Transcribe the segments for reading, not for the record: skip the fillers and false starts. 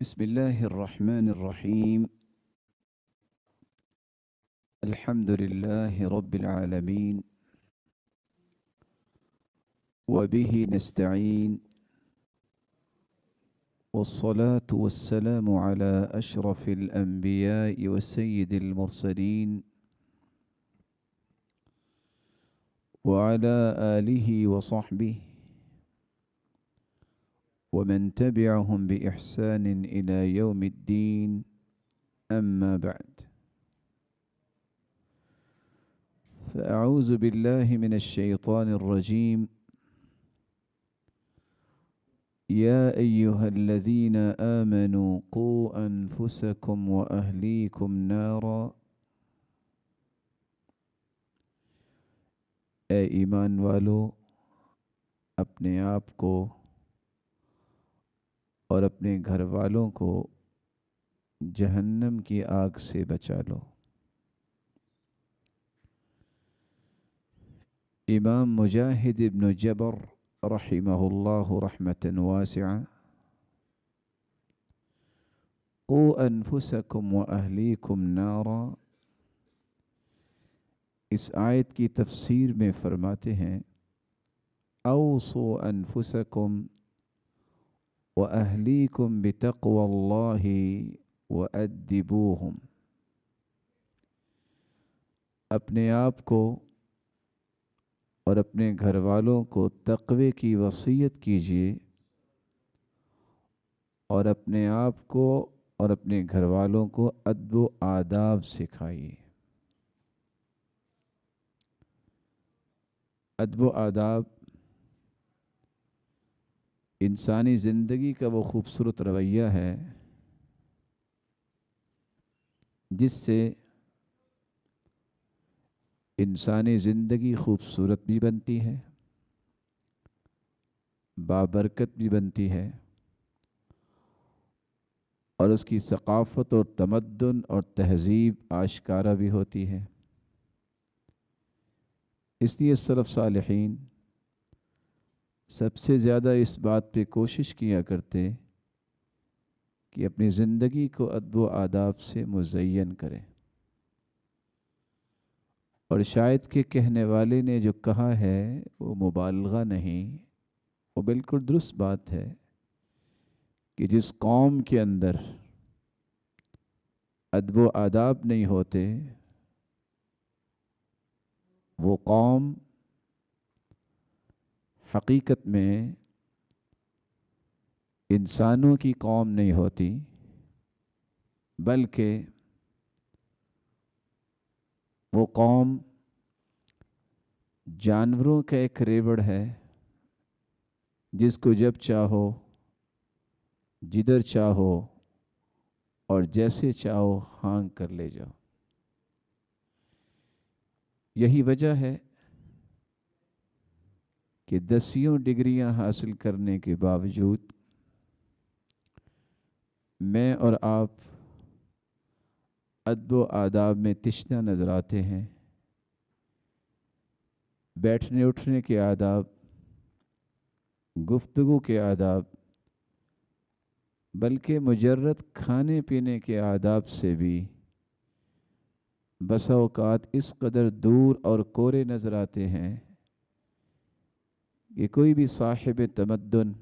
بسم الله الرحمن الرحيم. الحمد لله رب العالمين، وبه نستعين، والصلاة والسلام على أشرف الأنبياء وسيد المرسلين، وعلى آله وصحبه ومن تبعهم بإحسان إلى يوم الدين، أما بعد، فأعوذ بالله من الشيطان الرجيم. يا أيها الذين آمنوا قوا أنفسكم وأهليكم نارا، اے ایمان والو، اپنے آپ کو اور اپنے گھر والوں کو جہنم کی آگ سے بچا لو۔ امام مجاہد ابن جبر رحمہ اللہ رحمة واسعہ، قوا انفسکم واہلیکم نارا، اس آیت کی تفسیر میں فرماتے ہیں اوصوا انفسکم واہلیکم بتقوی اللہ وادبوہم، اپنے آپ کو اور اپنے گھر والوں کو تقوی کی وصیت کیجیے، اور اپنے آپ کو اور اپنے گھر والوں کو ادب و آداب سکھائیے۔ ادب و آداب انسانی زندگی کا وہ خوبصورت رویہ ہے جس سے انسانی زندگی خوبصورت بھی بنتی ہے، بابرکت بھی بنتی ہے، اور اس کی ثقافت اور تمدن اور تہذیب آشکارا بھی ہوتی ہے۔ اس لیے سلف صالحین سب سے زیادہ اس بات پہ کوشش کیا کرتے کہ اپنی زندگی کو ادب و آداب سے مزین کریں، اور شاید کہ کہنے والے نے جو کہا ہے وہ مبالغہ نہیں، وہ بالکل درست بات ہے کہ جس قوم کے اندر ادب و آداب نہیں ہوتے وہ قوم حقیقت میں انسانوں کی قوم نہیں ہوتی، بلکہ وہ قوم جانوروں کا ایک ریوڑ ہے جس کو جب چاہو، جدھر چاہو اور جیسے چاہو ہانک کر لے جاؤ۔ یہی وجہ ہے کہ 10 ڈگریاں حاصل کرنے کے باوجود میں اور آپ ادب و آداب میں تشنہ نظر آتے ہیں۔ بیٹھنے اٹھنے کے آداب، گفتگو کے آداب، بلکہ مجرد کھانے پینے کے آداب سے بھی بسا اوقات اس قدر دور اور کورے نظر آتے ہیں کہ کوئی بھی صاحب تمدن،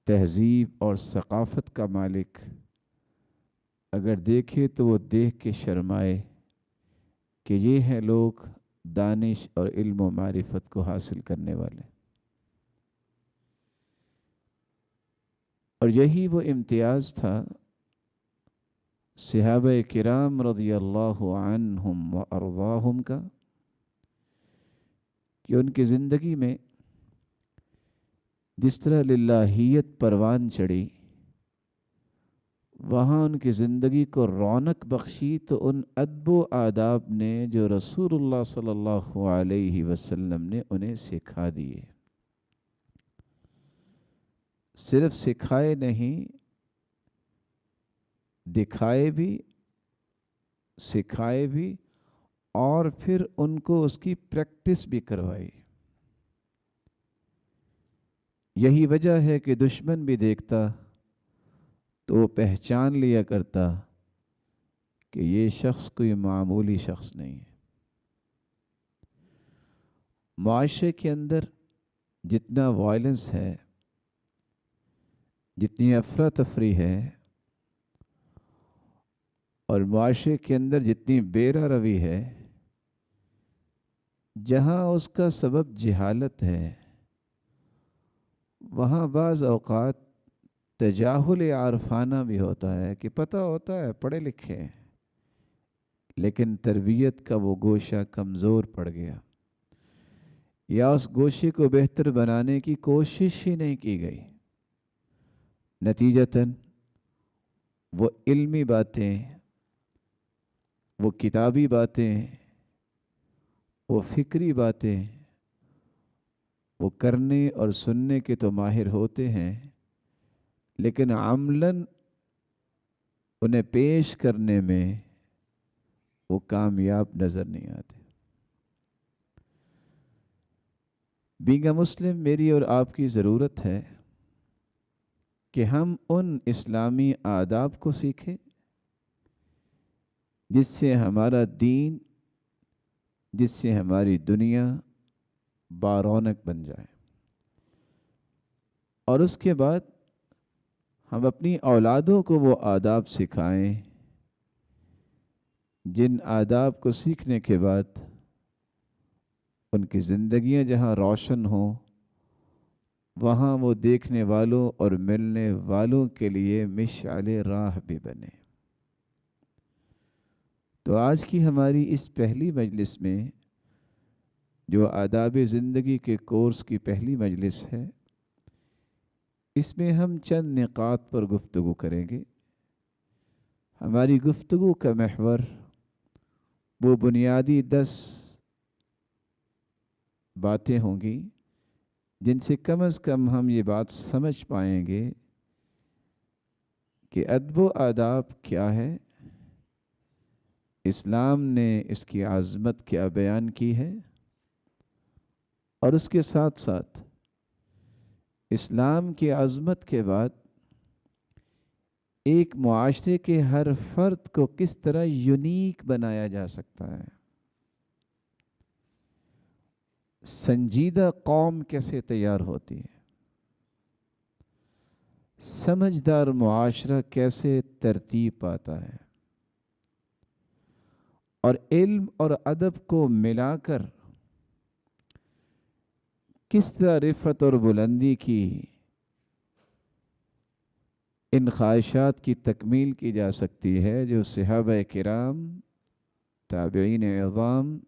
تہذیب اور ثقافت کا مالک اگر دیکھے تو وہ دیکھ کے شرمائے کہ یہ ہیں لوگ دانش اور علم و معرفت کو حاصل کرنے والے۔ اور یہی وہ امتیاز تھا صحابہ کرام رضی اللہ عنہم و ارضاہم کا، کہ ان کی زندگی میں جس طرح للہیت پروان چڑھی، وہاں ان کی زندگی کو رونق بخشی تو ان ادب و آداب نے جو رسول اللہ صلی اللہ علیہ وسلم نے انہیں سکھا دیے۔ صرف سکھائے نہیں، دکھائے بھی، سکھائے بھی، اور پھر ان کو اس کی پریکٹس بھی کروائی۔ یہی وجہ ہے کہ دشمن بھی دیکھتا تو وہ پہچان لیا کرتا کہ یہ شخص کوئی معمولی شخص نہیں ہے۔ معاشرے کے اندر جتنا وائلنس ہے، جتنی افراتفری ہے، اور معاشرے کے اندر جتنی بے روی ہے، جہاں اس کا سبب جہالت ہے، وہاں بعض اوقات تجاہل عارفانہ بھی ہوتا ہے کہ پتہ ہوتا ہے پڑھے لکھے ہیں، لیکن تربیت کا وہ گوشہ کمزور پڑ گیا، یا اس گوشے کو بہتر بنانے کی کوشش ہی نہیں کی گئی۔ نتیجتاً وہ علمی باتیں، وہ کتابی باتیں، وہ فکری باتیں وہ کرنے اور سننے کے تو ماہر ہوتے ہیں، لیکن عملاً انہیں پیش کرنے میں وہ کامیاب نظر نہیں آتے۔ بینگ اے مسلم میری اور آپ کی ضرورت ہے کہ ہم ان اسلامی آداب کو سیکھیں جس سے ہمارا دین، جس سے ہماری دنیا بارونق بن جائے، اور اس کے بعد ہم اپنی اولادوں کو وہ آداب سکھائیں جن آداب کو سیکھنے کے بعد ان کی زندگیاں جہاں روشن ہوں، وہاں وہ دیکھنے والوں اور ملنے والوں کے لیے مشعل راہ بھی بنے۔ تو آج کی ہماری اس پہلی مجلس میں، جو آداب زندگی کے کورس کی پہلی مجلس ہے، اس میں ہم چند نکات پر گفتگو کریں گے۔ ہماری گفتگو کا محور وہ بنیادی 10 باتیں ہوں گی جن سے کم از کم ہم یہ بات سمجھ پائیں گے کہ ادب و آداب کیا ہے، اسلام نے اس کی عظمت کیا بیان کی ہے، اور اس کے ساتھ ساتھ اسلام کی عظمت کے بعد ایک معاشرے کے ہر فرد کو کس طرح یونیک بنایا جا سکتا ہے، سنجیدہ قوم کیسے تیار ہوتی ہے، سمجھدار معاشرہ کیسے ترتیب پاتا ہے، اور علم اور ادب کو ملا کر کس طرح رفعت اور بلندی کی ان خواہشات کی تکمیل کی جا سکتی ہے جو صحابہ کرام، تابعین اعظام،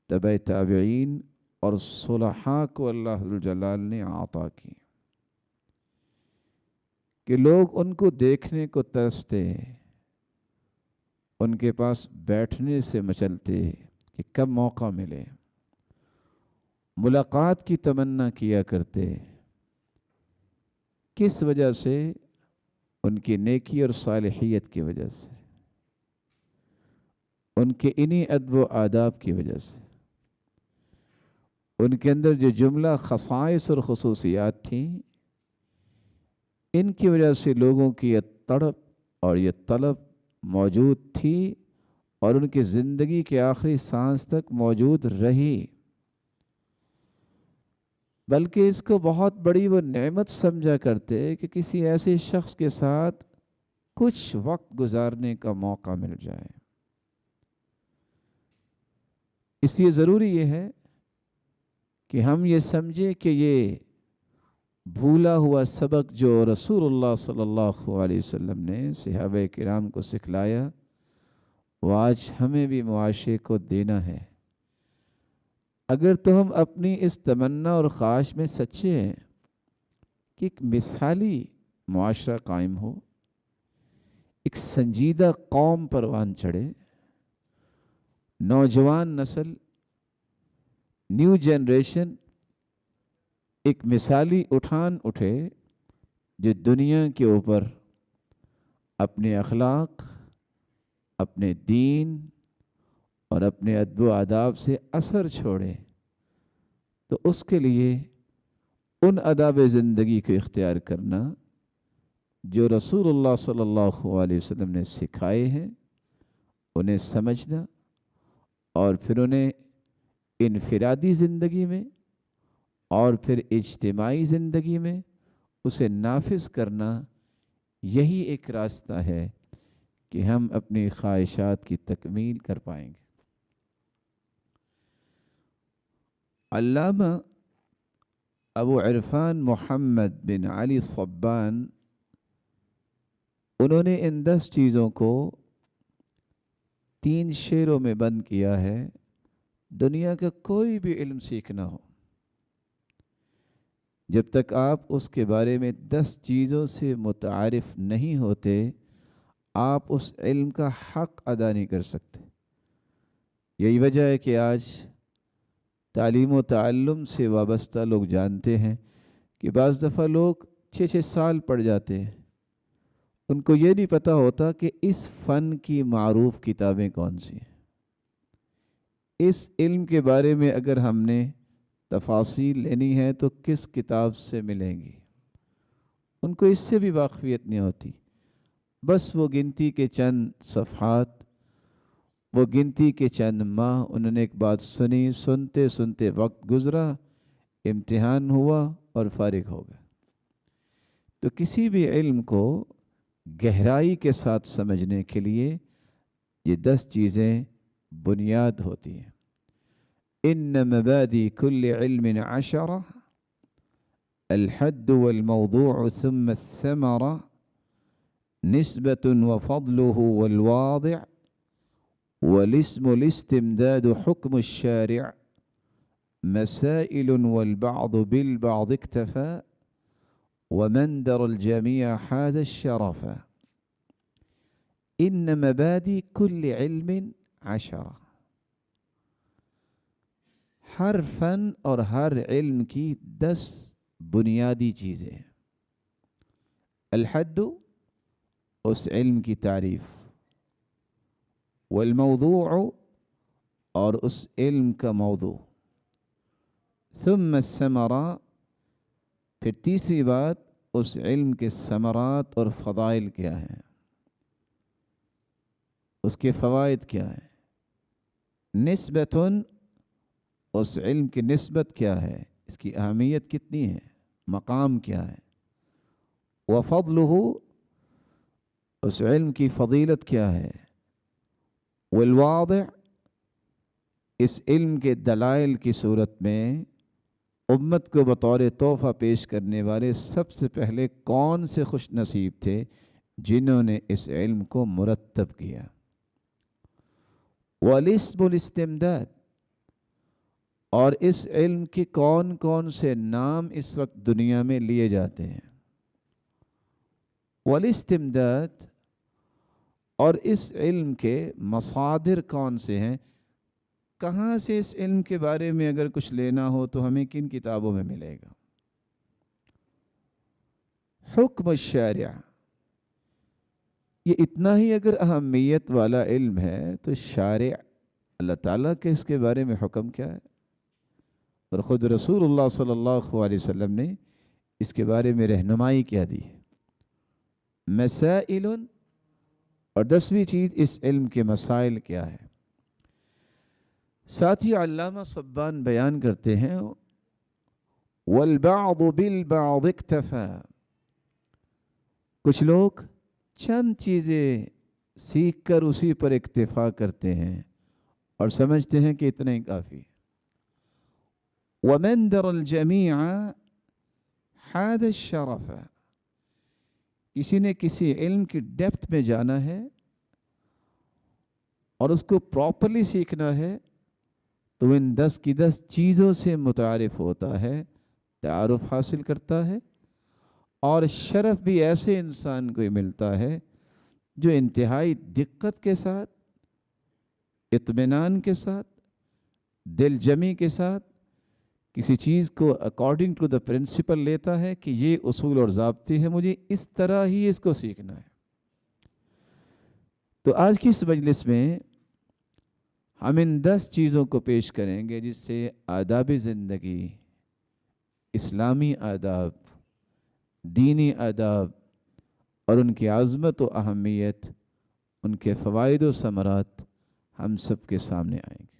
تبع تابعین اور صلحاء کو اللہ ذوالجلال نے عطا کی، کہ لوگ ان کو دیکھنے کو ترستے، ان کے پاس بیٹھنے سے مچلتے کہ کب موقع ملے، ملاقات کی تمنا کیا کرتے۔ کس وجہ سے؟ ان کی نیکی اور صالحیت کی وجہ سے، ان کے انہی ادب و آداب کی وجہ سے، ان کے اندر جو جملہ خصائص اور خصوصیات تھیں، ان کی وجہ سے لوگوں کی یہ تڑپ اور یہ طلب موجود تھی، اور ان کی زندگی کے آخری سانس تک موجود رہی، بلکہ اس کو بہت بڑی وہ نعمت سمجھا کرتے کہ کسی ایسے شخص کے ساتھ کچھ وقت گزارنے کا موقع مل جائے۔ اس لیے ضروری یہ ہے کہ ہم یہ سمجھیں کہ یہ بھولا ہوا سبق جو رسول اللہ صلی اللہ علیہ وسلم نے صحابہ کرام کو سکھلایا، وہ آج ہمیں بھی معاشرے کو دینا ہے۔ اگر تو ہم اپنی اس تمنا اور خواہش میں سچے ہیں کہ ایک مثالی معاشرہ قائم ہو، ایک سنجیدہ قوم پروان چڑھے، نوجوان نسل، نیو جنریشن ایک مثالی اٹھان اٹھے جو دنیا کے اوپر اپنے اخلاق، اپنے دین اور اپنے ادب و آداب سے اثر چھوڑے، تو اس کے لیے ان آداب زندگی کو اختیار کرنا جو رسول اللہ صلی اللہ علیہ وسلم نے سکھائے ہیں انہیں سمجھنا، اور پھر انہیں انفرادی زندگی میں اور پھر اجتماعی زندگی میں اسے نافذ کرنا، یہی ایک راستہ ہے کہ ہم اپنی خواہشات کی تکمیل کر پائیں گے۔ علامہ ابو عرفان محمد بن علی صبان، انہوں نے ان 10 چیزوں کو 3 شعروں میں بند کیا ہے۔ دنیا کا کوئی بھی علم سیکھنا ہو، جب تک آپ اس کے بارے میں 10 چیزوں سے متعارف نہیں ہوتے، آپ اس علم کا حق ادا نہیں کر سکتے۔ یہی وجہ ہے کہ آج تعلیم و تعلم سے وابستہ لوگ جانتے ہیں کہ بعض دفعہ لوگ 6 سال پڑھ جاتے ہیں، ان کو یہ نہیں پتہ ہوتا کہ اس فن کی معروف کتابیں کون سی ہیں۔ اس علم کے بارے میں اگر ہم نے تفاصیل لینی ہے تو کس کتاب سے ملیں گی، ان کو اس سے بھی واقفیت نہیں ہوتی۔ بس وہ گنتی کے چند صفحات، وہ گنتی کے چند ماہ انہوں نے ایک بات سنی، سنتے سنتے وقت گزرا، امتحان ہوا اور فارغ ہو گئے۔ تو کسی بھی علم کو گہرائی کے ساتھ سمجھنے کے لیے یہ 10 چیزیں بنیاد ہوتی ہیں۔ ان مبادی کل علم 10، الحد والموضوع ثم الثمرة، نسبة وفضله والواضع، والاسم الاستمداد حكم الشارع، مسائل والبعض بالبعض اكتفى، ومن در الجميع حاز الشرف۔ ان مبادی کل علم 10، ہر فن اور ہر علم کی 10 بنیادی چیزیں ہیں۔ الحد، اس علم کی تعریف، والموضوع، اور اس علم کا موضوع، ثم الثمرہ، پھر تیسری بات اس علم کے ثمرات اور فضائل کیا ہیں، اس کے فوائد کیا ہیں۔ نسبتاً، اس علم کی نسبت کیا ہے، اس کی اہمیت کتنی ہے، مقام کیا ہے۔ وفضلہ، اس علم کی فضیلت کیا ہے۔ والواضع، اس علم کے دلائل کی صورت میں امت کو بطور تحفہ پیش کرنے والے سب سے پہلے کون سے خوش نصیب تھے جنہوں نے اس علم کو مرتب کیا۔ والاسم الاستمداد، اور اس علم کے کون کون سے نام اس وقت دنیا میں لیے جاتے ہیں۔ والاستمداد، اور اس علم کے مصادر کون سے ہیں، کہاں سے اس علم کے بارے میں اگر کچھ لینا ہو تو ہمیں کن کتابوں میں ملے گا۔ حکم الشارع، یہ اتنا ہی اگر اہمیت والا علم ہے تو شارع اللہ تعالیٰ کے اس کے بارے میں حکم کیا ہے، اور خود رسول اللہ صلی اللہ علیہ وسلم نے اس کے بارے میں رہنمائی کیا دی ہے۔ مسائل، اور 10ویں چیز اس علم کے مسائل کیا ہے۔ ساتھ ہی علامہ صبان بیان کرتے ہیں والبعض بالبعض اکتفا، کچھ لوگ چند چیزیں سیکھ کر اسی پر اکتفا کرتے ہیں اور سمجھتے ہیں کہ اتنا ہی کافی۔ ومن در الجمیع حاز الشرف، کسی نے کسی علم کی ڈیپتھ میں جانا ہے اور اس کو پراپرلی سیکھنا ہے تو ان 10 کی 10 چیزوں سے متعارف ہوتا ہے، تعارف حاصل کرتا ہے، اور شرف بھی ایسے انسان کو ملتا ہے جو انتہائی دقت کے ساتھ، اطمینان کے ساتھ، دل جمی کے ساتھ کسی چیز کو اکارڈنگ ٹو دا پرنسپل لیتا ہے کہ یہ اصول اور ضابطے ہیں، مجھے اس طرح ہی اس کو سیکھنا ہے۔ تو آج کی اس مجلس میں ہم ان 10 چیزوں کو پیش کریں گے جس سے آداب زندگی، اسلامی آداب، دینی آداب اور ان کی عظمت و اہمیت، ان کے فوائد و ثمرات ہم سب کے سامنے آئیں گے۔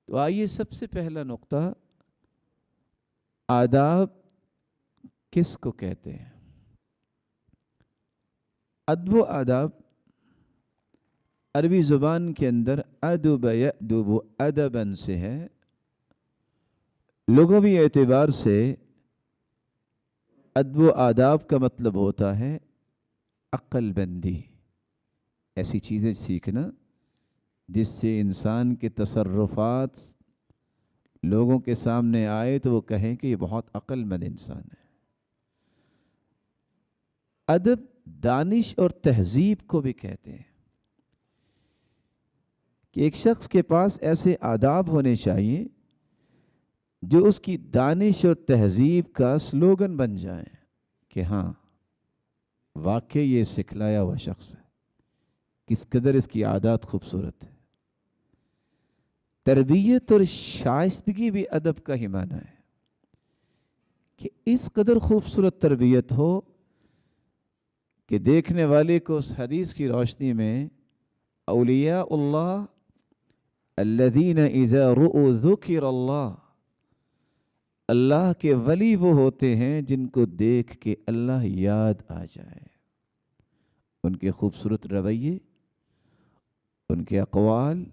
تو آئیے سب سے پہلا نقطہ، آداب کس کو کہتے ہیں؟ ادب و آداب عربی زبان کے اندر ادب یأدب ادبا سے ہے۔ لغوی اعتبار سے ادب و آداب کا مطلب ہوتا ہے عقل بندی، ایسی چیزیں سیکھنا جس سے انسان کے تصرفات لوگوں کے سامنے آئے تو وہ کہیں کہ یہ بہت عقل مند انسان ہے۔ ادب دانش اور تہذیب کو بھی کہتے ہیں کہ ایک شخص کے پاس ایسے آداب ہونے چاہیے جو اس کی دانش اور تہذیب کا سلوگن بن جائیں کہ ہاں واقعی یہ سکھلایا ہوا شخص ہے، کس قدر اس کی عادات خوبصورت ہے۔ تربیت اور شائستگی بھی ادب کا ہی معنی ہے کہ اس قدر خوبصورت تربیت ہو کہ دیکھنے والے کو اس حدیث کی روشنی میں اولیاء اللہ الذین اذا رؤوا ذکر اللہ، اللہ کے ولی وہ ہوتے ہیں جن کو دیکھ کے اللہ یاد آ جائے۔ ان کے خوبصورت رویے، ان کے اقوال،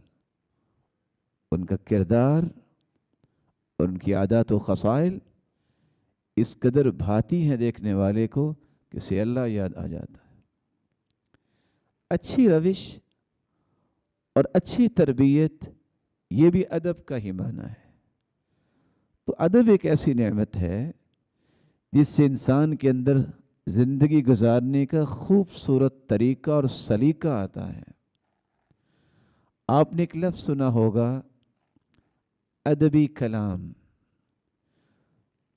ان کا کردار، ان کی عادات و خصائل اس قدر بھاتی ہیں دیکھنے والے کو کہ اسے اللہ یاد آ جاتا ہے۔ اچھی روش اور اچھی تربیت یہ بھی ادب کا ہی معنی ہے۔ تو ادب ایک ایسی نعمت ہے جس سے انسان کے اندر زندگی گزارنے کا خوبصورت طریقہ اور سلیقہ آتا ہے۔ آپ نے ایک لفظ سنا ہوگا ادبی کلام۔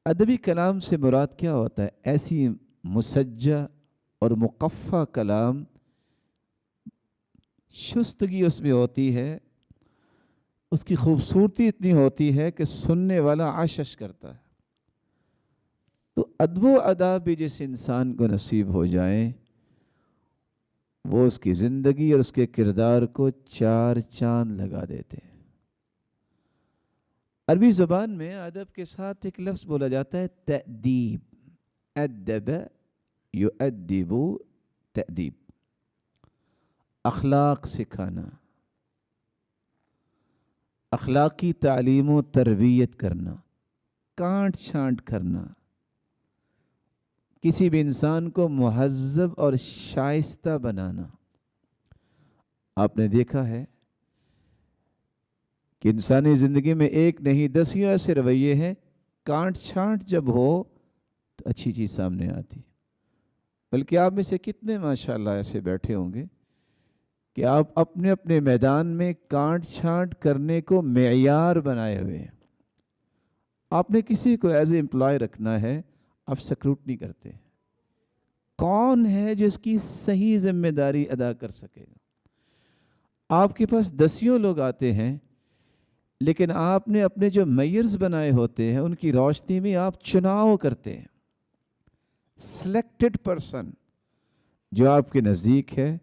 ادبی کلام سے مراد کیا ہوتا ہے؟ ایسی مسجع اور مقفع کلام، شستگی اس میں ہوتی ہے، اس کی خوبصورتی اتنی ہوتی ہے کہ سننے والا عشش کرتا ہے۔ تو ادب و آداب بھی جس انسان کو نصیب ہو جائیں وہ اس کی زندگی اور اس کے کردار کو چار چاند لگا دیتے ہیں۔ عربی زبان میں ادب کے ساتھ ایک لفظ بولا جاتا ہے تأدیب، ادب یؤدب تأدیب، اخلاق سکھانا، اخلاقی تعلیم و تربیت کرنا، کانٹ چھانٹ کرنا، کسی بھی انسان کو مہذب اور شائستہ بنانا۔ آپ نے دیکھا ہے کہ انسانی زندگی میں ایک نہیں دسیوں ایسے رویے ہیں، کانٹ چھانٹ جب ہو تو اچھی چیز سامنے آتی۔ بلکہ آپ میں سے کتنے ماشاءاللہ ایسے بیٹھے ہوں گے کہ آپ اپنے اپنے میدان میں کانٹ چھانٹ کرنے کو معیار بنائے ہوئے ہیں۔ آپ نے کسی کو ایز اے امپلائی رکھنا ہے، آپ سکروٹنی کرتے ہیں کون ہے جو اس کی صحیح ذمہ داری ادا کر سکے گا۔ آپ کے پاس دسیوں لوگ آتے ہیں لیکن آپ نے اپنے جو میئرز بنائے ہوتے ہیں ان کی روشنی میں آپ چناؤ کرتے ہیں۔ سلیکٹڈ پرسن جو آپ کے نزدیک ہے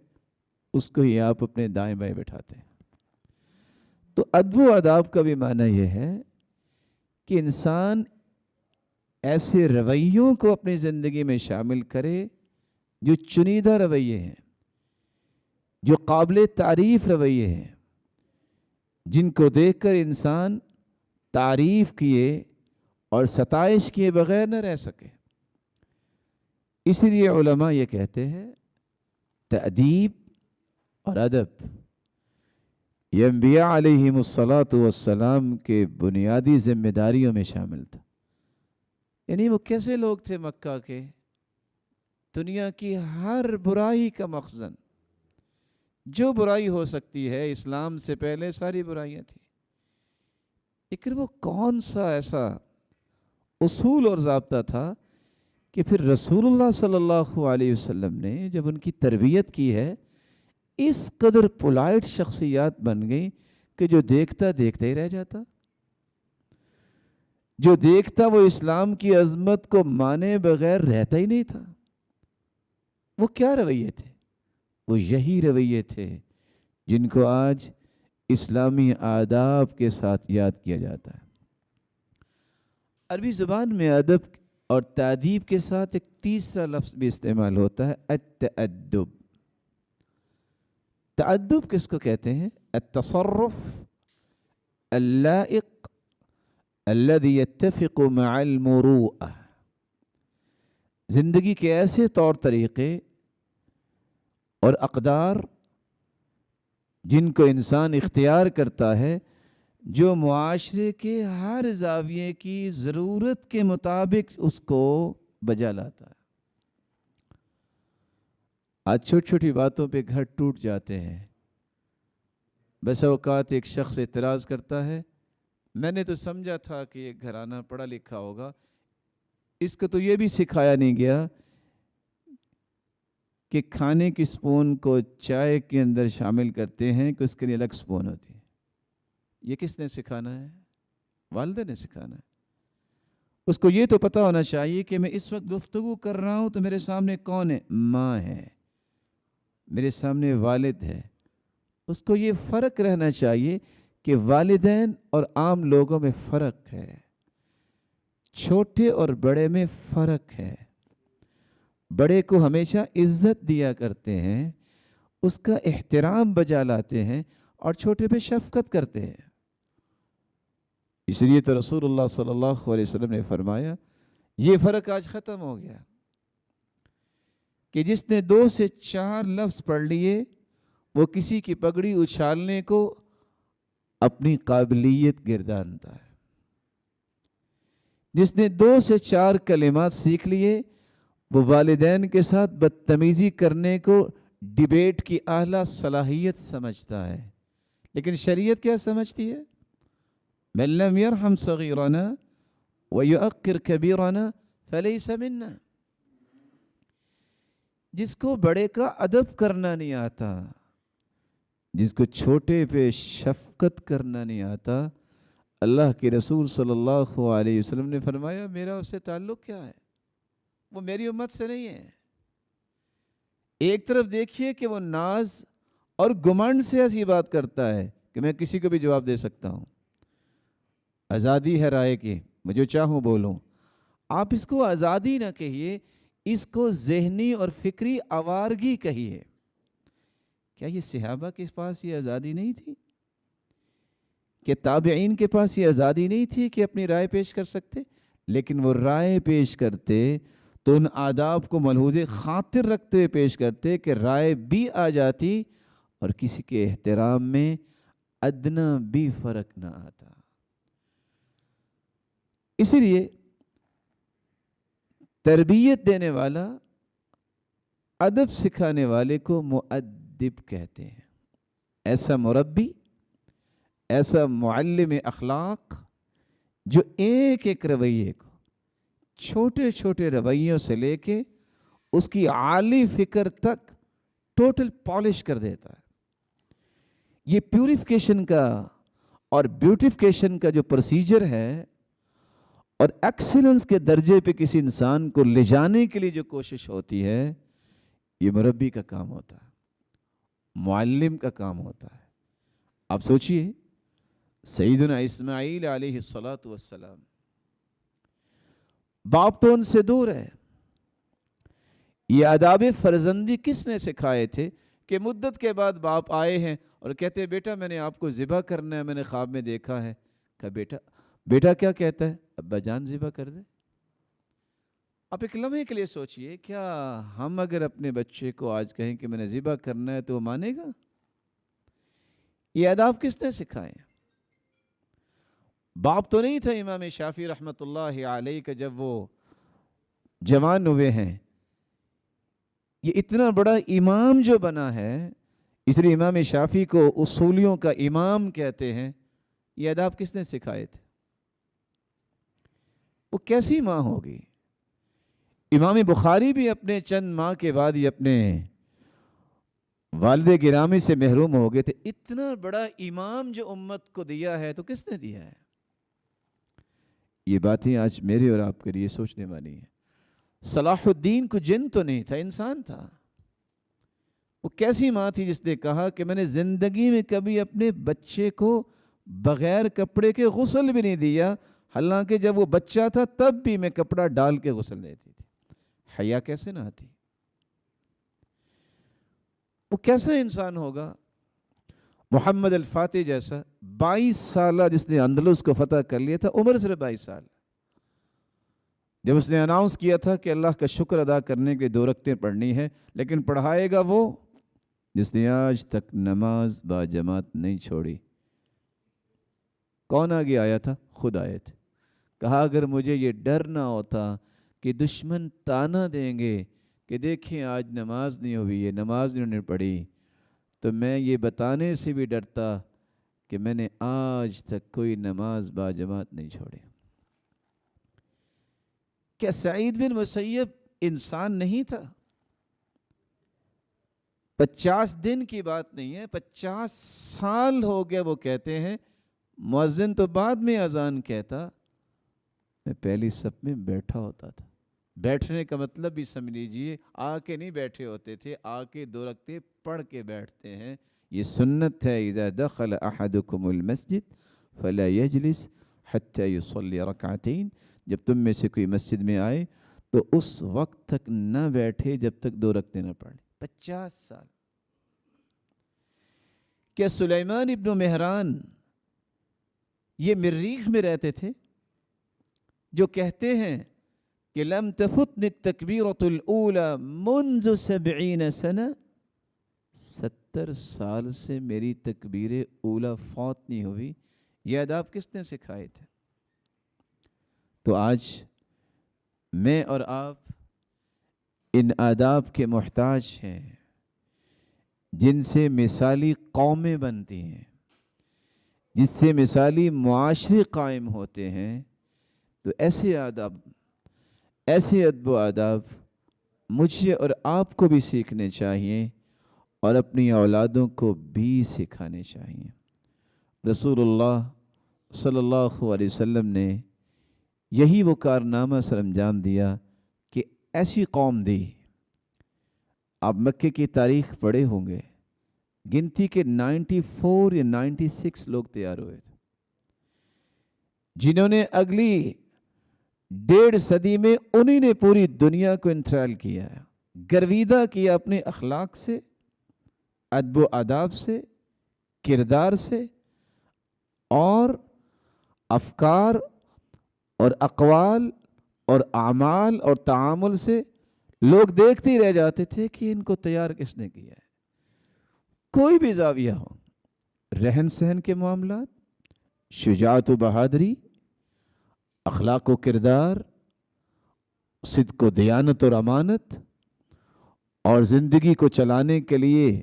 اس کو ہی آپ اپنے دائیں بائیں بٹھاتے ہیں۔ تو ادب و آداب کا بھی معنی یہ ہے کہ انسان ایسے رویوں کو اپنی زندگی میں شامل کرے جو چنیدہ رویے ہیں، جو قابل تعریف رویے ہیں، جن کو دیکھ کر انسان تعریف کیے اور ستائش کیے بغیر نہ رہ سکے۔ اسی لیے علماء یہ کہتے ہیں تأدیب اور ادب یہ انبیاء علیہم الصلاۃ والسلام کے بنیادی ذمہ داریوں میں شامل تھا۔ یعنی وہ کیسے لوگ تھے مکہ کے؟ دنیا کی ہر برائی کا مخزن، جو برائی ہو سکتی ہے اسلام سے پہلے ساری برائیاں تھیں، لیکن وہ کون سا ایسا اصول اور ضابطہ تھا کہ پھر رسول اللہ صلی اللہ علیہ وسلم نے جب ان کی تربیت کی ہے اس قدر پولائٹ شخصیات بن گئی کہ جو دیکھتا دیکھتا ہی رہ جاتا، جو دیکھتا وہ اسلام کی عظمت کو مانے بغیر رہتا ہی نہیں تھا۔ وہ کیا رویے تھے؟ وہ یہی رویے تھے جن کو آج اسلامی آداب کے ساتھ یاد کیا جاتا ہے۔ عربی زبان میں ادب اور تادیب کے ساتھ ایک تیسرا لفظ بھی استعمال ہوتا ہے، التأدب۔ تأدب کس کو کہتے ہیں؟ التصرف اللائق الذي يتفق مع المروءة، زندگی کے ایسے طور طریقے اور اقدار جن کو انسان اختیار کرتا ہے جو معاشرے کے ہر زاویے کی ضرورت کے مطابق اس کو بجا لاتا ہے۔ آج چھوٹی چھوٹی باتوں پہ گھر ٹوٹ جاتے ہیں۔ بس اوقات ایک شخص اعتراض کرتا ہے، میں نے تو سمجھا تھا کہ یہ گھرانہ پڑھا لکھا ہوگا، اس کو تو یہ بھی سکھایا نہیں گیا کہ کھانے کی سپون کو چائے کے اندر شامل کرتے ہیں کہ اس کے لیے الگ سپون ہوتی ہے۔ یہ کس نے سکھانا ہے؟ والدہ نے سکھانا ہے۔ اس کو یہ تو پتہ ہونا چاہیے کہ میں اس وقت گفتگو کر رہا ہوں تو میرے سامنے کون ہے؟ ماں ہے، میرے سامنے والد ہے۔ اس کو یہ فرق رہنا چاہیے کہ والدین اور عام لوگوں میں فرق ہے، چھوٹے اور بڑے میں فرق ہے۔ بڑے کو ہمیشہ عزت دیا کرتے ہیں، اس کا احترام بجا لاتے ہیں، اور چھوٹے پہ شفقت کرتے ہیں۔ اس لیے تو رسول اللہ صلی اللہ علیہ وسلم نے فرمایا، یہ فرق آج ختم ہو گیا کہ جس نے 2 سے 4 لفظ پڑھ لیے وہ کسی کی پگڑی اچھالنے کو اپنی قابلیت گردانتا ہے۔ جس نے 2 سے 4 کلمات سیکھ لیے وہ والدین کے ساتھ بدتمیزی کرنے کو ڈیبیٹ کی اعلیٰ صلاحیت سمجھتا ہے۔ لیکن شریعت کیا سمجھتی ہے؟ من لم يرحم صغیرنا ويؤقر کبیرنا فلیس منا۔ جس کو بڑے کا ادب کرنا نہیں آتا، جس کو چھوٹے پہ شفقت کرنا نہیں آتا، اللہ کے رسول صلی اللہ علیہ وسلم نے فرمایا میرا اس سے تعلق کیا ہے؟ وہ میری امت سے نہیں ہے۔ ایک طرف دیکھیے کہ وہ ناز اور گمنڈ سے ایسی بات کرتا ہے کہ میں کسی کو بھی جواب دے سکتا ہوں، آزادی ہے رائے کی، میں جو چاہوں بولوں۔ آپ اس کو آزادی نہ کہیے، اس کو ذہنی اور فکری آوارگی کہیے۔ کیا یہ صحابہ کے پاس یہ آزادی نہیں تھی؟ کہ تابعین کے پاس یہ آزادی نہیں تھی کہ اپنی رائے پیش کر سکتے؟ لیکن وہ رائے پیش کرتے تو ان آداب کو ملحوظ خاطر رکھتے ہوئے پیش کرتے کہ رائے بھی آ جاتی اور کسی کے احترام میں ادنا بھی فرق نہ آتا۔ اسی لیے تربیت دینے والا، ادب سکھانے والے کو مؤدب کہتے ہیں۔ ایسا مربی، ایسا معلم اخلاق جو ایک ایک رویے کو، چھوٹے چھوٹے رویوں سے لے کے اس کی عالی فکر تک ٹوٹل پالش کر دیتا ہے۔ یہ پیوریفیکیشن کا اور بیوٹیفیکیشن کا جو پروسیجر ہے اور ایکسیلنس کے درجے پہ کسی انسان کو لے جانے کے لیے جو کوشش ہوتی ہے، یہ مربی کا کام ہوتا ہے، معلم کا کام ہوتا ہے۔ آپ سوچئے سیدنا اسماعیل علیہ السلام، باپ تو ان سے دور ہے، یہ آداب فرزندی کس نے سکھائے تھے کہ مدت کے بعد باپ آئے ہیں اور کہتے بیٹا میں نے آپ کو ذبح کرنا ہے، میں نے خواب میں دیکھا ہے۔ کہا بیٹا کیا کہتا ہے؟ ابا جان ذبح کر دے۔ آپ ایک لمحے کے لیے سوچئے، کیا ہم اگر اپنے بچے کو آج کہیں کہ میں نے ذبح کرنا ہے تو وہ مانے گا؟ یہ آداب کس نے سکھائے؟ باپ تو نہیں تھا امام شافعی رحمۃ اللہ علیہ کا جب وہ جوان ہوئے ہیں، یہ اتنا بڑا امام جو بنا ہے، اس لیے امام شافعی کو اصولیوں کا امام کہتے ہیں۔ یہ آداب کس نے سکھائے تھے؟ وہ کیسی ماں ہوگی؟ امام بخاری بھی اپنے چند ماہ کے بعد ہی اپنے والد گرامی سے محروم ہو گئے تھے۔ اتنا بڑا امام جو امت کو دیا ہے تو کس نے دیا ہے؟ یہ باتیں آج میرے اور آپ کے لیے سوچنے والی ہیں۔ صلاح الدین کو جن تو نہیں تھا، انسان تھا۔ وہ کیسی ماں تھی جس نے کہا کہ میں نے زندگی میں کبھی اپنے بچے کو بغیر کپڑے کے غسل بھی نہیں دیا، حالانکہ جب وہ بچہ تھا تب بھی میں کپڑا ڈال کے غسل دیتی تھی۔ حیا کیسے نہ آتی؟ وہ کیسا انسان ہوگا؟ محمد الفاتح جیسا 22 سالہ جس نے اندلس کو فتح کر لیا تھا، عمر صرف 22 سال، جب اس نے اناؤنس کیا تھا کہ اللہ کا شکر ادا کرنے کے 2 رکعتیں پڑھنی ہے، لیکن پڑھائے گا وہ جس نے آج تک نماز با جماعت نہیں چھوڑی۔ کون آگے آیا تھا؟ خود آئے تھے۔ کہا اگر مجھے یہ ڈر نہ ہوتا کہ دشمن تانا دیں گے کہ دیکھیں آج نماز نہیں ہوئی، یہ نماز نہیں پڑھی، تو میں یہ بتانے سے بھی ڈرتا کہ میں نے آج تک کوئی نماز با جماعت نہیں چھوڑی۔ کیا سعید بن مسیب انسان نہیں تھا؟ 50 دن کی بات نہیں ہے، 50 سال ہو گیا وہ کہتے ہیں، مؤذن تو بعد میں اذان کہتا، میں پہلی صف میں بیٹھا ہوتا تھا۔ بیٹھنے کا مطلب بھی سمجھ لیجئے، آ کے نہیں بیٹھے ہوتے تھے، آ کے 2 رکعتیں پڑھ کے بیٹھتے ہیں۔ یہ سنت ہے، اذا دخل احدکم المسجد فلا یجلس حتی یصلی رکعتین، جب تم میں سے کوئی مسجد میں آئے تو اس وقت تک نہ بیٹھے جب تک 2 رکعتیں نہ پڑھیں۔ 50 سال۔ کیا سلیمان ابن مہران یہ مریخ میں رہتے تھے جو کہتے ہیں کہ لم تفتنی التکبیرۃ الاولی منذ 70 سنہ، 70 سال سے میری تکبیر اولا فوت نہیں ہوئی؟ یہ آداب کس نے سکھائے تھے؟ تو آج میں اور آپ ان آداب کے محتاج ہیں جن سے مثالی قومیں بنتی ہیں، جس سے مثالی معاشرے قائم ہوتے ہیں۔ تو ایسے آداب، ایسے ادب و آداب مجھے اور آپ کو بھی سیکھنے چاہیے اور اپنی اولادوں کو بھی سکھانے چاہیے۔ رسول اللہ صلی اللہ علیہ وسلم نے یہی وہ کارنامہ سر انجام دیا کہ ایسی قوم دی۔ آپ مکے کی تاریخ پڑھے ہوں گے، گنتی کے 94 یا 96 لوگ تیار ہوئے تھے، جنہوں نے اگلی 1.5 صدی میں انہی نے پوری دنیا کو انتقال کیا ہے، گرویدہ کیا اپنے اخلاق سے، ادب و آداب سے، کردار سے، اور افکار اور اقوال اور اعمال اور تعامل سے۔ لوگ دیکھتے ہی رہ جاتے تھے کہ ان کو تیار کس نے کیا ہے۔ کوئی بھی زاویہ ہو، رہن سہن کے معاملات، شجاعت و بہادری، اخلاق و کردار، صدق و دیانت اور امانت، اور زندگی کو چلانے کے لیے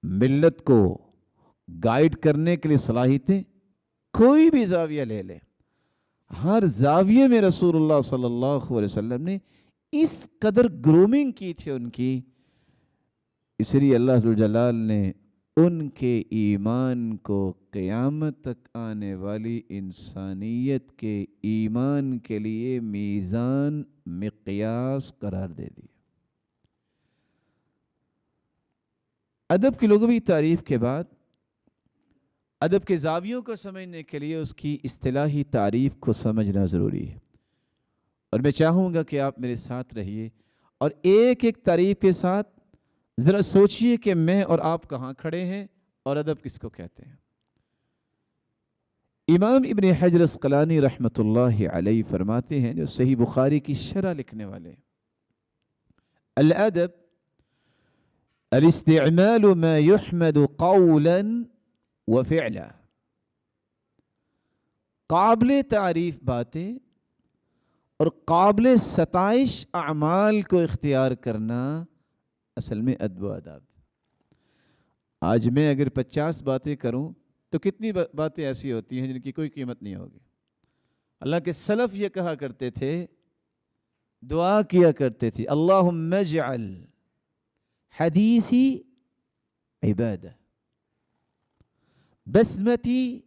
ملت کو گائیڈ کرنے کے لیے صلاحیتیں، کوئی بھی زاویہ لے لے، ہر زاویے میں رسول اللہ صلی اللہ علیہ وسلم نے اس قدر گرومنگ کی تھی ان کی، اس لیے اللہ ذوالجلال نے ان کے ایمان کو قیامت تک آنے والی انسانیت کے ایمان کے لیے میزان، مقیاس قرار دے دیا۔ ادب کی لغوی تعریف کے بعد ادب کے زاویوں کو سمجھنے کے لیے اس کی اصطلاحی تعریف کو سمجھنا ضروری ہے، اور میں چاہوں گا کہ آپ میرے ساتھ رہیے اور ایک ایک تعریف کے ساتھ ذرا سوچئے کہ میں اور آپ کہاں کھڑے ہیں اور ادب کس کو کہتے ہیں۔ امام ابن حجر عسقلانی رحمۃ اللہ علیہ فرماتے ہیں، جو صحیح بخاری کی شرح لکھنے والے، الادب الاستعمال ما يحمد قولا وفعلا، قابل تعریف باتیں اور قابل ستائش اعمال کو اختیار کرنا اصل میں ادب و آداب۔ آج میں اگر 50 باتیں کروں تو کتنی باتیں ایسی ہوتی ہیں جن کی کوئی قیمت نہیں ہوگی۔ اللہ کے سلف یہ کہا کرتے تھے، دعا کیا کرتے تھے، اللہم اجعل حدیثی عبادہ بسمتی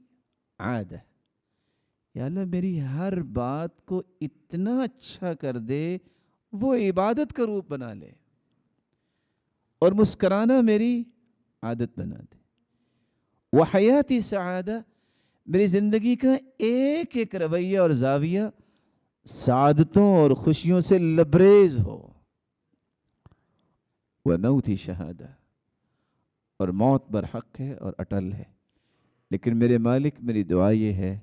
عادہ، یا اللہ میری ہر بات کو اتنا اچھا کر دے وہ عبادت کا روپ بنا لے۔ اور مسکرانا میری عادت بنا دے. وحیاتی سعادہ، میری زندگی کا ایک ایک رویہ اور زاویہ سعادتوں اور خوشیوں سے لبریز ہو. وموتی شہادہ، اور موت برحق ہے اور اٹل ہے، لیکن میرے مالک میری دعا یہ ہے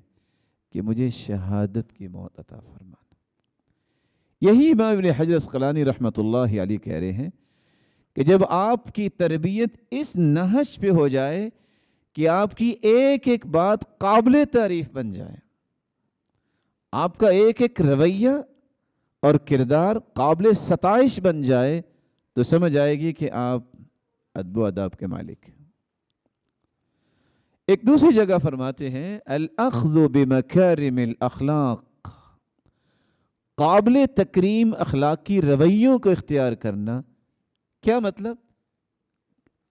کہ مجھے شہادت کی موت عطا فرمانا. یہی امام ابن حجر عسقلانی رحمۃ اللہ علیہ کہہ رہے ہیں کہ جب آپ کی تربیت اس نہج پہ ہو جائے کہ آپ کی ایک ایک بات قابل تعریف بن جائے، آپ کا ایک ایک رویہ اور کردار قابل ستائش بن جائے، تو سمجھ آئے گی کہ آپ ادب و آداب کے مالک ہیں. ایک دوسری جگہ فرماتے ہیں الاخذ بمکارم الاخلاق، قابل تکریم اخلاقی رویوں کو اختیار کرنا. کیا مطلب؟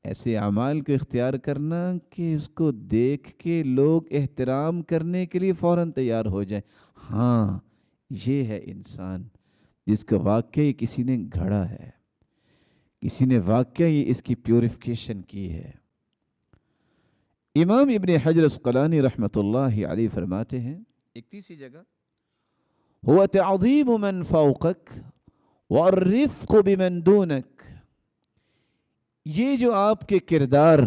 ایسے اعمال کو اختیار کرنا کہ اس کو دیکھ کے لوگ احترام کرنے کے لیے فوراً تیار ہو جائیں. ہاں، یہ ہے انسان جس کا واقعی کسی نے گھڑا ہے، کسی نے واقعی اس کی پیوریفیکیشن کی ہے. امام ابن حجر عسقلانی رحمۃ اللہ علیہ فرماتے ہیں ایک تیسری جگہ، هو تعظیم من فوقک والرفق بمن دونک. یہ جو آپ کے کردار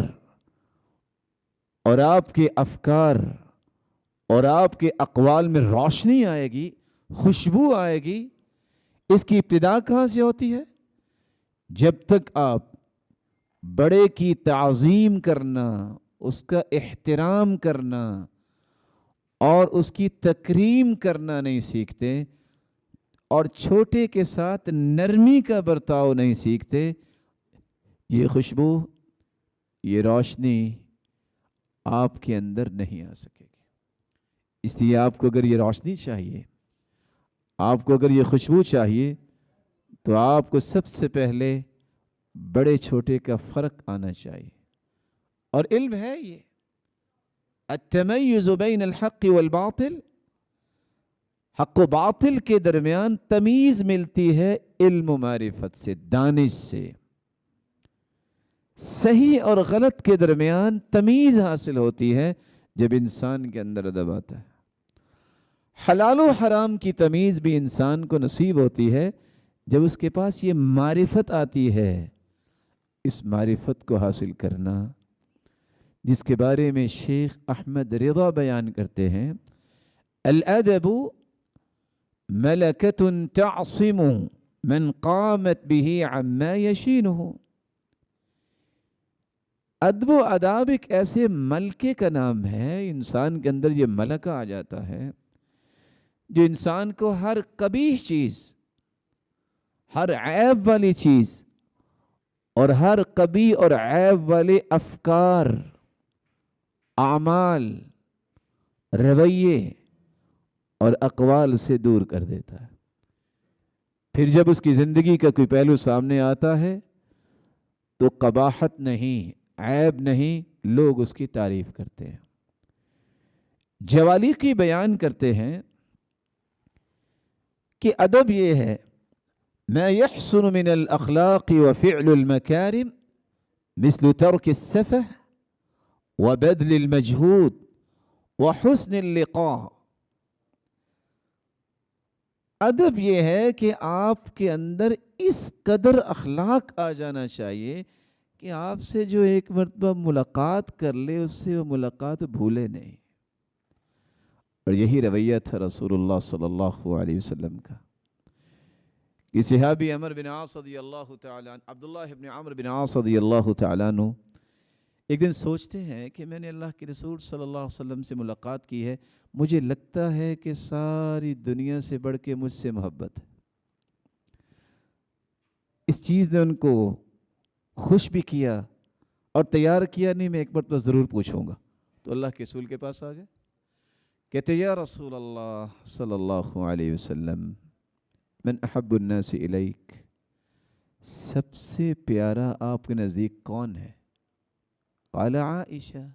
اور آپ کے افکار اور آپ کے اقوال میں روشنی آئے گی، خوشبو آئے گی، اس کی ابتدا کہاں سے ہوتی ہے؟ جب تک آپ بڑے کی تعظیم کرنا، اس کا احترام کرنا اور اس کی تکریم کرنا نہیں سیکھتے، اور چھوٹے کے ساتھ نرمی کا برتاؤ نہیں سیکھتے، یہ خوشبو، یہ روشنی آپ کے اندر نہیں آ سکے گی. اس لیے آپ کو اگر یہ روشنی چاہیے، آپ کو اگر یہ خوشبو چاہیے، تو آپ کو سب سے پہلے بڑے چھوٹے کا فرق آنا چاہیے. اور علم ہے یہ التمیز بین الحق والباطل، حق و باطل کے درمیان تمیز ملتی ہے علم و معرفت سے، دانش سے. صحیح اور غلط کے درمیان تمیز حاصل ہوتی ہے جب انسان کے اندر ادب آتا ہے. حلال و حرام کی تمیز بھی انسان کو نصیب ہوتی ہے جب اس کے پاس یہ معرفت آتی ہے. اس معرفت کو حاصل کرنا، جس کے بارے میں شیخ احمد رضا بیان کرتے ہیں، الادب ملکۃ تعصم من قامت به عما یشینہ. ادب و آداب ایک ایسے ملکے کا نام ہے، انسان کے اندر یہ ملکہ آ جاتا ہے جو انسان کو ہر قبیح چیز، ہر عیب والی چیز اور ہر قبیح اور عیب والے افکار، اعمال، رویے اور اقوال سے دور کر دیتا ہے. پھر جب اس کی زندگی کا کوئی پہلو سامنے آتا ہے تو قباحت نہیں، عیب نہیں، لوگ اس کی تعریف کرتے ہیں. جوالیقی بیان کرتے ہیں کہ ادب یہ ہے ما يحسن من الاخلاق وفعل المكارم مثل ترك السفه وبذل المجهود وحسن اللقاء. ادب یہ ہے کہ آپ کے اندر اس قدر اخلاق آ جانا چاہیے کہ آپ سے جو ایک مرتبہ ملاقات کر لے اس سے وہ ملاقات بھولے نہیں. اور یہی رویہ تھا رسول اللہ صلی اللہ علیہ وسلم کا. کہ صحابی عمر بن عاص رضی اللہ تعالیٰ عنہ، عبداللہ بن عمر بن عاص رضی اللہ تعالیٰ عنہ ایک دن سوچتے ہیں کہ میں نے اللہ کے رسول صلی اللہ علیہ وسلم سے ملاقات کی ہے، مجھے لگتا ہے کہ ساری دنیا سے بڑھ کے مجھ سے محبت ہے. اس چیز نے ان کو خوش بھی کیا اور تیار کیا، نہیں میں ایک مرتبہ ضرور پوچھوں گا. تو اللہ کے رسول کے پاس آ گئے، کہتے یا رسول اللہ صلی اللہ علیہ وسلم من احب الناس الیک، سب سے پیارا آپ کے نزدیک کون ہے؟ قال عائشہ.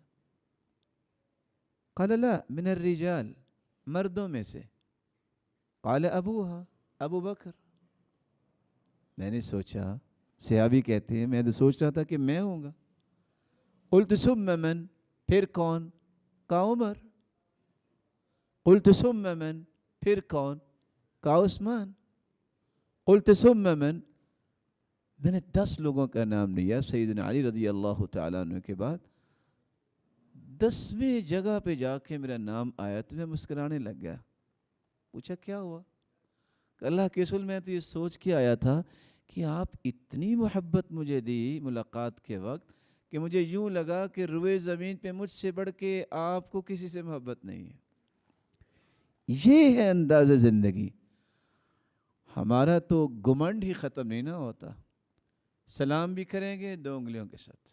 قال لا من الرجال، مردوں میں سے. قال ابوها، ابو بکر. میں نے سوچا صحابی کہتے ہیں میں تو سوچ رہا تھا کہ میں ہوں گا. قلت ثم من, پھر کون؟ کہا عمر. قلت ثم من, پھر کون؟ کہا عثمان. قلت ثم من, میں نے 10 لوگوں کا نام لیا سیدنا علی رضی اللہ تعالیٰ عنہ کے بعد. 10ویں جگہ پہ جا کے میرا نام آیا تو میں مسکرانے لگ گیا. پوچھا کیا ہوا؟ کہ اللہ کے رسول میں تو یہ سوچ کے آیا تھا کہ آپ اتنی محبت مجھے دی ملاقات کے وقت کہ مجھے یوں لگا کہ روئے زمین پہ مجھ سے بڑھ کے آپ کو کسی سے محبت نہیں ہے. یہ ہے انداز زندگی. ہمارا تو گمنڈ ہی ختم نہیں نہ ہوتا. سلام بھی کریں گے 2 انگلیوں کے ساتھ,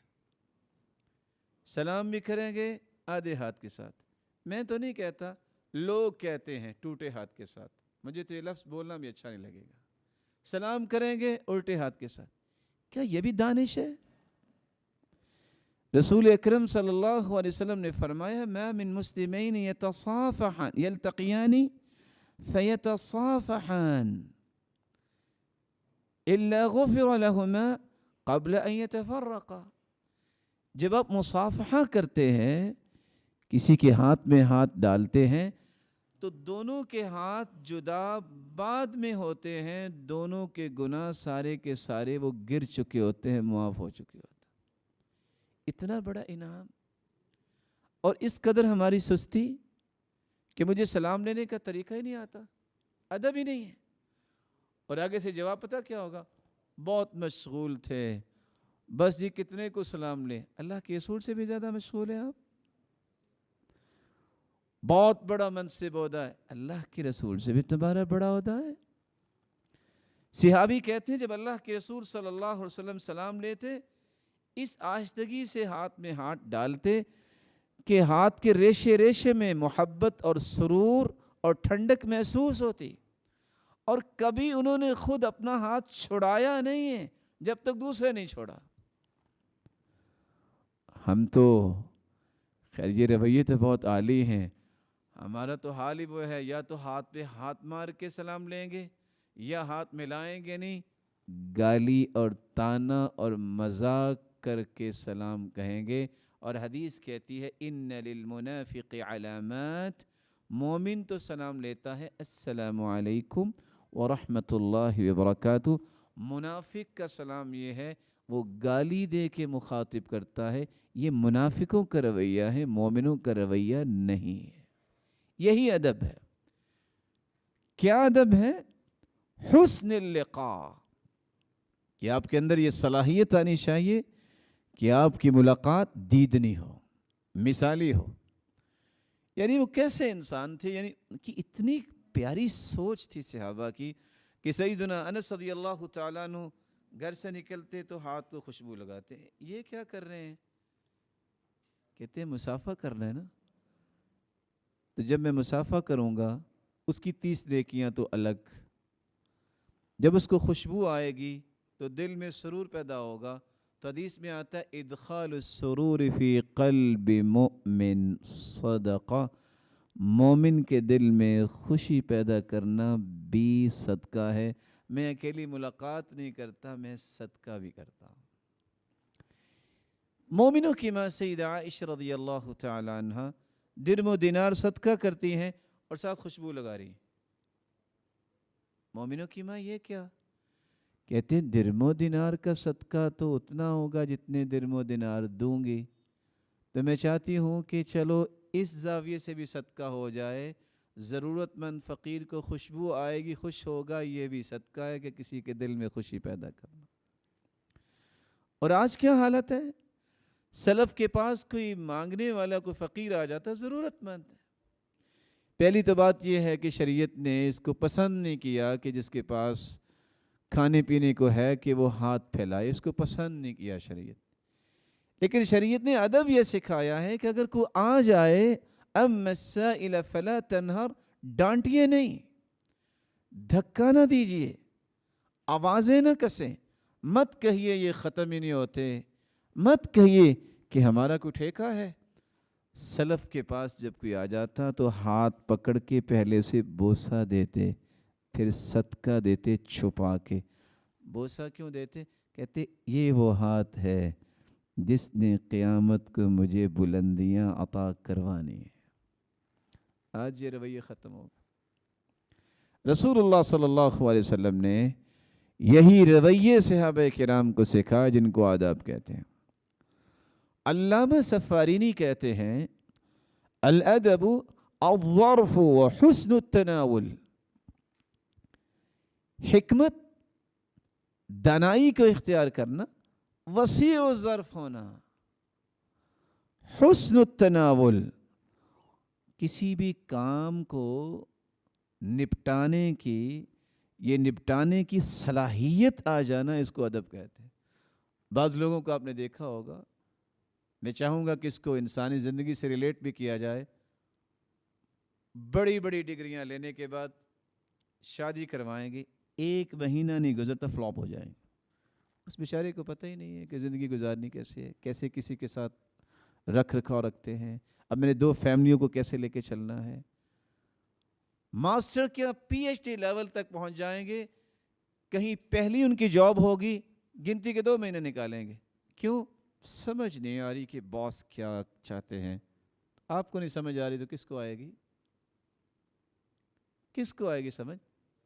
سلام بھی کریں گے آدھے ہاتھ کے ساتھ. میں تو نہیں کہتا, لوگ کہتے ہیں ٹوٹے ہاتھ کے ساتھ. مجھے تو یہ لفظ بولنا بھی اچھا نہیں لگے گا. سلام کریں گے الٹے ہاتھ کے ساتھ. کیا یہ بھی دانش ہے؟ رسول اکرم صلی اللہ علیہ وسلم نے فرمایا ما من مسلمین یتصافحان یلتقیان فیتصافحان الا غفر لہما قبل ان یتفرقا. جب آپ مصافحہ کرتے ہیں, کسی کے ہاتھ میں ہاتھ ڈالتے ہیں, تو دونوں کے ہاتھ جدا بعد میں ہوتے ہیں. دونوں کے گناہ سارے کے سارے وہ گر چکے ہوتے ہیں, معاف ہو چکے ہوتے ہیں. اتنا بڑا انعام. اور اس قدر ہماری سستی کہ مجھے سلام لینے کا طریقہ ہی نہیں آتا, ادب ہی نہیں ہے. اور آگے سے جواب پتہ کیا ہوگا؟ بہت مشغول تھے, بس یہ کتنے کو سلام لیں. اللہ کے رسول سے بھی زیادہ مشغول ہیں آپ. بہت بڑا منصب عہدہ ہے, اللہ کے رسول سے بھی تمہارا بڑا عہدہ ہے. صحابی کہتے ہیں جب اللہ کے رسول صلی اللہ علیہ وسلم سلام لیتے, اس آہستگی سے ہاتھ میں ہاتھ ڈالتے کہ ہاتھ کے ریشے ریشے میں محبت اور سرور اور ٹھنڈک محسوس ہوتی. اور کبھی انہوں نے خود اپنا ہاتھ چھڑایا نہیں ہے جب تک دوسرے نہیں چھوڑا. ہم تو خیر یہ رویے تو بہت عالی ہیں. ہمارا تو حال ہی وہ ہے, یا تو ہاتھ پہ ہاتھ مار کے سلام لیں گے یا ہاتھ ملائیں گے نہیں, گالی اور تانا اور مذاق کر کے سلام کہیں گے. اور حدیث کہتی ہے ان للمنافق علامات, مومن تو سلام لیتا ہے السلام علیکم ورحمۃ اللہ وبرکاتہ. منافق کا سلام یہ ہے وہ گالی دے کے مخاطب کرتا ہے. یہ منافقوں کا رویہ ہے, مومنوں کا رویہ نہیں ہے. یہی ادب ہے. کیا ادب ہے؟ حسن اللقاء, کہ آپ کے اندر یہ صلاحیت آنی چاہیے کہ آپ کی ملاقات دیدنی ہو, مثالی ہو. یعنی وہ کیسے انسان تھے, یعنی ان کی اتنی پیاری سوچ تھی صحابہ کی کہ سیدنا انس رضی اللہ تعالیٰ عنہ گھر سے نکلتے تو ہاتھ کو خوشبو لگاتے. یہ کیا کر رہے ہیں؟ کہتے ہیں مسافہ کرنا ہے نا, تو جب میں مسافہ کروں گا اس کی 30 نیکیاں تو الگ. جب اس کو خوشبو آئے گی تو دل میں سرور پیدا ہوگا. تو حدیث میں آتا ہے ادخال السرور فی قلب مؤمن صدقہ, مومن کے دل میں خوشی پیدا کرنا بھی صدقہ ہے. میں اکیلی ملاقات نہیں کرتا, میں صدقہ بھی کرتا ہوں. مومنوں کی ماں سیدہ عائشہ رضی اللہ تعالی عنہ درم و دینار صدقہ کرتی ہیں اور ساتھ خوشبو لگا رہی. مومنوں کی ماں یہ کیا کہتے ہیں؟ درم و دینار کا صدقہ تو اتنا ہوگا جتنے درم و دینار دوں گی. تو میں چاہتی ہوں کہ چلو اس زاویے سے بھی صدقہ ہو جائے. ضرورت مند فقیر کو خوشبو آئے گی, خوش ہوگا, یہ بھی صدقہ ہے کہ کسی کے دل میں خوشی پیدا کرنا. اور آج کیا حالت ہے؟ سلف کے پاس کوئی مانگنے والا, کوئی فقیر آ جاتا, ضرورت مند ہے. پہلی تو بات یہ ہے کہ شریعت نے اس کو پسند نہیں کیا کہ جس کے پاس کھانے پینے کو ہے کہ وہ ہاتھ پھیلائے, اس کو پسند نہیں کیا شریعت. لیکن شریعت نے ادب یہ سکھایا ہے کہ اگر کوئی آ جائے اما السائل فلا تنہر, ڈانٹیے نہیں, دھکا نہ دیجیے, آوازیں نہ کسیں, مت کہیے یہ ختم ہی نہیں ہوتے, مت کہیے کہ ہمارا کوئی ٹھیکہ ہے. سلف کے پاس جب کوئی آ جاتا تو ہاتھ پکڑ کے پہلے اسے بوسہ دیتے, پھر صدقہ دیتے چھپا کے. بوسہ کیوں دیتے؟ کہتے یہ وہ ہاتھ ہے جس نے قیامت کو مجھے بلندیاں عطا کروانی ہیں۔ آج یہ رویہ ختم ہو گیا۔ رسول اللہ صلی اللہ علیہ وسلم نے یہی رویے صحابہ کرام کو سکھا جن کو آداب کہتے ہیں۔ علامہ سفارینی کہتے ہیں الادب الظرف وحسن التناول، حکمت دانائی کو اختیار کرنا، وسیع و ظرف ہونا، حسن التناول کسی بھی کام کو نپٹانے کی صلاحیت آ جانا، اس کو ادب کہتے ہیں۔ بعض لوگوں کو آپ نے دیکھا ہوگا، میں چاہوں گا کہ اس کو انسانی زندگی سے ریلیٹ بھی کیا جائے، بڑی بڑی ڈگریاں لینے کے بعد شادی کروائیں گے، 1 مہینہ نہیں گزرتا فلاپ ہو جائیں گے۔ اس بیچارے کو پتہ ہی نہیں ہے کہ زندگی گزارنی کیسے ہے، کیسے کسی کے ساتھ رکھ رکھاؤ رکھتے ہیں، اب میں نے 2 فیملیوں کو کیسے لے کے چلنا ہے۔ ماسٹر کیا PhD لیول تک پہنچ جائیں گے، کہیں پہلی ان کی جاب ہوگی، گنتی کے 2 مہینے نکالیں گے۔ کیوں؟ سمجھ نہیں آ رہی کہ باس کیا چاہتے ہیں۔ آپ کو نہیں سمجھ آ رہی تو کس کو آئے گی؟ کس کو آئے گی سمجھ؟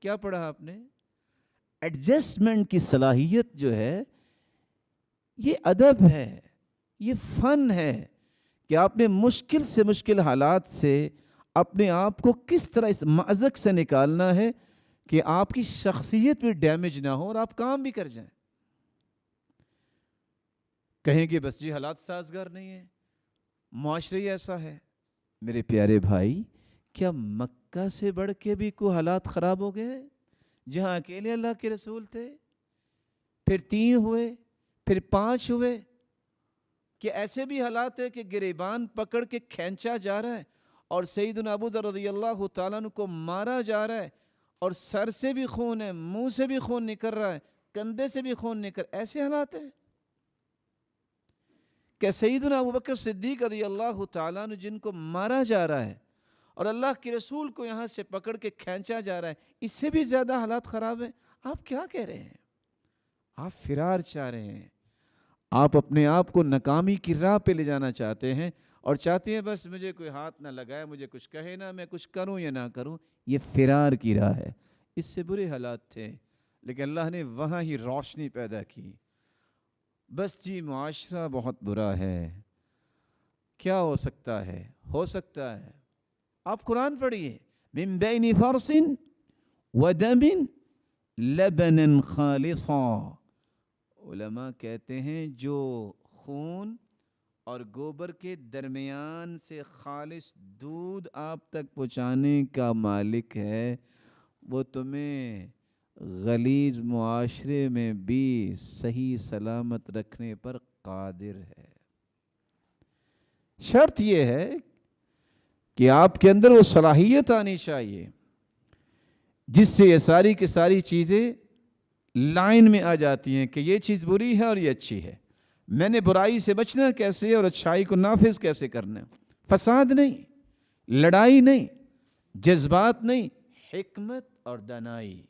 کیا پڑھا آپ نے؟ ایڈجسٹمنٹ کی صلاحیت جو ہے یہ ادب ہے، یہ فن ہے کہ آپ نے مشکل سے مشکل حالات سے اپنے آپ کو کس طرح اس مأزق سے نکالنا ہے کہ آپ کی شخصیت بھی ڈیمیج نہ ہو اور آپ کام بھی کر جائیں۔ کہیں کہ بس جی حالات سازگار نہیں ہیں، معاشرہ ہی ایسا ہے۔ میرے پیارے بھائی، کیا مکہ سے بڑھ کے بھی کوئی حالات خراب ہو گئے جہاں اکیلے اللہ کے رسول تھے، پھر 3 ہوئے، پھر 5 ہوئے؟ کہ ایسے بھی حالات ہے کہ گریبان پکڑ کے کھینچا جا رہا ہے اور سیدنا ابو ذر رضی اللہ تعالیٰ عنہ کو مارا جا رہا ہے، اور سر سے بھی خون ہے، منہ سے بھی خون نکل رہا ہے، کندھے سے بھی خون نکل، ایسے حالات ہیں کہ سیدنا ابوبکر صدیق رضی اللہ تعالیٰ عنہ جن کو مارا جا رہا ہے اور اللہ کے رسول کو یہاں سے پکڑ کے کھینچا جا رہا ہے، اس سے بھی زیادہ حالات خراب ہیں۔ آپ کیا کہہ رہے ہیں؟ آپ فرار چاہ رہے ہیں، آپ اپنے آپ کو ناکامی کی راہ پہ لے جانا چاہتے ہیں اور چاہتے ہیں بس مجھے کوئی ہاتھ نہ لگائے، مجھے کچھ کہے نہ، میں کچھ کروں یا نہ کروں۔ یہ فرار کی راہ ہے۔ اس سے برے حالات تھے لیکن اللہ نے وہاں ہی روشنی پیدا کی۔ بس جی معاشرہ بہت برا ہے، کیا ہو سکتا ہے؟ ہو سکتا ہے آپ قرآن پڑھیے، من بین فرث ودم لبنا خالصا، علماء کہتے ہیں جو خون اور گوبر کے درمیان سے خالص دودھ آپ تک پہنچانے کا مالک ہے، وہ تمہیں غلیظ معاشرے میں بھی صحیح سلامت رکھنے پر قادر ہے۔ شرط یہ ہے کہ آپ کے اندر وہ صلاحیت آنی چاہیے جس سے یہ ساری کی ساری چیزیں لائن میں آ جاتی ہیں کہ یہ چیز بری ہے اور یہ اچھی ہے، میں نے برائی سے بچنا کیسے ہے اور اچھائی کو نافذ کیسے کرنا ہے۔ فساد نہیں، لڑائی نہیں، جذبات نہیں، حکمت اور دانائی۔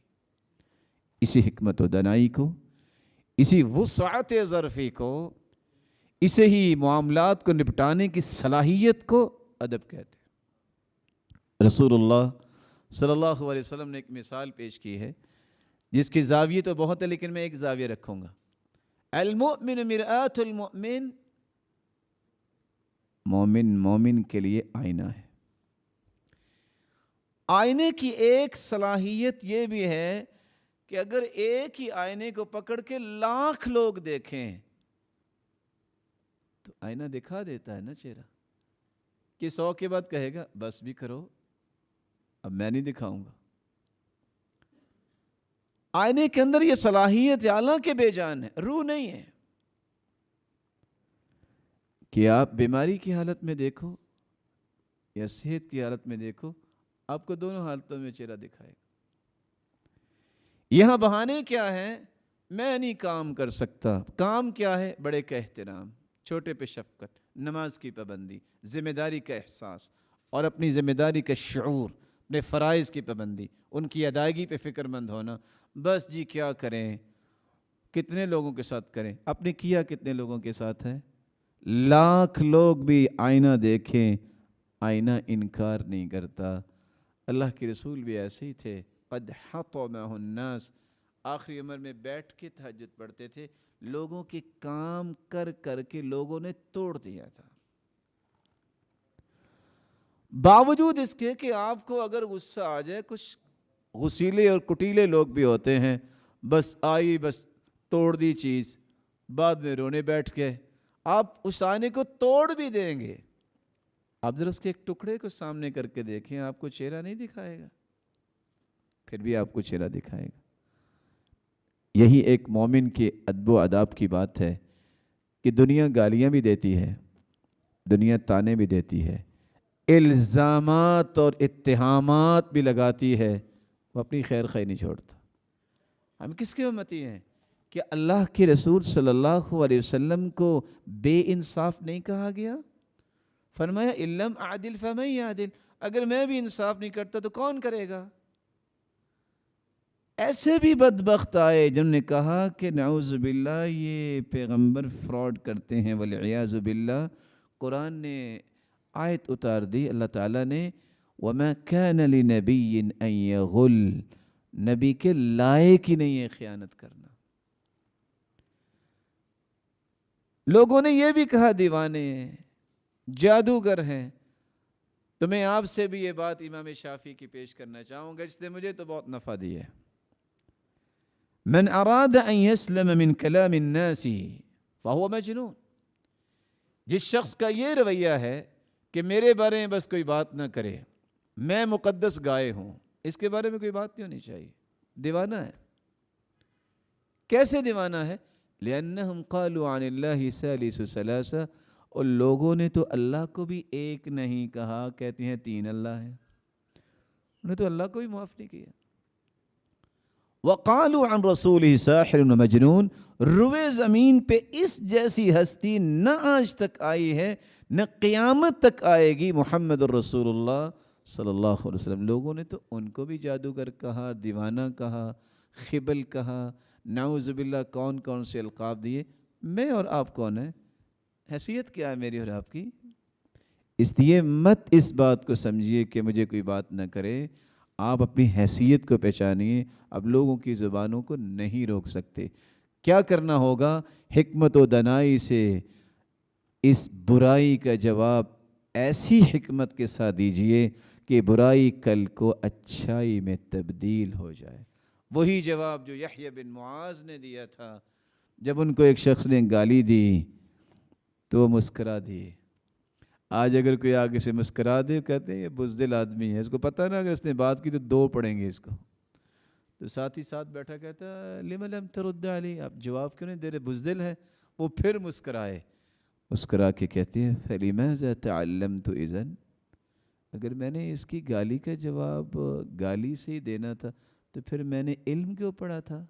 اسی حکمت و دانائی کو، اسی وسعت ظرفی کو، اسے ہی معاملات کو نپٹانے کی صلاحیت کو ادب کہتے ہیں۔ رسول اللہ صلی اللہ علیہ وسلم نے ایک مثال پیش کی ہے جس کی زاویے تو بہت ہے لیکن میں ایک زاویہ رکھوں گا۔ المؤمن مرآت المؤمن، مومن کے لیے آئینہ ہے۔ آئینے کی ایک صلاحیت یہ بھی ہے کہ اگر ایک ہی آئینے کو پکڑ کے 1,00,000 لوگ دیکھیں تو آئینہ دکھا دیتا ہے نا چہرہ، کہ 100 کے بعد کہے گا بس بھی کرو، اب میں نہیں دکھاؤں گا۔ آئینے کے اندر یہ صلاحیت حالانکہ بے جان ہے، روح نہیں ہے، کہ آپ بیماری کی حالت میں دیکھو یا صحت کی حالت میں دیکھو، آپ کو دونوں حالتوں میں چہرہ دکھائے گا۔ یہاں بہانے کیا ہیں؟ میں نہیں کام کر سکتا، کام کیا ہے؟ بڑے کا احترام، چھوٹے پہ شفقت، نماز کی پابندی، ذمہ داری کا احساس اور اپنی ذمہ داری کا شعور، اپنے فرائض کی پابندی، ان کی ادائیگی پہ فکر مند ہونا۔ بس جی کیا کریں، کتنے لوگوں کے ساتھ کریں؟ اپنے کیا کتنے لوگوں کے ساتھ ہے؟ لاکھ لوگ بھی آئینہ دیکھیں، آئینہ انکار نہیں کرتا۔ اللہ کے رسول بھی ایسے ہی تھے، قد حطمہ الناس، آخری عمر میں بیٹھ کے تہجد پڑھتے تھے، لوگوں کے کام کر کر کے لوگوں نے توڑ دیا تھا۔ باوجود اس کے کہ آپ کو اگر غصہ آ جائے، کچھ غسیلے اور کٹیلے لوگ بھی ہوتے ہیں، بس آئی بس توڑ دی چیز، بعد میں رونے بیٹھ گئے۔ آپ اس آئینے کو توڑ بھی دیں گے، آپ ذرا اس کے ایک ٹکڑے کو سامنے کر کے دیکھیں، آپ کو چہرہ نہیں دکھائے گا، پھر بھی آپ کو چہرہ دکھائے گا۔ یہی ایک مومن کے ادب و آداب کی بات ہے کہ دنیا گالیاں بھی دیتی ہے، دنیا تانے بھی دیتی ہے، الزامات اور اتہامات بھی لگاتی ہے، وہ اپنی خیر خواہی نہیں چھوڑتا۔ ہم کس کے امتی ہیں کہ اللہ کے رسول صلی اللہ علیہ وسلم کو بے انصاف نہیں کہا گیا؟ فرمایا ان لم اعدل فمن یعدل، اگر میں بھی انصاف نہیں کرتا تو کون کرے گا؟ ایسے بھی بدبخت آئے جنہوں نے کہا کہ نعوذ باللہ یہ پیغمبر فراڈ کرتے ہیں والعیاذ باللہ۔ قرآن نے آیت اتار دی، اللہ تعالیٰ نے وَمَا كَانَ لِنَبِيٍّ أَن يَغُلَّ، نبی کے لائق ہی نہیں ہے خیانت کرنا۔ لوگوں نے یہ بھی کہا دیوانے ہیں، جادوگر ہیں۔ تو میں آپ سے بھی یہ بات امام شافعی کی پیش کرنا چاہوں گا، اس نے مجھے تو بہت نفع دی ہے۔ من اراد ان يسلم من کلام الناس فهو مجنون، جس شخص کا یہ رویہ ہے کہ میرے بارے میں بس کوئی بات نہ کرے، میں مقدس گائے ہوں، اس کے بارے میں کوئی بات نہیں ہونی چاہیے، دیوانہ ہے۔ کیسے دیوانہ ہے؟ لأنهم قالوا عن الله ثالث ثلاثة، اور لوگوں نے تو اللہ کو بھی ایک نہیں کہا، کہتے ہیں تین اللہ ہیں، انہیں تو اللہ کو بھی معاف نہیں کیا۔ وقالوا عن رسوله ساحر ومجنون، روئے زمین پہ اس جیسی ہستی نہ آج تک آئی ہے نہ قیامت تک آئے گی، محمد الرسول اللہ صلی اللہ علیہ وسلم۔ لوگوں نے تو ان کو بھی جادوگر کہا، دیوانہ کہا، خبل کہا، نعوذ باللہ کون کون سے القاب دیے۔ میں اور آپ کون ہیں؟ حیثیت کیا ہے میری اور آپ کی؟ اس لیے مت اس بات کو سمجھیے کہ مجھے کوئی بات نہ کرے، آپ اپنی حیثیت کو پہچانیے۔ اب لوگوں کی زبانوں کو نہیں روک سکتے۔ کیا کرنا ہوگا؟ حکمت و دانائی سے اس برائی کا جواب ایسی حکمت کے ساتھ دیجئے کہ برائی کل کو اچھائی میں تبدیل ہو جائے۔ وہی جواب جو یحییٰ بن معاذ نے دیا تھا جب ان کو ایک شخص نے گالی دی تو وہ مسکرا دیے۔ آج اگر کوئی آگے سے مسکرا دے، کہتے ہیں یہ بزدل آدمی ہے، اس کو پتہ نا اگر اس نے بات کی تو دو پڑیں گے اس کو، تو ساتھ ہی ساتھ بیٹھا کہتا لم لم ترد علی، آپ جواب کیوں نہیں دے رہے، بزدل ہے۔ وہ پھر مسکرائے، مسکرا کے کہتے ہیں فلماذا تعلمت اذن، اگر میں نے اس کی گالی کا جواب گالی سے ہی دینا تھا تو پھر میں نے علم کیوں پڑھا تھا؟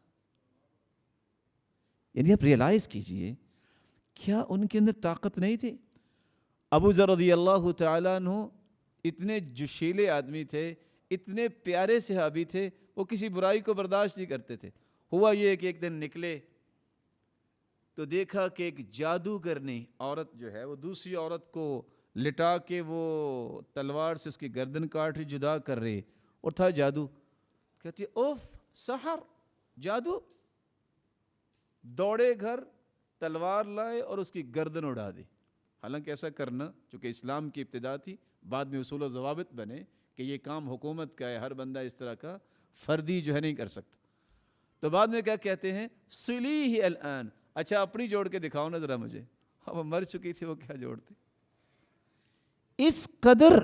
یعنی آپ ریئلائز کیجئے، کیا ان کے اندر طاقت نہیں تھی؟ ابو ذر رضی اللہ تعالیٰ عنہ اتنے جوشیلے آدمی تھے، اتنے پیارے صحابی تھے، وہ کسی برائی کو برداشت نہیں کرتے تھے۔ ہوا یہ کہ ایک دن نکلے تو دیکھا کہ ایک جادوگر نے، عورت جو ہے وہ دوسری عورت کو لٹا کے وہ تلوار سے اس کی گردن کاٹ رہی، جدا کر رہی، اور تھا جادو۔ کہتی اوف سحر، جادو! دوڑے گھر، تلوار لائے اور اس کی گردن اڑا دی۔ حالانکہ ایسا کرنا چونکہ اسلام کی ابتدا تھی، بعد میں اصول و ضوابط بنے کہ یہ کام حکومت کا ہے، ہر بندہ اس طرح کا فردی جو ہے نہیں کر سکتا۔ تو بعد میں کیا کہتے ہیں صلیہ الان، اچھا اپنی جوڑ کے دکھاؤ نا ذرا مجھے، وہ مر چکی تھی، وہ کیا جوڑتی؟ اس قدر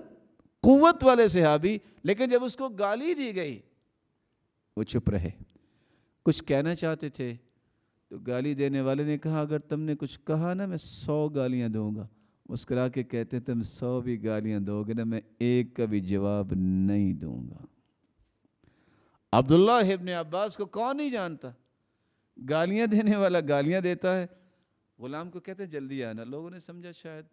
قوت والے صحابی، لیکن جب اس کو گالی دی گئی وہ چپ رہے۔ کچھ کہنا چاہتے تھے تو گالی دینے والے نے کہا اگر تم نے کچھ کہا نا میں 100 گالیاں دوں گا۔ مسکرا کے کہتے تم 100 بھی گالیاں دو گے نا میں ایک کا بھی جواب نہیں دوں گا۔ عبداللہ ابن عباس کو کون نہیں جانتا؟ گالیاں دینے والا گالیاں دیتا ہے، غلام کو کہتے جلدی آنا۔ لوگوں نے سمجھا شاید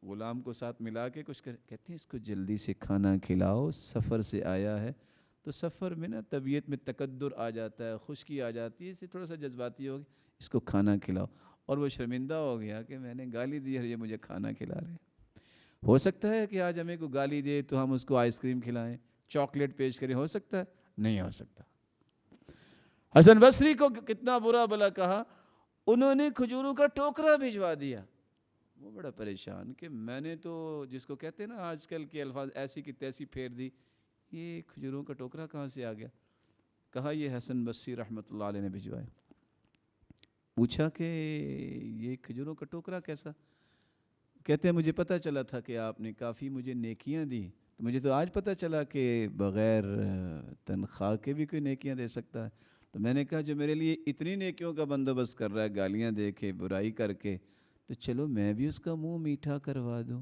غلام کو ساتھ ملا کے کچھ کہتے ہیں اس کو جلدی سے کھانا کھلاؤ، سفر سے آیا ہے۔ تو سفر میں نا طبیعت میں تقدر آ جاتا ہے، خشکی آ جاتی ہے، اسے تھوڑا سا جذباتی ہوگی، اس کو کھانا کھلاؤ، اور وہ شرمندہ ہو گیا کہ میں نے گالی دی اور یہ مجھے کھانا کھلا رہے ہیں۔ ہو سکتا ہے کہ آج ہمیں کوئی گالی دے تو ہم اس کو آئس کریم کھلائیں، چاکلیٹ پیش کریں، ہو سکتا ہے؟ نہیں ہو سکتا۔ حسن بصری کو کتنا برا بلا کہا، انہوں نے کھجوروں کا ٹوکرا بھجوا دیا۔ وہ بڑا پریشان کہ میں نے تو جس کو کہتے ہیں نا آج کل کے الفاظ ایسی کی تیسی پھیر دی، یہ کھجوروں کا ٹوکرا کہاں سے آ گیا؟ کہا یہ حسن بصری رحمۃ اللہ علیہ نے بھجوایا۔ پوچھا کہ یہ کھجوروں کا ٹوکرا کیسا؟ کہتے ہیں مجھے پتہ چلا تھا کہ آپ نے کافی مجھے نیکیاں دی، تو مجھے تو آج پتہ چلا کہ بغیر تنخواہ کے بھی کوئی نیکیاں دے سکتا ہے، تو میں نے کہا جو میرے لیے اتنی نیکیوں کا بندوبست کر رہا ہے، گالیاں دے کے، برائی کر کے، تو چلو میں بھی اس کا منہ میٹھا کروا دوں۔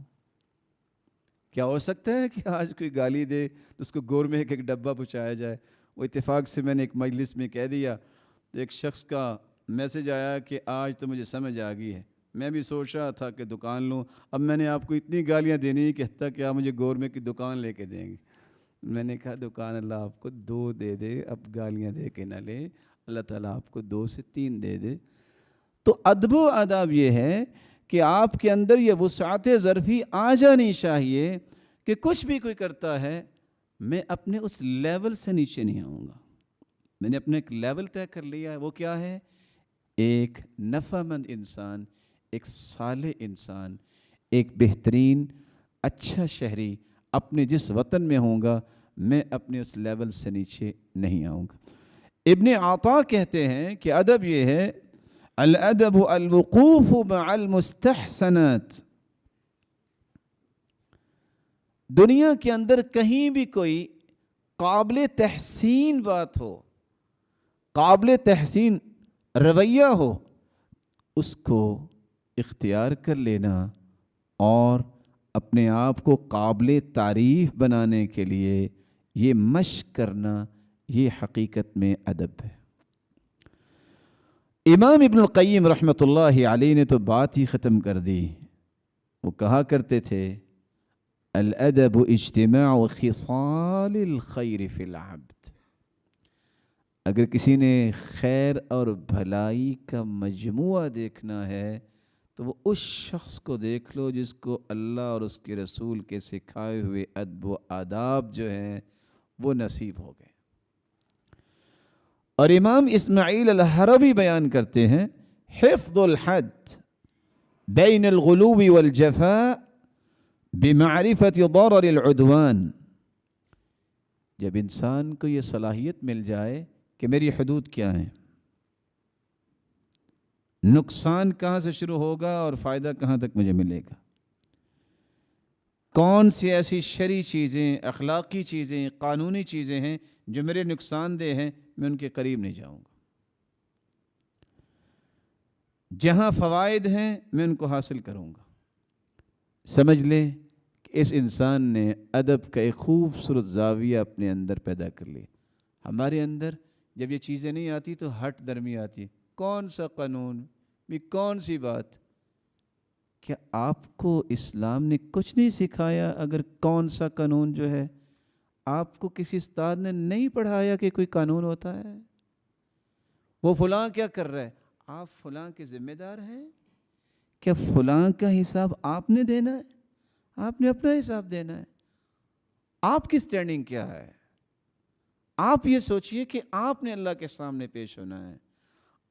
کیا ہو سکتا ہے کہ آج کوئی گالی دے تو اس کو گور میں ایک ڈبہ پہنچایا جائے؟ وہ اتفاق سے میں نے ایک مجلس میں کہہ دیا، تو ایک شخص کا میسج آیا کہ آج تو مجھے سمجھ آ گئی ہے، میں بھی سوچ رہا تھا کہ دکان لوں، اب میں نے آپ کو اتنی گالیاں دینی کہ حتیٰ کہ آپ مجھے گورمے کی دکان لے کے دیں گے۔ میں نے کہا دکان اللہ آپ کو 2 دے دے، اب گالیاں دے کے نہ لے، اللہ تعالیٰ آپ کو 2 سے 3 دے دے۔ تو ادب و آداب یہ ہے کہ آپ کے اندر یہ وسعت ظرفی آ جانی چاہیے کہ کچھ بھی کوئی کرتا ہے میں اپنے اس لیول سے نیچے نہیں آؤں گا۔ میں نے اپنے ایک لیول طے کر لیا ہے، وہ کیا ہے؟ ایک نفع مند انسان، ایک صالح انسان، ایک بہترین اچھا شہری اپنے جس وطن میں ہوں گا، میں اپنے اس لیول سے نیچے نہیں آؤں گا۔ ابن عطا کہتے ہیں کہ ادب یہ ہے الادب الوقوف مع المستحسنات۔ دنیا کے اندر کہیں بھی کوئی قابل تحسین بات ہو، قابل تحسین رویہ ہو، اس کو اختیار کر لینا اور اپنے آپ کو قابل تعریف بنانے کے لیے یہ مشق کرنا، یہ حقیقت میں ادب ہے۔ امام ابن القیم رحمۃ اللہ علیہ نے تو بات ہی ختم کر دی۔ وہ کہا کرتے تھے الادب اجتماع خصال الخیر فی العبد۔ اگر کسی نے خیر اور بھلائی کا مجموعہ دیکھنا ہے تو وہ اس شخص کو دیکھ لو جس کو اللہ اور اس کے رسول کے سکھائے ہوئے ادب و آداب جو ہیں وہ نصیب ہو گئے۔ اور امام اسماعیل الحروی بیان کرتے ہیں حفظ الحد بین الغلو والجفاء بمعرفت ضرر العدوان۔ جب انسان کو یہ صلاحیت مل جائے کہ میری حدود کیا ہیں، نقصان کہاں سے شروع ہوگا اور فائدہ کہاں تک مجھے ملے گا، کون سی ایسی شرعی چیزیں، اخلاقی چیزیں، قانونی چیزیں ہیں جو میرے نقصان دہ ہیں، میں ان کے قریب نہیں جاؤں گا۔ جہاں فوائد ہیں میں ان کو حاصل کروں گا۔ سمجھ لیں کہ اس انسان نے ادب کا ایک خوبصورت زاویہ اپنے اندر پیدا کر لی۔ ہمارے اندر جب یہ چیزیں نہیں آتی تو ہٹ درمی آتی، کون سا قانون بھی، کون سی بات؟ کیا آپ کو اسلام نے کچھ نہیں سکھایا؟ اگر کون سا قانون جو ہے آپ کو کسی استاد نے نہیں پڑھایا کہ کوئی قانون ہوتا ہے؟ وہ فلاں کیا کر رہا ہے، آپ فلاں کے ذمہ دار ہیں؟ کیا فلاں کا حساب آپ نے دینا ہے؟ آپ نے اپنا حساب دینا ہے۔ آپ کی سٹینڈنگ کیا ہے؟ آپ یہ سوچئے کہ آپ نے اللہ کے سامنے پیش ہونا ہے۔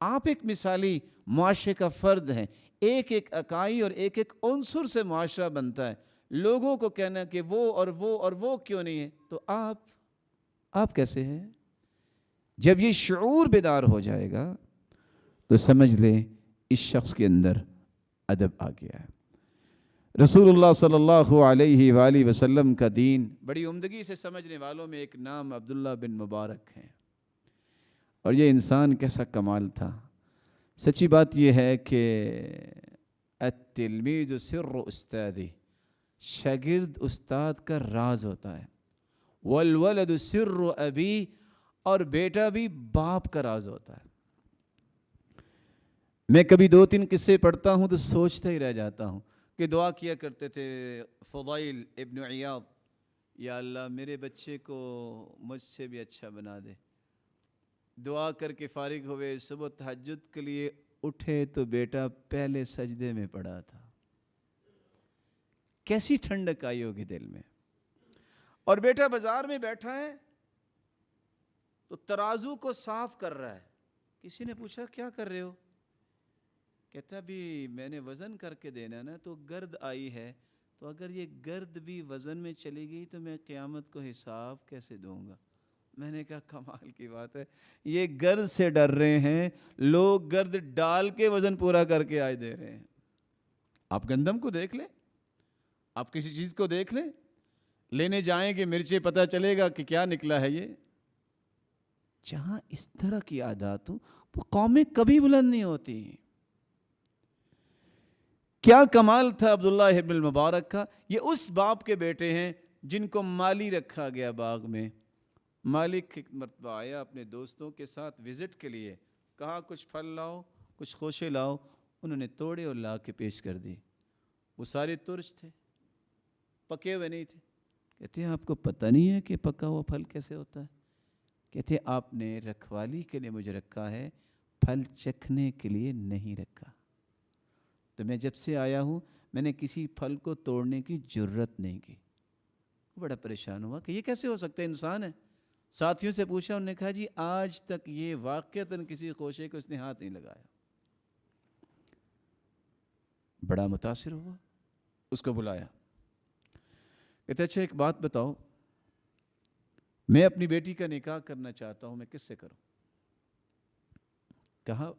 آپ ایک مثالی معاشرے کا فرد ہیں، ایک ایک اکائی اور ایک ایک عنصر سے معاشرہ بنتا ہے۔ لوگوں کو کہنا کہ وہ اور وہ اور وہ کیوں نہیں ہے، تو آپ کیسے ہیں؟ جب یہ شعور بیدار ہو جائے گا تو سمجھ لیں اس شخص کے اندر ادب آ گیا ہے۔ رسول اللہ صلی اللہ علیہ وآلہ وسلم کا دین بڑی عمدگی سے سمجھنے والوں میں ایک نام عبداللہ بن مبارک ہے، اور یہ انسان کیسا کمال تھا۔ سچی بات یہ ہے کہ التلمیذ سر استاذہ، شاگرد استاد کا راز ہوتا ہے، والولد سر ابی، اور بیٹا بھی باپ کا راز ہوتا ہے۔ میں کبھی 2-3 قصے پڑھتا ہوں تو سوچتا ہی رہ جاتا ہوں کہ دعا کیا کرتے تھے فضیل ابن عیاض، یا اللہ میرے بچے کو مجھ سے بھی اچھا بنا دے۔ دعا کر کے فارغ ہوئے، صبح تہجد کے لیے اٹھے تو بیٹا پہلے سجدے میں پڑا تھا. کیسی ٹھنڈک آئی ہوگی دل میں. اور بیٹا بازار میں بیٹھا ہے تو ترازو کو صاف کر رہا ہے. کسی نے پوچھا کیا کر رہے ہو؟ کہتا بھی میں نے وزن کر کے دینا نا, تو گرد آئی ہے, تو اگر یہ گرد بھی وزن میں چلی گئی تو میں قیامت کو حساب کیسے دوں گا. میں نے کہا کمال کی بات ہے, یہ گرد سے ڈر رہے ہیں, لوگ گرد ڈال کے وزن پورا کر کے آج دے رہے ہیں. آپ گندم کو دیکھ لیں, آپ کسی چیز کو دیکھ لیں, لینے جائیں کہ مرچیں پتہ چلے گا کہ کیا نکلا ہے یہ. جہاں اس طرح کی عادات ہوں وہ قومیں کبھی بلند نہیں ہوتی. کیا کمال تھا عبداللہ ابن المبارک کا. یہ اس باپ کے بیٹے ہیں جن کو مالی رکھا گیا باغ میں. مالک ایک مرتبہ آیا اپنے دوستوں کے ساتھ وزٹ کے لیے, کہا کچھ پھل لاؤ, کچھ خوشے لاؤ. انہوں نے توڑے اور لا کے پیش کر دی. وہ سارے ترش تھے, پکے ہوئے نہیں تھے. کہتے ہیں آپ کو پتہ نہیں ہے کہ پکا ہوا پھل کیسے ہوتا ہے؟ کہتے ہیں آپ نے رکھوالی کے لیے مجھے رکھا ہے, پھل چکھنے کے لیے نہیں رکھا. تو میں جب سے آیا ہوں میں نے کسی پھل کو توڑنے کی جرت نہیں کی. بڑا پریشان ہوا کہ یہ کیسے ہو سکتا ہے, انسان ہے. ساتھیوں سے پوچھا, انہوں نے کہا جی آج تک یہ واقعتاً کسی خوشے کو اس نے ہاتھ نہیں لگایا. بڑا متاثر ہوا, اس کو بلایا. کہتے اچھا ایک بات بتاؤ, میں اپنی بیٹی کا نکاح کرنا چاہتا ہوں, میں کس سے کروں؟ کہا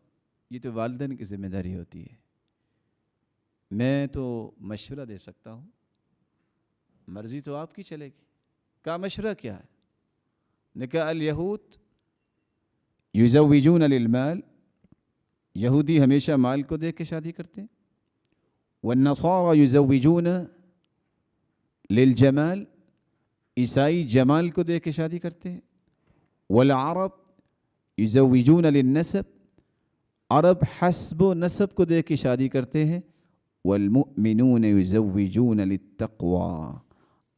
یہ تو والدین کی ذمہ داری ہوتی ہے, میں تو مشورہ دے سکتا ہوں, مرضی تو آپ کی چلے گی. کہا مشورہ کیا ہے؟ نے کہا الیہود یزوجون للمال, یہودی ہمیشہ مال کو دیکھ کے شادی کرتے ہیں. والنصارى یزوجون للجمال, عیسائی جمال کو دیکھ کے شادی کرتے ہیں. والعرب یزوجون للنسب, عرب حسب و نسب کو دیکھ کے شادی کرتے ہیں. والمؤمنون یزوجون للتقوی,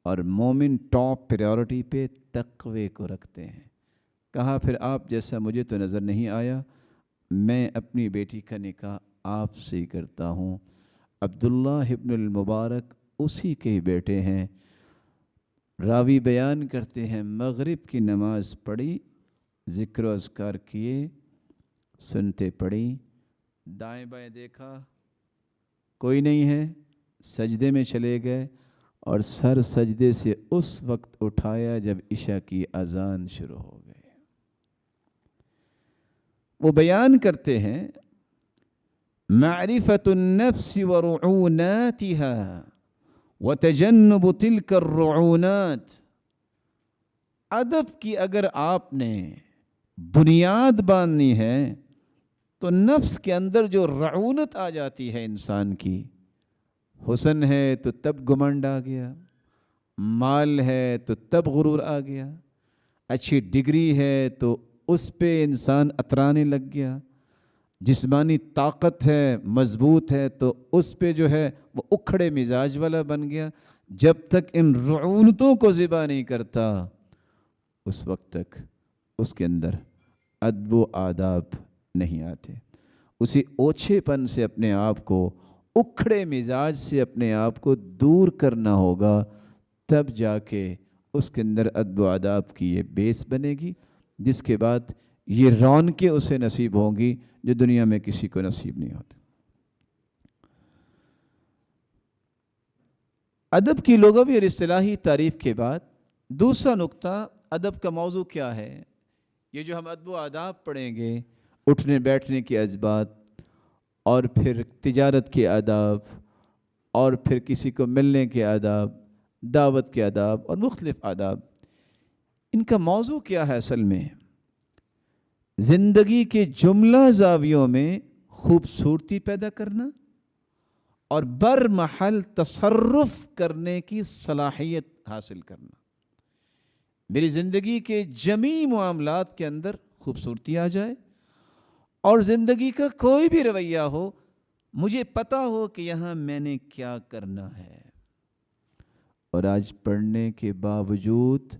اور مومن ٹاپ پریورٹی پہ تقوی کو رکھتے ہیں. کہا پھر آپ جیسا مجھے تو نظر نہیں آیا, میں اپنی بیٹی کا نکاح آپ سے ہی کرتا ہوں. عبداللہ ابن المبارک اسی کے ہی بیٹے ہیں. راوی بیان کرتے ہیں مغرب کی نماز پڑھی, ذکر و اذکار کیے, سنتے پڑھی, دائیں بائیں دیکھا کوئی نہیں ہے, سجدے میں چلے گئے اور سر سجدے سے اس وقت اٹھایا جب عشاء کی اذان شروع ہو گئی. وہ بیان کرتے ہیں معرفت النفس ورعوناتها وتجنب تلك الرعونات. ادب کی اگر آپ نے بنیاد باندھنی ہے تو نفس کے اندر جو رعونت آ جاتی ہے انسان کی, حسن ہے تو تب گمنڈ آ گیا, مال ہے تو تب غرور آ گیا, اچھی ڈگری ہے تو اس پہ انسان اترانے لگ گیا, جسمانی طاقت ہے مضبوط ہے تو اس پہ جو ہے وہ اکھڑے مزاج والا بن گیا. جب تک ان رعونتوں کو ذبح نہیں کرتا اس وقت تک اس کے اندر ادب و آداب نہیں آتے. اسی اوچھے پن سے اپنے آپ کو, اکھڑے مزاج سے اپنے آپ کو دور کرنا ہوگا, تب جا کے اس کے اندر ادب و آداب کی یہ بیس بنے گی, جس کے بعد یہ رونقیں اسے نصیب ہوں گی جو دنیا میں کسی کو نصیب نہیں ہوتی. ادب کی لغوی اور اصطلاحی تعریف کے بعد دوسرا نقطہ, ادب کا موضوع کیا ہے. یہ جو ہم ادب و آداب پڑھیں گے, اٹھنے بیٹھنے کے ادبات, اور پھر تجارت کے آداب, اور پھر کسی کو ملنے کے آداب, دعوت کے آداب اور مختلف آداب, ان کا موضوع کیا ہے اصل میں؟ زندگی کے جملہ زاویوں میں خوبصورتی پیدا کرنا اور برمحل تصرف کرنے کی صلاحیت حاصل کرنا. میری زندگی کے جمیع معاملات کے اندر خوبصورتی آ جائے, اور زندگی کا کوئی بھی رویہ ہو مجھے پتہ ہو کہ یہاں میں نے کیا کرنا ہے. اور آج پڑھنے کے باوجود,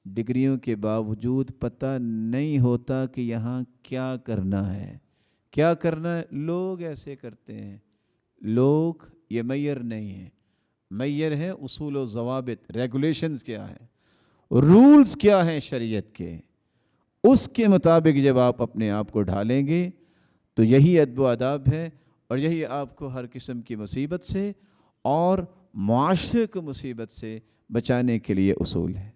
ڈگریوں کے باوجود پتہ نہیں ہوتا کہ یہاں کیا کرنا ہے, کیا کرنا ہے؟ لوگ ایسے کرتے ہیں، لوگ یہ معیار نہیں ہے، معیار ہے اصول و ضوابط، ریگولیشنز کیا ہے، رولز کیا ہیں شریعت کے، اس کے مطابق جب آپ اپنے آپ کو ڈھالیں گے تو یہی ادب و آداب ہے، اور یہی آپ کو ہر قسم کی مصیبت سے اور معاشرے کو مصیبت سے بچانے کے لیے اصول ہے۔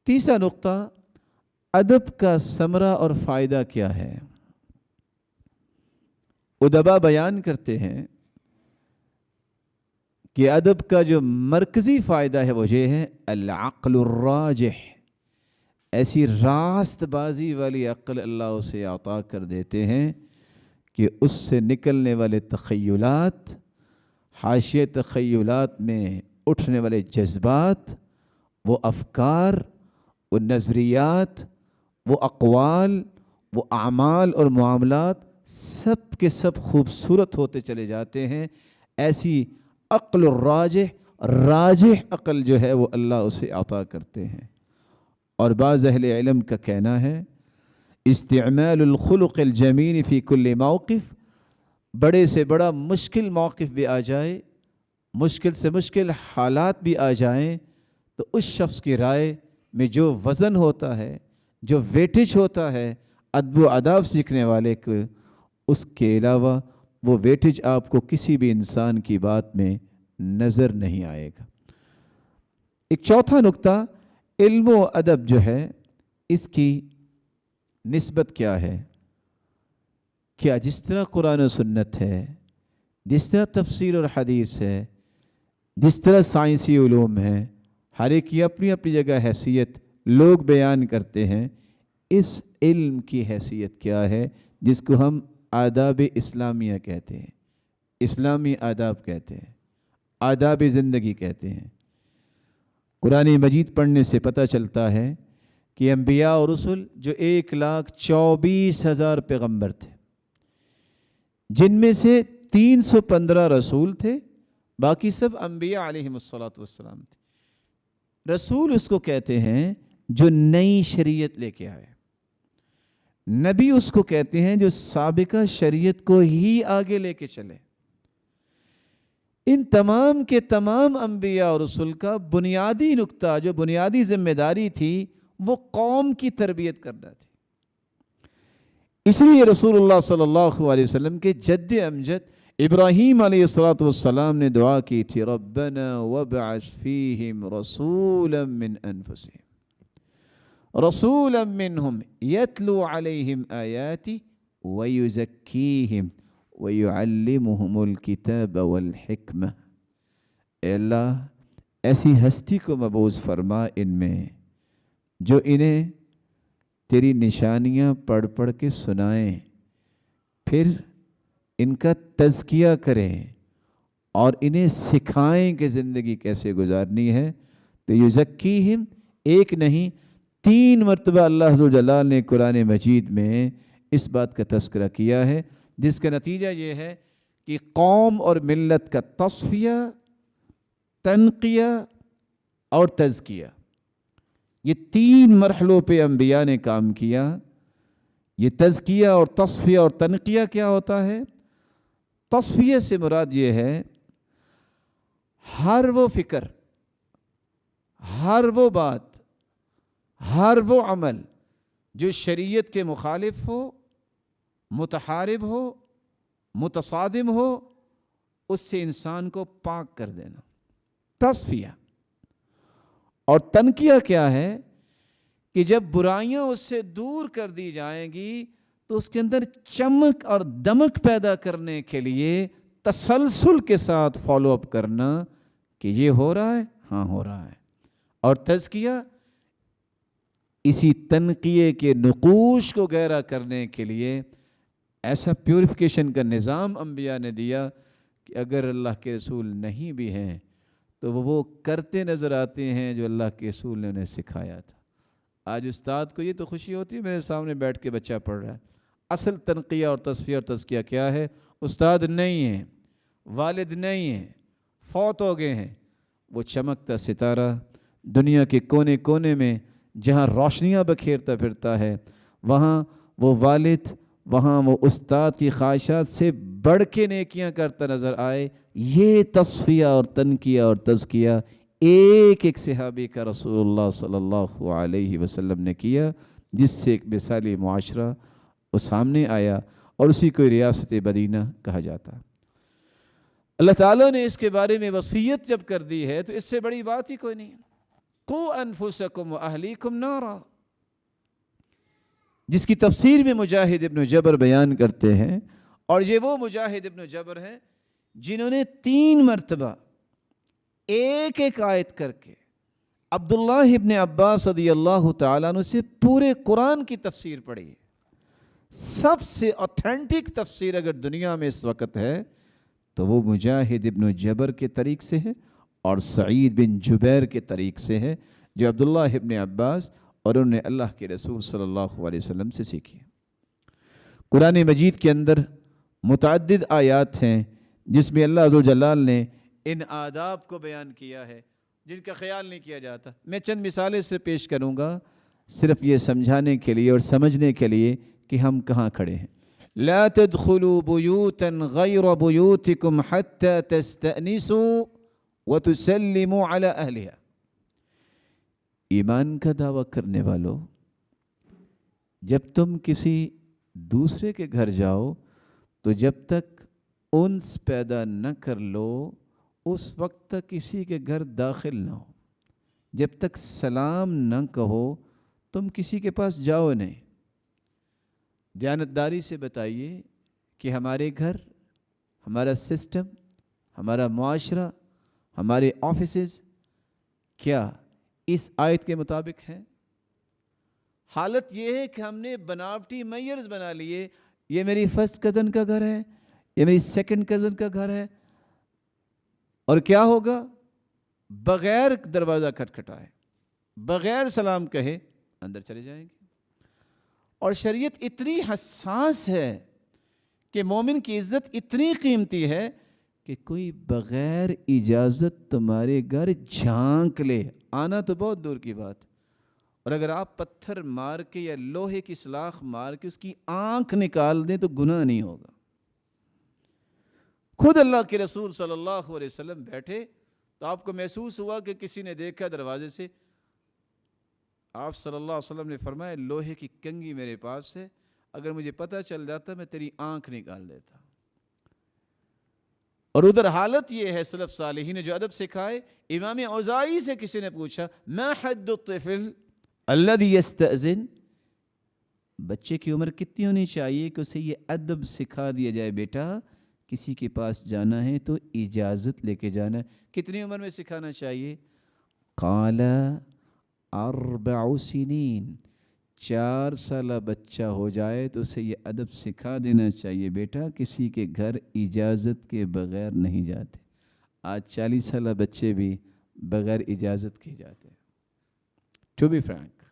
تیسرا نقطہ، ادب کا ثمرہ اور فائدہ کیا ہے؟ ادبا بیان کرتے ہیں کہ ادب کا جو مرکزی فائدہ ہے وہ یہ ہے العقل الراجح، ایسی راست بازی والی عقل اللہ اسے عطا کر دیتے ہیں کہ اس سے نکلنے والے تخیلات، حاشیے تخیلات میں اٹھنے والے جذبات، وہ افکار، وہ نظریات، وہ اقوال، وہ اعمال اور معاملات سب کے سب خوبصورت ہوتے چلے جاتے ہیں۔ ایسی عقل الراجح، راجح عقل جو ہے وہ اللہ اسے عطا کرتے ہیں۔ اور بعض اہل علم کا کہنا ہے استعمال الخلق الجمیل فی کل موقف، بڑے سے بڑا مشکل موقف بھی آ جائے، مشکل سے مشکل حالات بھی آ جائیں، تو اس شخص کی رائے میں جو وزن ہوتا ہے، جو ویٹیج ہوتا ہے ادب و آداب سیکھنے والے کو، اس کے علاوہ وہ ویٹیج آپ کو کسی بھی انسان کی بات میں نظر نہیں آئے گا۔ ایک چوتھا نقطہ، علم و ادب جو ہے اس کی نسبت کیا ہے؟ کیا جس طرح قرآن و سنت ہے، جس طرح تفسیر اور حدیث ہے، جس طرح سائنسی علوم ہیں، ہر ایک کی اپنی اپنی جگہ حیثیت لوگ بیان کرتے ہیں، اس علم کی حیثیت کیا ہے جس کو ہم آداب اسلامیہ کہتے ہیں، اسلامی آداب کہتے ہیں، آداب زندگی کہتے ہیں۔ قرآن مجید پڑھنے سے پتہ چلتا ہے کہ انبیاء اور رسل جو 1,24,000 پیغمبر تھے، جن میں سے 315 رسول تھے، باقی سب انبیاء علیہم السلام تھے۔ رسول اس کو کہتے ہیں جو نئی شریعت لے کے آئے، نبی اس کو کہتے ہیں جو سابقہ شریعت کو ہی آگے لے کے چلے۔ ان تمام کے تمام انبیاء اور رسول کا بنیادی نقطہ، جو بنیادی ذمہ داری تھی، وہ قوم کی تربیت کرنا تھی۔ اس لیے رسول اللہ صلی اللہ علیہ وسلم کے جد امجد ابراہیم علیہ السلام نے دعا کی تھی ربنا وابعث فیہم رسولا من انفسہم رسولا منہم یتلو علیہم آیاتی ویزکیہم وَيُعَلِّمُهُمُ الْكِتَابَ وَالْحِكْمَةَ۔ اے اللہ ایسی ہستی کو مبعوث فرما ان میں جو انہیں تیری نشانیاں پڑھ پڑھ کے سنائیں، پھر ان کا تزکیہ کریں اور انہیں سکھائیں کہ زندگی کیسے گزارنی ہے۔ تو یزکیہم ایک نہیں 3 مرتبہ اللہ عز و جلال نے قرآن مجید میں اس بات کا تذکرہ کیا ہے، جس کا نتیجہ یہ ہے کہ قوم اور ملت کا تصفیہ، تنقیہ اور تزکیہ، یہ 3 مرحلوں پہ انبیاء نے کام کیا۔ یہ تزکیہ اور تصفیہ اور تنقیہ کیا ہوتا ہے؟ تصفیہ سے مراد یہ ہے ہر وہ فکر، ہر وہ بات، ہر وہ عمل جو شریعت کے مخالف ہو، متحارب ہو، متصادم ہو، اس سے انسان کو پاک کر دینا، تصفیہ۔ اور تنقیہ کیا ہے کہ جب برائیاں اس سے دور کر دی جائیں گی تو اس کے اندر چمک اور دمک پیدا کرنے کے لیے تسلسل کے ساتھ فالو اپ کرنا کہ یہ ہو رہا ہے، ہاں ہو رہا ہے۔ اور تزکیہ اسی تنقیہ کے نقوش کو گہرا کرنے کے لیے ایسا پیوریفیکیشن کا نظام انبیاء نے دیا کہ اگر اللہ کے رسول نہیں بھی ہیں تو وہ کرتے نظر آتے ہیں جو اللہ کے رسول نے انہیں سکھایا تھا۔ آج استاد کو یہ تو خوشی ہوتی ہے میرے سامنے بیٹھ کے بچہ پڑھ رہا ہے، اصل تنقیہ اور تصفیہ اور تزکیہ کیا ہے؟ استاد نہیں ہیں، والد نہیں ہیں، فوت ہو گئے ہیں، وہ چمکتا ستارہ دنیا کے کونے کونے میں جہاں روشنیاں بکھیرتا پھرتا ہے، وہاں وہ والد وہاں وہ استاد کی خواہشات سے بڑھ کے نیکیاں کرتا نظر آئے. یہ تصفیہ اور تنقیہ اور تزکیہ ایک ایک صحابی کا رسول اللہ صلی اللہ علیہ وسلم نے کیا، جس سے ایک مثالی معاشرہ وہ سامنے آیا، اور اسی کو ریاست مدینہ کہا جاتا. اللہ تعالیٰ نے اس کے بارے میں وصیت جب کر دی ہے تو اس سے بڑی بات ہی کوئی نہیں. قُوا أَنفُسَكُمْ وَأَهْلِيكُمْ نَارًا، جس کی تفسیر میں مجاہد ابن جبر بیان کرتے ہیں، اور یہ وہ مجاہد ابن جبر ہیں جنہوں نے 3 مرتبہ ایک ایک آیت کر کے عبداللہ ابن عباس رضی اللہ تعالیٰ عنہ سے پورے قرآن کی تفسیر پڑھی. سب سے اوتھینٹک تفسیر اگر دنیا میں اس وقت ہے تو وہ مجاہد ابن جبر کے طریق سے ہے اور سعید بن جبیر کے طریق سے ہے، جو عبداللہ ابن عباس اور انہوں نے اللہ کے رسول صلی اللہ علیہ وسلم سے سیکھی. قرآن مجید کے اندر متعدد آیات ہیں جس میں اللہ ذوالجلال نے ان آداب کو بیان کیا ہے جن کا خیال نہیں کیا جاتا. میں چند مثالیں سے پیش کروں گا صرف یہ سمجھانے کے لیے اور سمجھنے کے لیے کہ ہم کہاں کھڑے ہیں. لا تدخلوا بیوتا غیر بیوتکم حتی تستأنسوا وتسلموا علی اہلها. ایمان کا دعویٰ کرنے والو، جب تم کسی دوسرے کے گھر جاؤ تو جب تک انس پیدا نہ کر لو اس وقت تک کسی کے گھر داخل نہ ہو. جب تک سلام نہ کہو تم کسی کے پاس جاؤ نہیں. دیانتداری سے بتائیے کہ ہمارے گھر، ہمارا سسٹم، ہمارا معاشرہ، ہمارے آفیسز کیا اس آیت کے مطابق ہیں؟ حالت یہ ہے کہ ہم نے بناوٹی میئرز بنا لیے. یہ میری فرسٹ کزن کا گھر ہے، یہ میری سیکنڈ کزن کا گھر ہے، اور کیا ہوگا؟ بغیر دروازہ کھٹکھٹائے، بغیر سلام کہے اندر چلے جائیں گے. اور شریعت اتنی حساس ہے کہ مومن کی عزت اتنی قیمتی ہے کہ کوئی بغیر اجازت تمہارے گھر جھانک لے، آنا تو بہت دور کی بات، اور اگر آپ پتھر مار کے یا لوہے کی سلاخ مار کے اس کی آنکھ نکال دیں تو گناہ نہیں ہوگا. خود اللہ کے رسول صلی اللہ علیہ وسلم بیٹھے تو آپ کو محسوس ہوا کہ کسی نے دیکھا دروازے سے. آپ صلی اللہ علیہ وسلم نے فرمایا لوہے کی کنگھی میرے پاس ہے، اگر مجھے پتہ چل جاتا میں تیری آنکھ نکال دیتا. اور ادھر حالت یہ ہے سلف صالحین نے جو ادب سکھائے. امام اوزاعی سے کسی نے پوچھا ما حد الطفل الذي يستأذن، بچے کی عمر کتنی ہونی چاہیے کہ اسے یہ ادب سکھا دیا جائے بیٹا کسی کے پاس جانا ہے تو اجازت لے کے جانا ہے. کتنی عمر میں سکھانا چاہیے؟ قال 4 سنین، 4 سالہ بچہ ہو جائے تو اسے یہ ادب سکھا دینا چاہیے بیٹا کسی کے گھر اجازت کے بغیر نہیں جاتے. آج 40 سالہ بچے بھی بغیر اجازت کے جاتے ہیں. ٹو بی فرینک،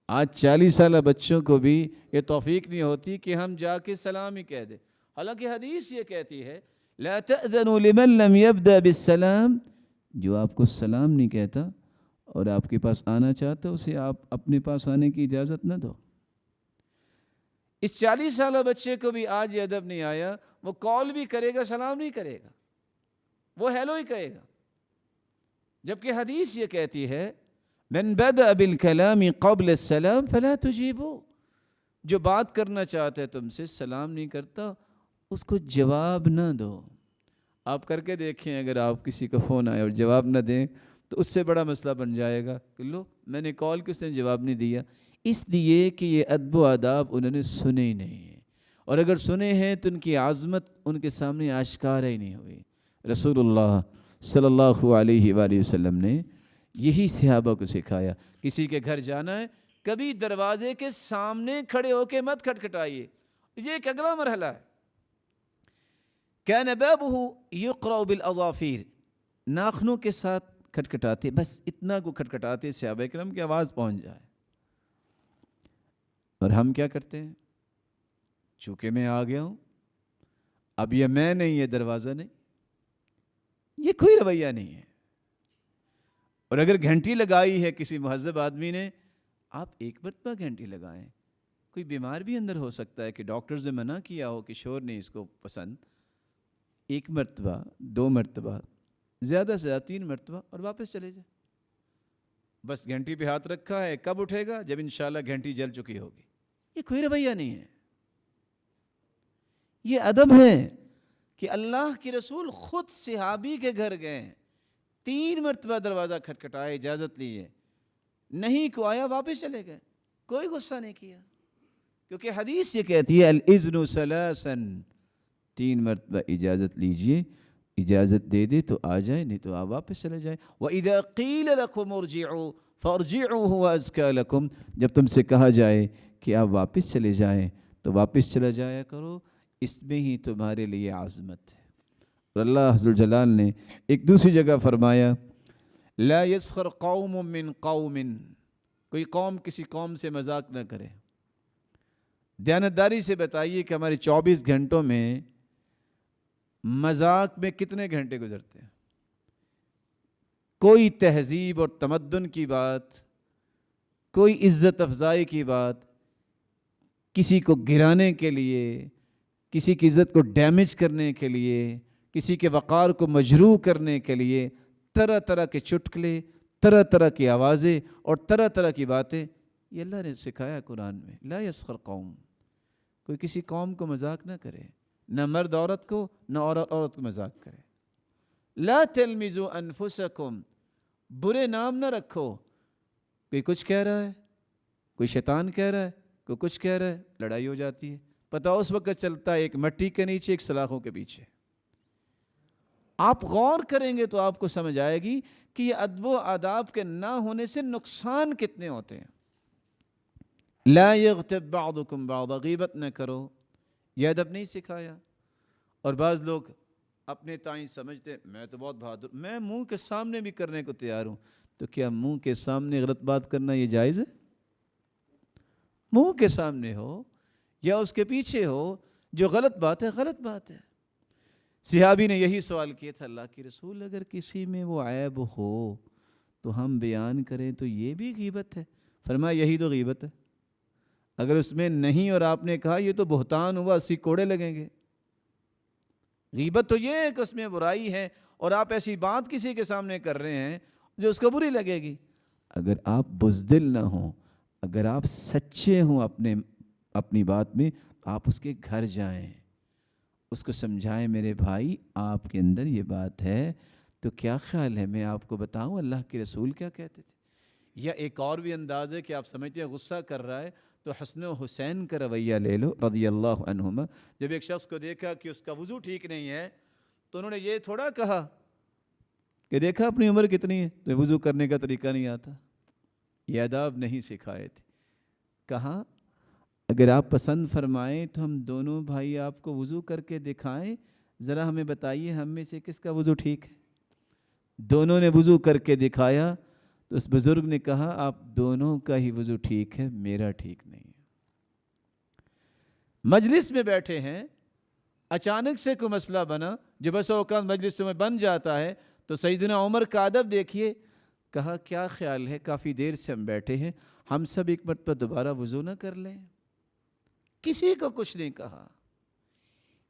آج 40 سالہ بچوں کو بھی یہ توفیق نہیں ہوتی کہ ہم جا کے سلام ہی کہہ دیں. حالانکہ حدیث یہ کہتی ہے لا تأذنوا لمن لم يبدأ بالسلام، جو آپ کو سلام نہیں کہتا اور آپ کے پاس آنا چاہتا اسے آپ اپنے پاس آنے کی اجازت نہ دو. اس 40 سالہ بچے کو بھی آج یہ ادب نہیں آیا، وہ کال بھی کرے گا سلام نہیں کرے گا، وہ ہیلو ہی کہے گا. جبکہ حدیث یہ کہتی ہے من بدأ بالکلام قبل السلام فلا تجیبو، جو بات کرنا چاہتا ہے تم سے سلام نہیں کرتا اس کو جواب نہ دو. آپ کر کے دیکھیں، اگر آپ کسی کا فون آئے اور جواب نہ دیں تو اس سے بڑا مسئلہ بن جائے گا کہ لو میں نے کال کی اس نے جواب نہیں دیا، اس لیے کہ یہ ادب و آداب انہوں نے سنے ہی نہیں ہیں، اور اگر سنے ہیں تو ان کی عظمت ان کے سامنے آشکار ہی نہیں ہوئی. رسول اللہ صلی اللہ علیہ وآلہ وسلم نے یہی صحابہ کو سکھایا. کسی کے گھر جانا ہے کبھی دروازے کے سامنے کھڑے ہو کے مت کھٹکھٹائیے. یہ ایک اگلا مرحلہ ہے. كان بابه يقرأ بالاظافیر، ناخنوں کے ساتھ کھٹکھٹاتے، بس اتنا کو کھٹکھٹاتے صحابہ کرام کی آواز پہنچ جائے. اور ہم کیا کرتے ہیں؟ چونکہ میں آ گیا ہوں، اب یہ میں نہیں، یہ دروازہ نہیں، یہ کوئی رویہ نہیں ہے. اور اگر گھنٹی لگائی ہے کسی مہذب آدمی نے، آپ ایک مرتبہ گھنٹی لگائیں، کوئی بیمار بھی اندر ہو سکتا ہے کہ ڈاکٹرز نے منع کیا ہو کہ شور نہیں اس کو پسند، 1 مرتبہ 2 مرتبہ زیادہ سے زیادہ 3 مرتبہ اور واپس چلے جائے. بس گھنٹی پہ ہاتھ رکھا ہے، کب اٹھے گا؟ جب انشاءاللہ گھنٹی جل چکی ہوگی. یہ کوئی رویہ نہیں ہے، یہ ادب ہے کہ اللہ کے رسول خود صحابی کے گھر گئے، 3 مرتبہ دروازہ کھٹکھٹایا، اجازت لی ہے، نہیں کو آیا، واپس چلے گئے، کوئی غصہ نہیں کیا. کیونکہ حدیث یہ کہتی ہے الاذن ثلاثا، 3 مرتبہ اجازت لیجئے، اجازت دے دے تو آ جائے، نہیں تو آپ واپس چلے جائیں. وَإِذَا قِيلَ لَكُمْ ارْجِعُوا فَارْجِعُوا هُوَ أَزْكَىٰ لَكُمْ، جب تم سے کہا جائے کہ آپ واپس چلے جائیں تو واپس چلا جایا کرو، اس میں ہی تمہارے لیے عظمت ہے. اور اللہ عز وجل نے ایک دوسری جگہ فرمایا لا يسخر قوم من قوم، کوئی قوم کسی قوم سے مذاق نہ کرے. دیانتداری سے بتائیے کہ ہمارے 24 گھنٹوں میں مذاق میں کتنے گھنٹے گزرتے ہیں؟ کوئی تہذیب اور تمدن کی بات، کوئی عزت افزائی کی بات، کسی کو گرانے کے لیے، کسی کی عزت کو ڈیمیج کرنے کے لیے، کسی کے وقار کو مجروح کرنے کے لیے طرح طرح کے چٹکلے، طرح طرح کی آوازیں اور طرح طرح کی باتیں، یہ اللہ نے سکھایا قرآن میں. لا یسخر قوم، کوئی کسی قوم کو مذاق نہ کرے، نہ مرد عورت کو، نہ عورت کو مذاق کرے. لا تلمزوا انفسکم، برے نام نہ رکھو. کوئی کچھ کہہ رہا ہے، کوئی شیطان کہہ رہا ہے، کوئی کچھ کہہ رہا ہے، لڑائی ہو جاتی ہے. پتہ اس وقت چلتا ہے ایک مٹی کے نیچے، ایک سلاخوں کے پیچھے. آپ غور کریں گے تو آپ کو سمجھ آئے گی کہ یہ ادب و آداب کے نہ ہونے سے نقصان کتنے ہوتے ہیں. لا یغتب بعضکم بعضا، غیبت نہ کرو، یہ ادب نہیں سکھایا. اور بعض لوگ اپنے تائیں سمجھتے میں تو بہت بہادر، میں منہ کے سامنے بھی کرنے کو تیار ہوں. تو کیا منہ کے سامنے غلط بات کرنا یہ جائز ہے؟ منہ کے سامنے ہو یا اس کے پیچھے ہو، جو غلط بات ہے غلط بات ہے. صحابی نے یہی سوال کیا تھا اللہ کی رسول، اگر کسی میں وہ عیب ہو تو ہم بیان کریں تو یہ بھی غیبت ہے؟ فرمایا یہی تو غیبت ہے. اگر اس میں نہیں اور آپ نے کہا یہ تو بہتان ہوا، 80 کوڑے لگیں گے. غیبت تو یہ ہے کہ اس میں برائی ہے اور آپ ایسی بات کسی کے سامنے کر رہے ہیں جو اس کو بری لگے گی. اگر آپ بزدل نہ ہوں، اگر آپ سچے ہوں اپنی بات میں، آپ اس کے گھر جائیں، اس کو سمجھائیں میرے بھائی آپ کے اندر یہ بات ہے تو کیا خیال ہے میں آپ کو بتاؤں اللہ کے رسول کیا کہتے تھے. یا ایک اور بھی انداز ہے کہ آپ سمجھتے ہیں غصہ کر رہا ہے تو حسن و حسین کا رویہ لے لو رضی اللہ عنہما. جب ایک شخص کو دیکھا کہ اس کا وضو ٹھیک نہیں ہے تو انہوں نے یہ تھوڑا کہا کہ دیکھا اپنی عمر کتنی ہے تو وضو کرنے کا طریقہ نہیں آتا. یہ آداب نہیں سکھائے تھے. کہا اگر آپ پسند فرمائیں تو ہم دونوں بھائی آپ کو وضو کر کے دکھائیں، ذرا ہمیں بتائیے ہم میں سے کس کا وضو ٹھیک ہے. دونوں نے وضو کر کے دکھایا تو اس بزرگ نے کہا آپ دونوں کا ہی وضو ٹھیک ہے، میرا ٹھیک نہیں ہے. مجلس میں بیٹھے ہیں، اچانک سے کوئی مسئلہ بنا جو بس اوقات مجلس میں بن جاتا ہے تو سیدنا عمر کا ادب دیکھیے. کہا کیا خیال ہے کافی دیر سے ہم بیٹھے ہیں، ہم سب ایک مرتبہ دوبارہ وضو نہ کر لیں. کسی کو کچھ نہیں کہا.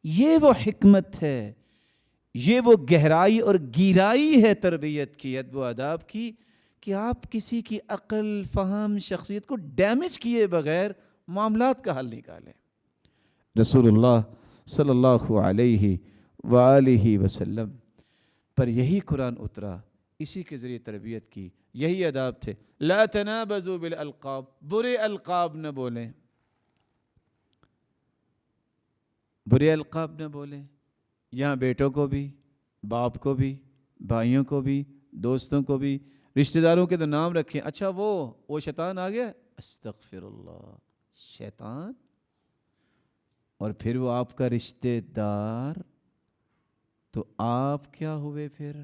یہ وہ حکمت ہے، یہ وہ گہرائی اور گیرائی ہے تربیت کی، ادب و آداب کی، کہ آپ کسی کی عقل، فہم، شخصیت کو ڈیمیج کیے بغیر معاملات کا حل نکالیں. رسول اللہ صلی اللہ علیہ وآلہ وسلم پر یہی قرآن اترا، اسی کے ذریعے تربیت کی، یہی آداب تھے. لا تنابزوا بالالقاب، برے القاب نہ بولیں، برے القاب نہ بولیں. یہاں بیٹوں کو بھی، باپ کو بھی، بھائیوں کو بھی، دوستوں کو بھی، رشتہ داروں کے تو نام رکھیں. اچھا وہ شیطان آ گیا، استغفر اللہ، شیطان، اور پھر وہ آپ کا رشتہ دار، تو آپ کیا ہوئے پھر؟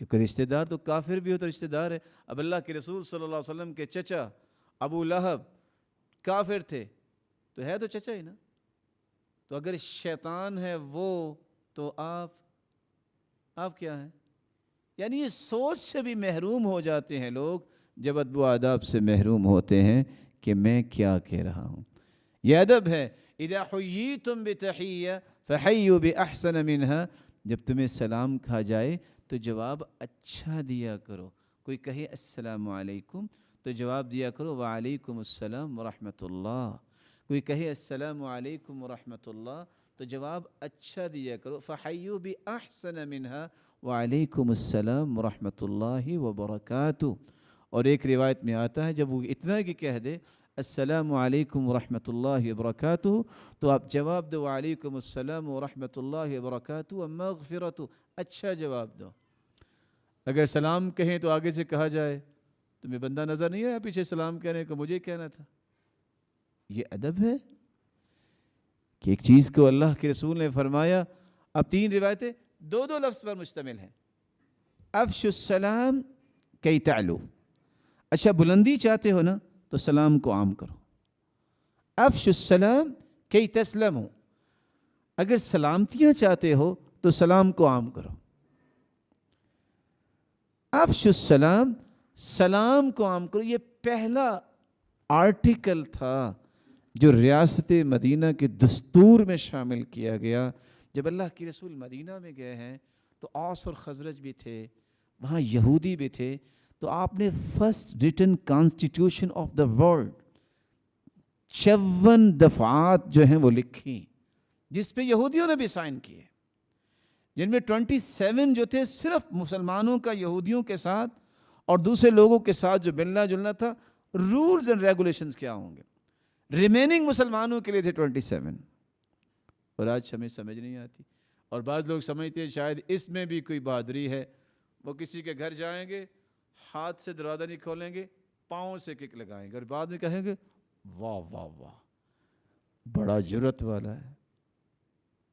کیونکہ رشتہ دار تو کافر بھی ہو تو رشتہ دار ہے. اب اللہ کے رسول صلی اللہ علیہ وسلم کے چچا ابو لہب کافر تھے تو ہے تو چچا ہی نا. تو اگر شیطان ہے وہ تو آپ کیا ہیں؟ یعنی یہ سوچ سے بھی محروم ہو جاتے ہیں لوگ جب ادب و آداب سے محروم ہوتے ہیں کہ میں کیا کہہ رہا ہوں. یہ ادب ہے. اذا حییتم بتحیہ فحیوا باحسن منها. جب تمہیں سلام کہا جائے تو جواب اچھا دیا کرو. کوئی کہے السلام علیکم تو جواب دیا کرو وعلیکم السلام ورحمۃ اللہ. کوئی کہے السلام علیکم ورحمۃ اللہ تو جواب اچھا دیا کرو فحیوا باحسن منها وعلیکم السلام ورحمۃ اللہ وبرکاتہ. اور ایک روایت میں آتا ہے جب وہ اتنا کہ کہہ دے السلام علیکم ورحمۃ اللہ وبرکاتہ تو آپ جواب دو وعلیکم السلام ورحمۃ اللہ وبرکاتہ ومغفرۃ. اچھا جواب دو. اگر سلام کہیں تو آگے سے کہا جائے تمہیں بندہ نظر نہیں آیا پیچھے سلام کہنے کا، مجھے کہنا تھا. یہ ادب ہے کہ ایک چیز کو اللہ کے رسول نے فرمایا. اب 3 روایتیں 2 لفظ پر مشتمل ہیں. افشوا السلام کی تعلو. اچھا بلندی چاہتے ہو نا تو سلام کو عام کرو. افشوا السلام کی تسلموا. اگر سلامتیاں چاہتے ہو تو سلام کو عام کرو. افشوا السلام، سلام کو عام کرو. یہ پہلا آرٹیکل تھا جو ریاست مدینہ کے دستور میں شامل کیا گیا. جب اللہ کے رسول مدینہ میں گئے ہیں تو اوس اور خزرج بھی تھے، وہاں یہودی بھی تھے. تو آپ نے first return constitution of the world 56 دفعات جو ہیں وہ لکھی جس پہ یہودیوں نے بھی سائن کیے، جن میں 27 جو تھے صرف مسلمانوں کا یہودیوں کے ساتھ اور دوسرے لوگوں کے ساتھ جو ملنا جلنا تھا، رولز اینڈ ریگولیشنز کیا ہوں گے. ریمیننگ مسلمانوں کے لیے تھے 27. اور آج ہمیں سمجھ نہیں آتی. اور بعض لوگ سمجھتے ہیں شاید اس میں بھی کوئی بہادری ہے. وہ کسی کے گھر جائیں گے، ہاتھ سے دروازہ نہیں کھولیں گے، پاؤں سے کک لگائیں گے اور بعد میں کہیں گے واہ واہ واہ بڑا جرت والا ہے.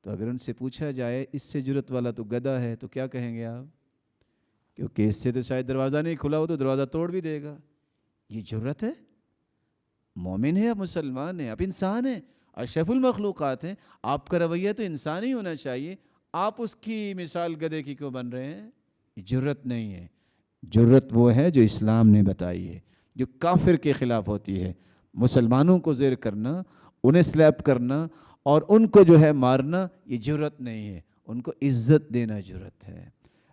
تو اگر ان سے پوچھا جائے اس سے جرت والا تو گدھا ہے تو کیا کہیں گے آپ؟ کیونکہ اس سے تو شاید دروازہ نہیں کھلا ہو تو دروازہ توڑ بھی دے گا. یہ جرت ہے؟ مومن ہے، آپ مسلمان ہیں، آپ انسان ہیں، اشرف المخلوقات ہیں. آپ کا رویہ تو انسانی ہونا چاہیے. آپ اس کی مثال گدھے کی کیوں بن رہے ہیں؟ یہ جرت نہیں ہے. جرت وہ ہے جو اسلام نے بتائی ہے، جو کافر کے خلاف ہوتی ہے. مسلمانوں کو زیر کرنا، انہیں سلیپ کرنا اور ان کو جو ہے مارنا، یہ جرت نہیں ہے. ان کو عزت دینا جرت ہے.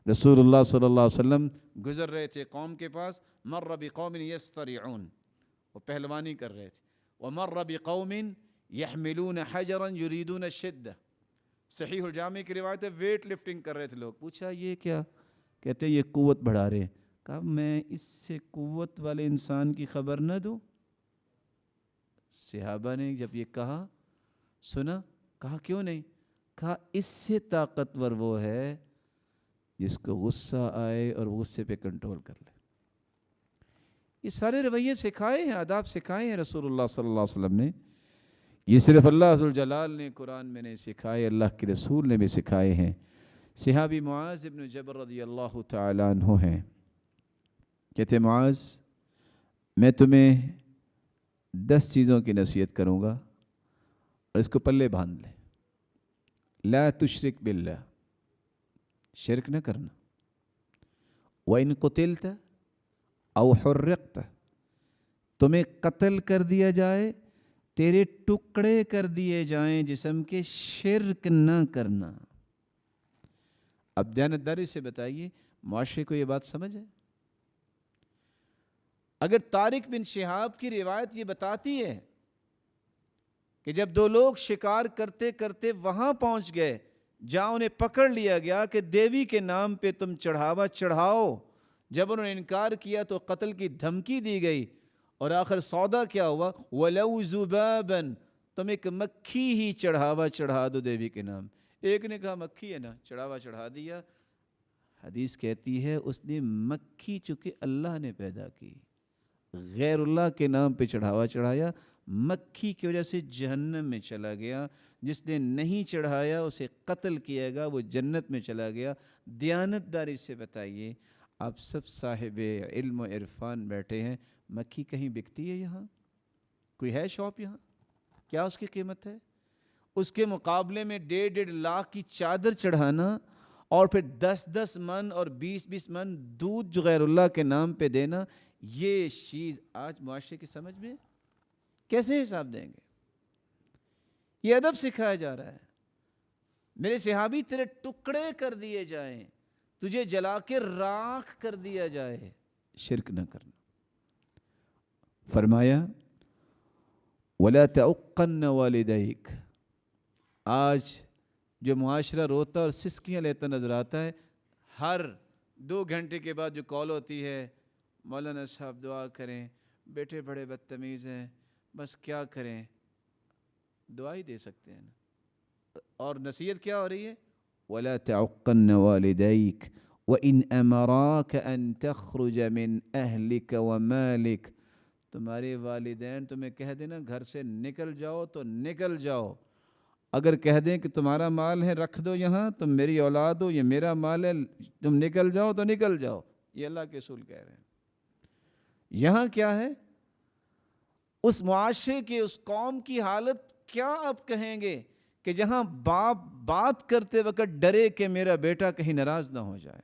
رسول اللہ صلی اللہ علیہ وسلم گزر رہے تھے قوم کے پاس. مر بقوم یستریعون، وہ پہلوانی کر رہے تھے. ومر بقوم یحملون حجرا یریدون الشدہ. صحیح الجامع کی روایت ہے ویٹ لفٹنگ کر رہے تھے لوگ. پوچھا یہ کیا؟ کہتے یہ قوت بڑھا رہے ہیں. کہا میں اس سے قوت والے انسان کی خبر نہ دوں؟ صحابہ نے جب یہ کہا سنا، کہا کیوں نہیں؟ کہا اس سے طاقتور وہ ہے جس کو غصہ آئے اور غصے پہ کنٹرول کر لے. یہ سارے رویے سکھائے ہیں، آداب سکھائے ہیں رسول اللہ صلی اللہ علیہ وسلم نے. یہ صرف اللہ ذوالجلال نے قرآن میں نہیں سکھائے، اللہ کے رسول نے بھی سکھائے ہیں. صحابی معاذ ابن جبل رضی اللہ تعالیٰ عنہ ہیں. کہتے معاذ میں تمہیں 10 چیزوں کی نصیحت کروں گا اور اس کو پلے باندھ لے. لا تشرک باللہ، شرک نہ کرنا. وَإِن قُتِلْتَ او حرقت، تمہیں قتل کر دیا جائے، تیرے ٹکڑے کر دیے جائیں جسم کے، شرک نہ کرنا. اب دیانتداری سے بتائیے معاشرے کو یہ بات سمجھ ہے؟ اگر طارق بن شہاب کی روایت یہ بتاتی ہے کہ جب 2 لوگ شکار کرتے کرتے وہاں پہنچ گئے جہاں انہیں پکڑ لیا گیا کہ دیوی کے نام پہ تم چڑھاوا چڑھاؤ، جب انہوں نے انکار کیا تو قتل کی دھمکی دی گئی اور آخر سودا کیا ہوا؟ وَلَوْ ذُبَابًا، تم ایک مکھی ہی چڑھاوا چڑھا دو دیوی کے نام. ایک نے کہا مکھی ہے نا، چڑھاوا چڑھا دیا. حدیث کہتی ہے اس نے مکھی چونکہ اللہ نے پیدا کی، غیر اللہ کے نام پہ چڑھاوا چڑھایا، مکھی کی وجہ سے جہنم میں چلا گیا. جس نے نہیں چڑھایا اسے قتل کیا گیا، وہ جنت میں چلا گیا. دیانتداری سے بتائیے، آپ سب صاحب علم و عرفان بیٹھے ہیں، مکھی کہیں بکتی ہے؟ یہاں کوئی ہے شاپ؟ یہاں کیا اس کی قیمت ہے؟ اس کے مقابلے میں 1.5 لاکھ کی چادر چڑھانا اور پھر 10 من اور 20 من دودھ جو غیر اللہ کے نام پہ دینا، یہ چیز آج معاشرے کی سمجھ میں کیسے حساب دیں گے؟ یہ ادب سکھایا جا رہا ہے. میرے صحابی تیرے ٹکڑے کر دیے جائیں، تجھے جلا کے راکھ کر دیا جائے، شرک نہ کرنا. فرمایا وَلَا تَعُقَّنَّ وَالِدَيْكَ. آج جو معاشرہ روتا اور سسکیاں لیتا نظر آتا ہے، ہر 2 گھنٹے کے بعد جو کال ہوتی ہے، مولانا صاحب دعا کریں، بیٹے بڑے بدتمیز ہیں، بس کیا کریں. دعا ہی دے سکتے ہیں نا. اور نصیحت کیا ہو رہی ہے؟ وَلَا تَعُقَّنَّ وَالِدَيْكَ وَإِنْ أَمَرَاكَ أَن تَخْرُجَ مِنْ أَهْلِكَ وَمَالِكَ. تمہارے والدین تمہیں کہہ دینا گھر سے نکل جاؤ تو نکل جاؤ. اگر کہہ دیں کہ تمہارا مال ہے رکھ دو یہاں، تم میری اولاد ہو، یہ میرا مال ہے، تم نکل جاؤ تو نکل جاؤ. یہ اللہ کے رسول کہہ رہے ہیں. یہاں کیا ہے؟ اس معاشرے کے اس قوم کی حالت کیا آپ کہیں گے کہ جہاں باپ بات کرتے وقت ڈرے کہ میرا بیٹا کہیں ناراض نہ ہو جائے.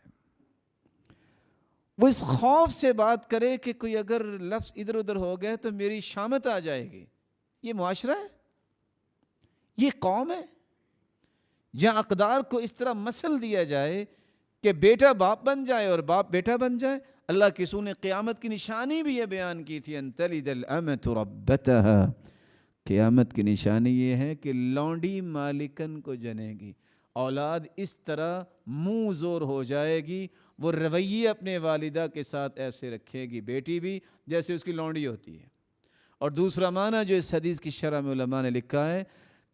وہ اس خوف سے بات کرے کہ کوئی اگر لفظ ادھر ادھر ہو گئے تو میری شامت آ جائے گی. یہ معاشرہ ہے؟ یہ قوم ہے جہاں اقدار کو اس طرح مسل دیا جائے کہ بیٹا باپ بن جائے اور باپ بیٹا بن جائے. اللہ کے رسول نے قیامت کی نشانی بھی یہ بیان کی تھی، ان تلد الامۃ ربتها. قیامت کی نشانی یہ ہے کہ لونڈی مالکن کو جنے گی. اولاد اس طرح منہ زور ہو جائے گی، وہ رویے اپنے والدہ کے ساتھ ایسے رکھے گی، بیٹی بھی جیسے اس کی لونڈی ہوتی ہے. اور دوسرا معنی جو اس حدیث کی شرح میں علماء نے لکھا ہے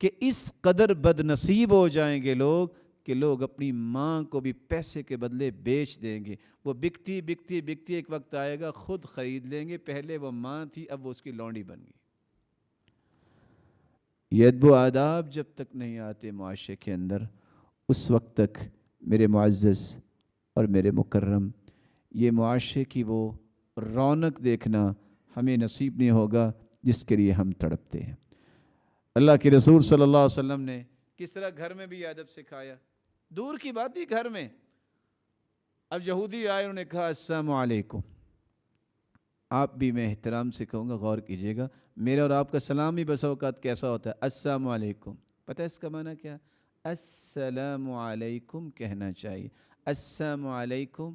کہ اس قدر بد نصیب ہو جائیں گے لوگ کہ لوگ اپنی ماں کو بھی پیسے کے بدلے بیچ دیں گے. وہ بکتی بکتی بکتی ایک وقت آئے گا خود خرید لیں گے. پہلے وہ ماں تھی، اب وہ اس کی لونڈی بن گئی. یہ ادب و آداب جب تک نہیں آتے معاشرے کے اندر، اس وقت تک میرے معزز اور میرے مکرم، یہ معاشرے کی وہ رونق دیکھنا ہمیں نصیب نہیں ہوگا جس کے لیے ہم تڑپتے ہیں. اللہ کے رسول صلی اللہ علیہ وسلم نے کس طرح گھر میں بھی ادب سکھایا. دور کی بات ہی گھر میں. اب یہودی آئے، انہوں نے کہا السلام علیکم. آپ بھی میں احترام سے کہوں گا، غور کیجئے گا، میرا اور آپ کا سلام ہی بس اوقات کیسا ہوتا ہے؟ السلام علیکم. پتہ ہے اس کا معنی کیا؟ السلام علیکم کہنا چاہیے. السلام علیکم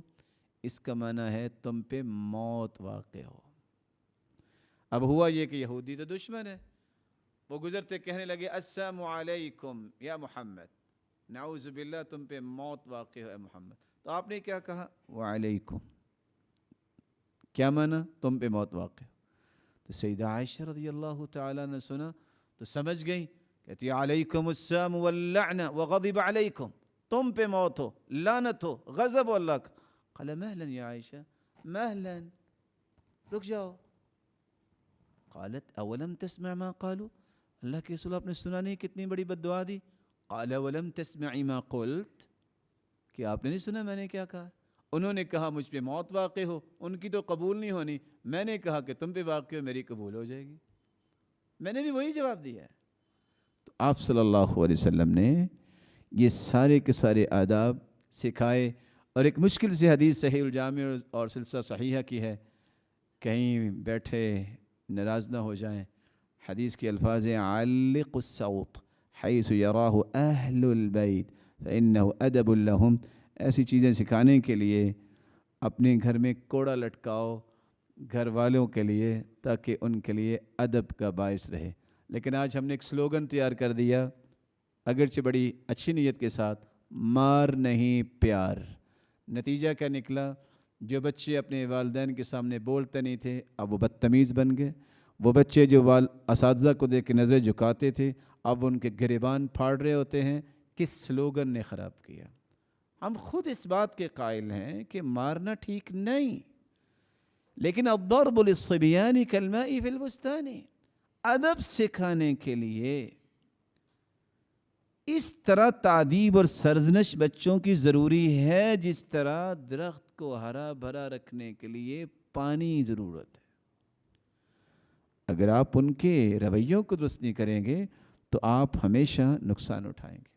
اس کا معنی ہے تم پہ موت واقع ہو. اب ہوا یہ کہ یہودی تو دشمن ہے، وہ گزرتے کہنے لگے السلام علیکم یا محمد، نعوذ باللہ تم پہ موت واقع ہو اے محمد. تو آپ نے کیا کہا؟ وعلیکم. کیا معنی؟ تم پہ موت واقع. تو سیدہ عائشہ رضی اللہ تعالیٰ نے سنا تو سمجھ گئی، کہتی علیکم السلام واللعنہ وغضب علیکم، تم پہ موت ہو، لعنت ہو، غضب ہو اللہ کا. قال مہلا یا عائشہ، مہلا، رک جاؤ. قالت اولم تسمع ما قالوا، اللہ کے رسول آپ نے سنا نہیں کتنی بڑی بد دعا دی؟ قال ولم تسمعی ما قلت، کہ آپ نے نہیں سنا میں نے کیا کہا؟ انہوں نے کہا مجھ پہ موت واقع ہو، ان کی تو قبول نہیں ہونی. میں نے کہا کہ تم پہ واقع ہو، میری قبول ہو جائے گی. میں نے بھی وہی جواب دیا ہے. تو آپ صلی اللہ علیہ وسلم نے یہ سارے کے سارے آداب سکھائے. اور ایک مشکل سے حدیث صحیح الجامع اور سلسلہ صحیحہ کی ہے، کہیں بیٹھے ناراض نہ ہو جائیں. حدیث کے الفاظ ہیں علق الصوت حیث یراہ اہل البیت فانہ ادب لہم. ایسی چیزیں سکھانے کے لیے اپنے گھر میں کوڑا لٹکاؤ گھر والوں کے لیے تاکہ ان کے لیے ادب کا باعث رہے. لیکن آج ہم نے ایک سلوگن تیار کر دیا، اگرچہ بڑی اچھی نیت کے ساتھ، مار نہیں پیار. نتیجہ کیا نکلا؟ جو بچے اپنے والدین کے سامنے بولتے نہیں تھے اب وہ بدتمیز بن گئے. وہ بچے جو اساتذہ کو دیکھ کے نظر جھکاتے تھے اب ان کے گریبان پھاڑ رہے ہوتے ہیں. کس سلوگن نے خراب کیا؟ ہم خود اس بات کے قائل ہیں کہ مارنا ٹھیک نہیں، لیکن الضرب للصبیان کالماء فی البستان، ادب سکھانے کے لیے اس طرح تعدیب اور سرزنش بچوں کی ضروری ہے جس طرح درخت کو ہرا بھرا رکھنے کے لیے پانی ضرورت ہے. اگر آپ ان کے رویوں کو درست نہیں کریں گے تو آپ ہمیشہ نقصان اٹھائیں گے.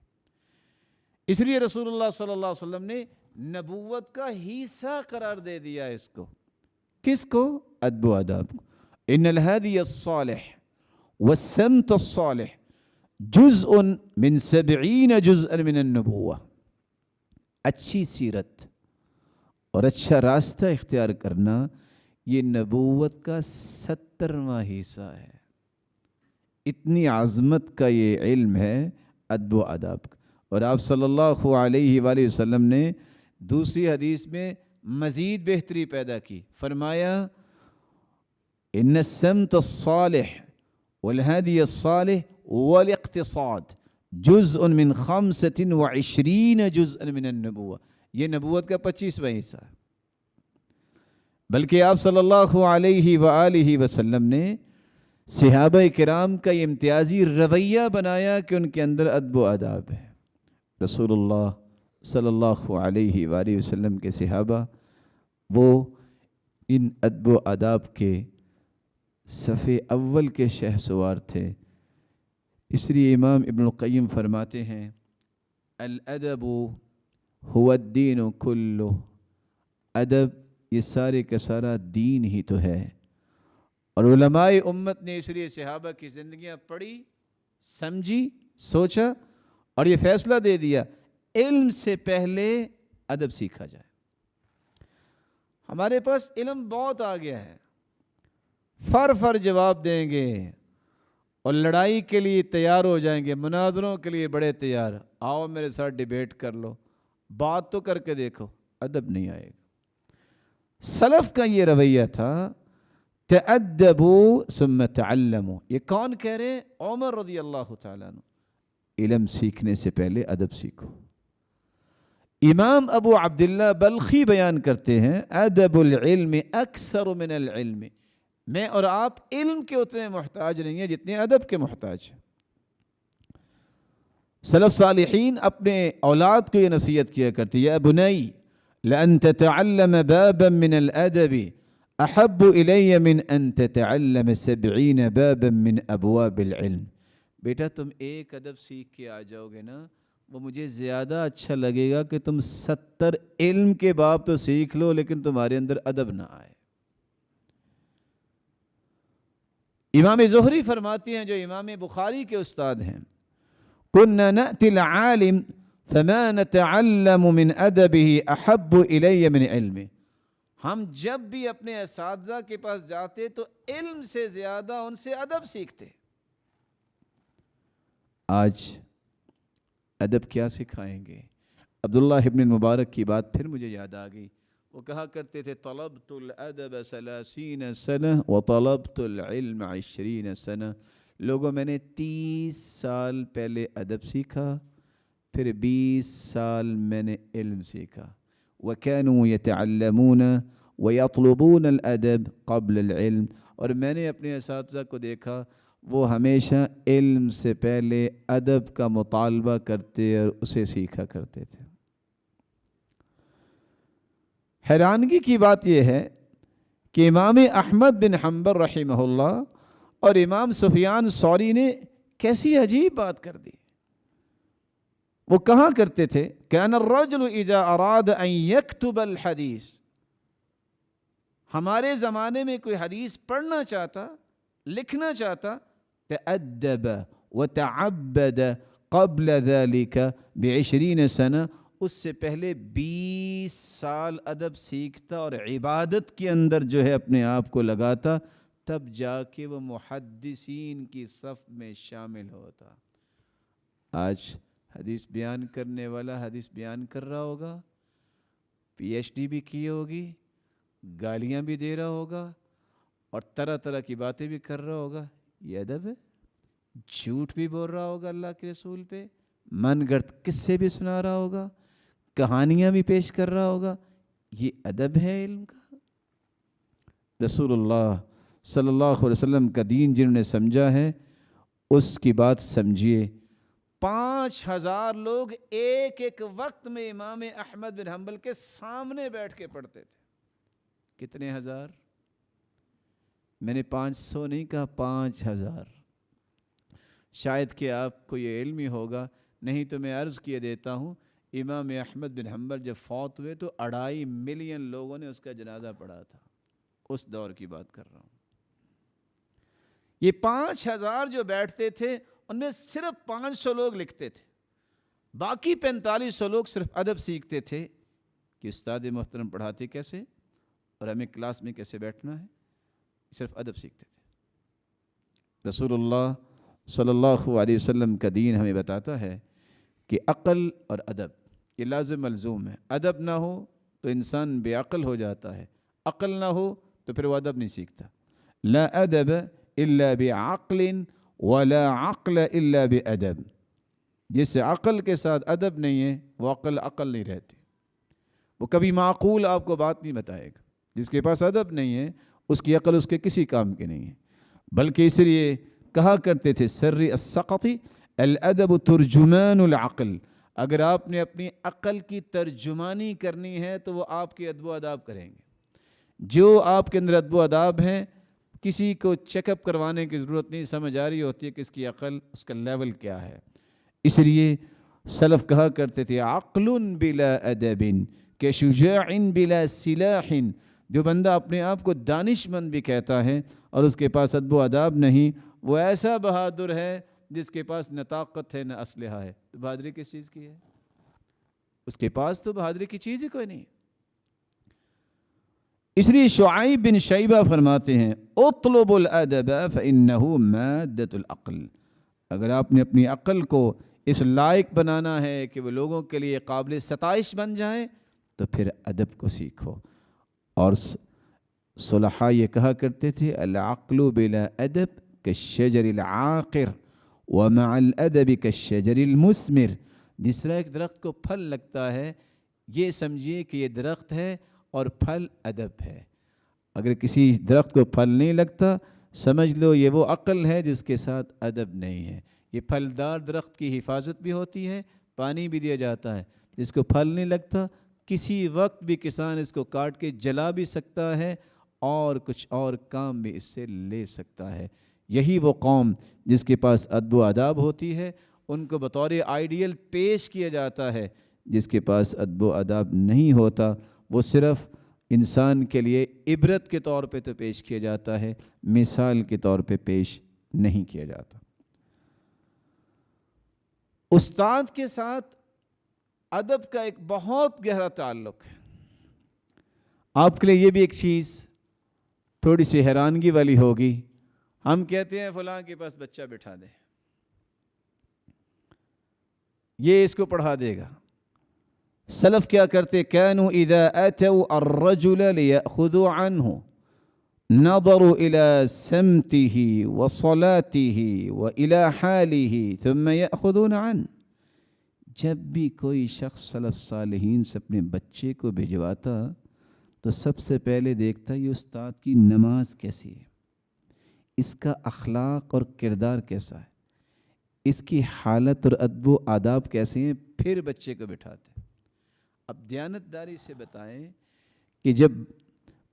اس لیے رسول اللہ صلی اللہ علیہ وسلم نے نبوت کا حصہ قرار دے دیا اس کو. کس کو؟ ادب و آداب کو. ان الہادی الصالح والسمت الصالح جزء من 70 جزءا من النبوة. اچھی سیرت اور اچھا راستہ اختیار کرنا یہ نبوت کا 70واں حصہ ہے. اتنی عظمت کا یہ علم ہے ادب و آداب کا. اور آپ صلی اللہ علیہ وآلہ وسلم نے دوسری حدیث میں مزید بہتری پیدا کی. فرمایا ان السمت الصالح والهدي الصالح والاقتصاد جزء من 25 جزءا من النبوة. یہ نبوت کا 25واں حصہ ہے. بلکہ آپ صلی اللہ علیہ وآلہ وسلم نے صحابہ کرام کا یہ امتیازی رویہ بنایا کہ ان کے اندر ادب و آداب ہے. رسول اللہ صلی اللہ علیہ وآلہ وسلم کے صحابہ وہ ان ادب و آداب کے صفِ اول کے شہسوار تھے. اس لیے امام ابن القیم فرماتے ہیں الادب هو الدین کلہ. ادب یہ سارے کا سارا دین ہی تو ہے. اور علماء امت نے اس لیے صحابہ کی زندگیاں پڑھی، سمجھی، سوچا اور یہ فیصلہ دے دیا علم سے پہلے ادب سیکھا جائے. ہمارے پاس علم بہت آ گیا ہے، فر جواب دیں گے اور لڑائی کے لیے تیار ہو جائیں گے، مناظروں کے لیے بڑے تیار. آؤ میرے ساتھ ڈیبیٹ کر لو، بات تو کر کے دیکھو. ادب نہیں آئے گا. سلف کا یہ رویہ تھا تأدبوا ثم تعلموا. یہ کون کہہ رہے ہیں؟ عمر رضی اللہ تعالیٰ عنہ. علم سیکھنے سے پہلے ادب سیکھو. امام ابو عبداللہ بلخی بیان کرتے ہیں ادب العلم اکثر من العلم. میں اور آپ علم کے اتنے محتاج نہیں ہیں جتنے ادب کے محتاج ہیں. سلف صالحین اپنے اولاد کو یہ نصیحت کیا کرتی یا بنی لأن تتعلم بابا من الادب احب الی من ان تتعلم 70 بابا من ابواب العلم. بیٹا تم ایک ادب سیکھ کے آ جاؤ گے نا، وہ مجھے زیادہ اچھا لگے گا کہ تم 70 علم کے باب تو سیکھ لو لیکن تمہارے اندر ادب نہ آئے. امام زہری فرماتے ہیں جو امام بخاری کے استاد ہیں كنا نأتي العالم فما نتعلم من أدبه أحب إلي من علمه. ہم جب بھی اپنے اساتذہ کے پاس جاتے تو علم سے زیادہ ان سے ادب سیکھتے. آج ادب کیا سکھائیں گے؟ عبداللہ ابن مبارک کی بات پھر مجھے یاد آ گئی. وہ کہا کرتے تھے طلبت الادب 30 سنہ وطلبت العلم 20 سنہ. لوگوں میں نے 30 سال پہلے ادب سیکھا، پھر 20 سال میں نے علم سیکھا. وَكَانُوا يَتَعَلَّمُونَ وَيَطْلُبُونَ الْأَدَبَ قَبْلَ الْعِلْمِ. اور میں نے اپنے اساتذہ کو دیکھا وہ ہمیشہ علم سے پہلے ادب کا مطالبہ کرتے اور اسے سیکھا کرتے تھے. حیرانگی کی بات یہ ہے کہ امام احمد بن حنبل رحمہ اللہ اور امام سفیان ثوری نے کیسی عجیب بات کر دی. وہ کہاں کرتے تھے کان الرجل اذا اراد ان یکتب الحدیث. ہمارے زمانے میں کوئی حدیث پڑھنا چاہتا، لکھنا چاہتا، تأدب وتعبد قبل ذلك ب20 سنہ. اس سے پہلے 20 سال ادب سیکھتا اور عبادت کے اندر جو ہے اپنے آپ کو لگاتا، تب جا کے وہ محدثین کی صف میں شامل ہوتا. آج حدیث بیان کرنے والا حدیث بیان کر رہا ہوگا، PhD بھی کی ہوگی، گالیاں بھی دے رہا ہوگا اور طرح طرح کی باتیں بھی کر رہا ہوگا. یہ ادب ہے؟ جھوٹ بھی بول رہا ہوگا اللہ کے رسول پہ، من گھڑت قصے بھی سنا رہا ہوگا، کہانیاں بھی پیش کر رہا ہوگا. یہ ادب ہے علم کا؟ رسول اللہ صلی اللہ علیہ وسلم کا دین جنہوں نے سمجھا ہے اس کی بات سمجھیے. 5000 لوگ ایک ایک وقت میں امام احمد بن حنبل کے سامنے بیٹھ کے پڑھتے تھے. کتنے ہزار؟ میں نے 500 نہیں کہا، 5000. شاید کہ آپ کو یہ علم ہی ہوگا، نہیں تو میں عرض کیے دیتا ہوں. امام احمد بن حنبل جب فوت ہوئے تو 2.5 ملین لوگوں نے اس کا جنازہ پڑھا تھا. اس دور کی بات کر رہا ہوں. یہ 5000 جو بیٹھتے تھے ان میں صرف 500 لوگ لکھتے تھے، باقی 4500 لوگ صرف ادب سیکھتے تھے کہ استاد محترم پڑھاتے کیسے اور ہمیں کلاس میں کیسے بیٹھنا ہے، صرف ادب سیکھتے تھے۔ رسول اللہ صلی اللہ علیہ وسلم کا دین ہمیں بتاتا ہے کہ عقل اور ادب یہ لازم ملزوم ہے۔ ادب نہ ہو تو انسان بے عقل ہو جاتا ہے، عقل نہ ہو تو پھر وہ ادب نہیں سیکھتا۔ لا ادب الا بعقل ولا عقل الا بادب، جس سے عقل کے ساتھ ادب نہیں ہے وہ عقل نہیں رہتی، وہ کبھی معقول آپ کو بات نہیں بتائے گا۔ جس کے پاس ادب نہیں ہے اس کی عقل اس کے کسی کام کی نہیں ہے، بلکہ اس لیے کہا کرتے تھے سری السقط الادب ترجمان العقل، اگر آپ نے اپنی عقل کی ترجمانی کرنی ہے تو وہ آپ کے ادب و آداب کریں گے۔ جو آپ کے اندر ادب و آداب ہیں کسی کو چیک اپ کروانے کی ضرورت نہیں، سمجھ آ رہی ہوتی ہے کہ اس کی عقل، اس کا لیول کیا ہے۔ اس لیے سلف کہا کرتے تھے عقل بلا ادب کہ شجاع بلا سلاح، جو بندہ اپنے آپ کو دانش مند بھی کہتا ہے اور اس کے پاس ادب و آداب نہیں، وہ ایسا بہادر ہے جس کے پاس نہ طاقت ہے نہ اسلحہ ہے۔ تو بہادری کس چیز کی ہے؟ اس کے پاس تو بہادری کی چیز ہی کوئی نہیں۔ اس لیے شعیب بن شیبہ فرماتے ہیں اطلب الادب فانہ مادۃ العقل، اگر آپ نے اپنی عقل کو اس لائق بنانا ہے کہ وہ لوگوں کے لیے قابل ستائش بن جائے تو پھر ادب کو سیکھو۔ اور صلحاء یہ کہا کرتے تھے العقل بلا ادب کالشجر العاقر ومع الادب کالشجر المثمر، جس طرح ایک درخت کو پھل لگتا ہے یہ سمجھیے کہ یہ درخت ہے اور پھل ادب ہے۔ اگر کسی درخت کو پھل نہیں لگتا سمجھ لو یہ وہ عقل ہے جس کے ساتھ ادب نہیں ہے۔ یہ پھلدار درخت کی حفاظت بھی ہوتی ہے، پانی بھی دیا جاتا ہے، جس کو پھل نہیں لگتا کسی وقت بھی کسان اس کو کاٹ کے جلا بھی سکتا ہے اور کچھ اور کام بھی اس سے لے سکتا ہے۔ یہی وہ قوم جس کے پاس ادب و آداب ہوتی ہے ان کو بطور آئیڈیل پیش کیا جاتا ہے، جس کے پاس ادب و آداب نہیں ہوتا وہ صرف انسان کے لیے عبرت کے طور پہ تو پیش کیا جاتا ہے، مثال کے طور پہ پیش نہیں کیا جاتا۔ استاد کے ساتھ ادب کا ایک بہت گہرا تعلق ہے۔ آپ کے لیے یہ بھی ایک چیز تھوڑی سی حیرانگی والی ہوگی، ہم کہتے ہیں فلاں کے پاس بچہ بٹھا دے، یہ اس کو پڑھا دے گا۔ سلف کیا کرتے كانوا اذا اتوا الرجل ليأخذوا عنه نظروا الى سمته وصلاته والى حاله ثم يأخذون عنه، جب بھی کوئی شخص سلف صالحین سے اپنے بچے کو بھجواتا تو سب سے پہلے دیکھتا یہ استاد کی نماز کیسی ہے، اس کا اخلاق اور کردار کیسا ہے، اس کی حالت اور ادب و آداب کیسے ہیں، پھر بچے کو بٹھاتے۔ اب دیانتداری سے بتائیں کہ جب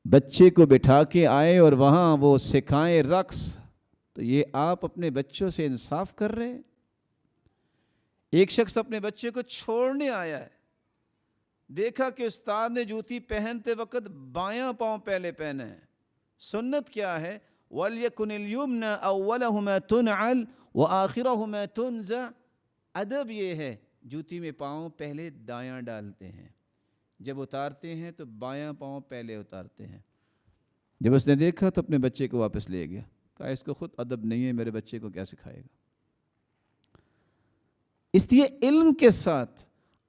بچے کو بٹھا کے آئے اور وہاں وہ سکھائیں رقص، تو یہ آپ اپنے بچوں سے انصاف کر رہے ہیں؟ ایک شخص اپنے بچے کو چھوڑنے آیا ہے، دیکھا کہ استاد نے جوتی پہنتے وقت بایاں پاؤں پہلے پہنا ہے، سنت کیا ہے وَلْيَكُنِ الْيُمْنَ أَوَّلَهُمَا تُنْعَلْ وَآخِرَهُمَا تُنْزَعْ، ادب یہ ہے جوتی میں پاؤں پہلے دایاں ڈالتے ہیں، جب اتارتے ہیں تو بایاں پاؤں پہلے اتارتے ہیں۔ جب اس نے دیکھا تو اپنے بچے کو واپس لے گیا، کہا اس کو خود ادب نہیں ہے، میرے بچے کو کیا سکھائے گا۔ اس لیے علم کے ساتھ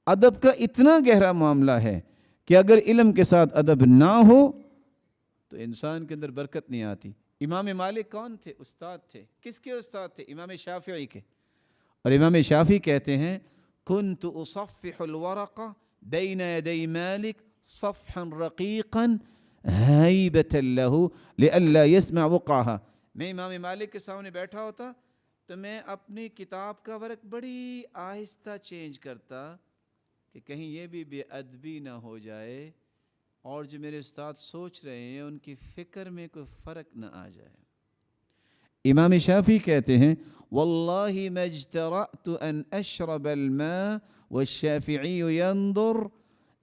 ادب کا اتنا گہرا معاملہ ہے کہ اگر علم کے ساتھ ادب نہ ہو تو انسان کے اندر برکت نہیں آتی۔ امام مالک کون تھے؟ استاد تھے۔ کس کے استاد تھے؟ امام شافعی کے۔ اور امام شافعی کہتے ہیں كنت اصفح الورق بين يدي مالك صفحا رقيقا هيبة له لئلا يسمع وقعها، میں امام مالک کے سامنے بیٹھا ہوتا تو میں اپنی کتاب کا ورق بڑی آہستہ چینج کرتا کہ کہیں یہ بھی بے ادبی نہ ہو جائے اور جو میرے استاد سوچ رہے ہیں ان کی فکر میں کوئی فرق نہ آ جائے۔ امام شافعی کہتے ہیں واللہ ما اجترأت ان اشرب الماء والشافعی ينظر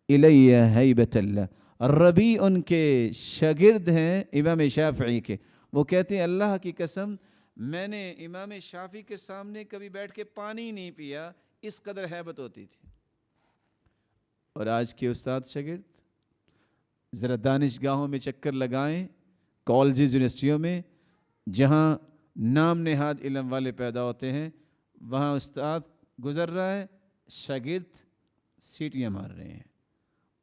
الی ہیبۃ اللہ۔ ربی ان کے شاگرد ہیں امام شافعی کے، وہ کہتے ہیں اللہ کی قسم میں نے امام شافعی کے سامنے کبھی بیٹھ کے پانی نہیں پیا، اس قدر ہیبت ہوتی تھی۔ اور آج کے استاد شاگرد ذرا دانش گاہوں میں چکر لگائیں، کالجز یونیورسٹیوں میں جہاں نام نہاد علم والے پیدا ہوتے ہیں، وہاں استاد گزر رہا ہے، شاگرد سیٹیاں مار رہے ہیں،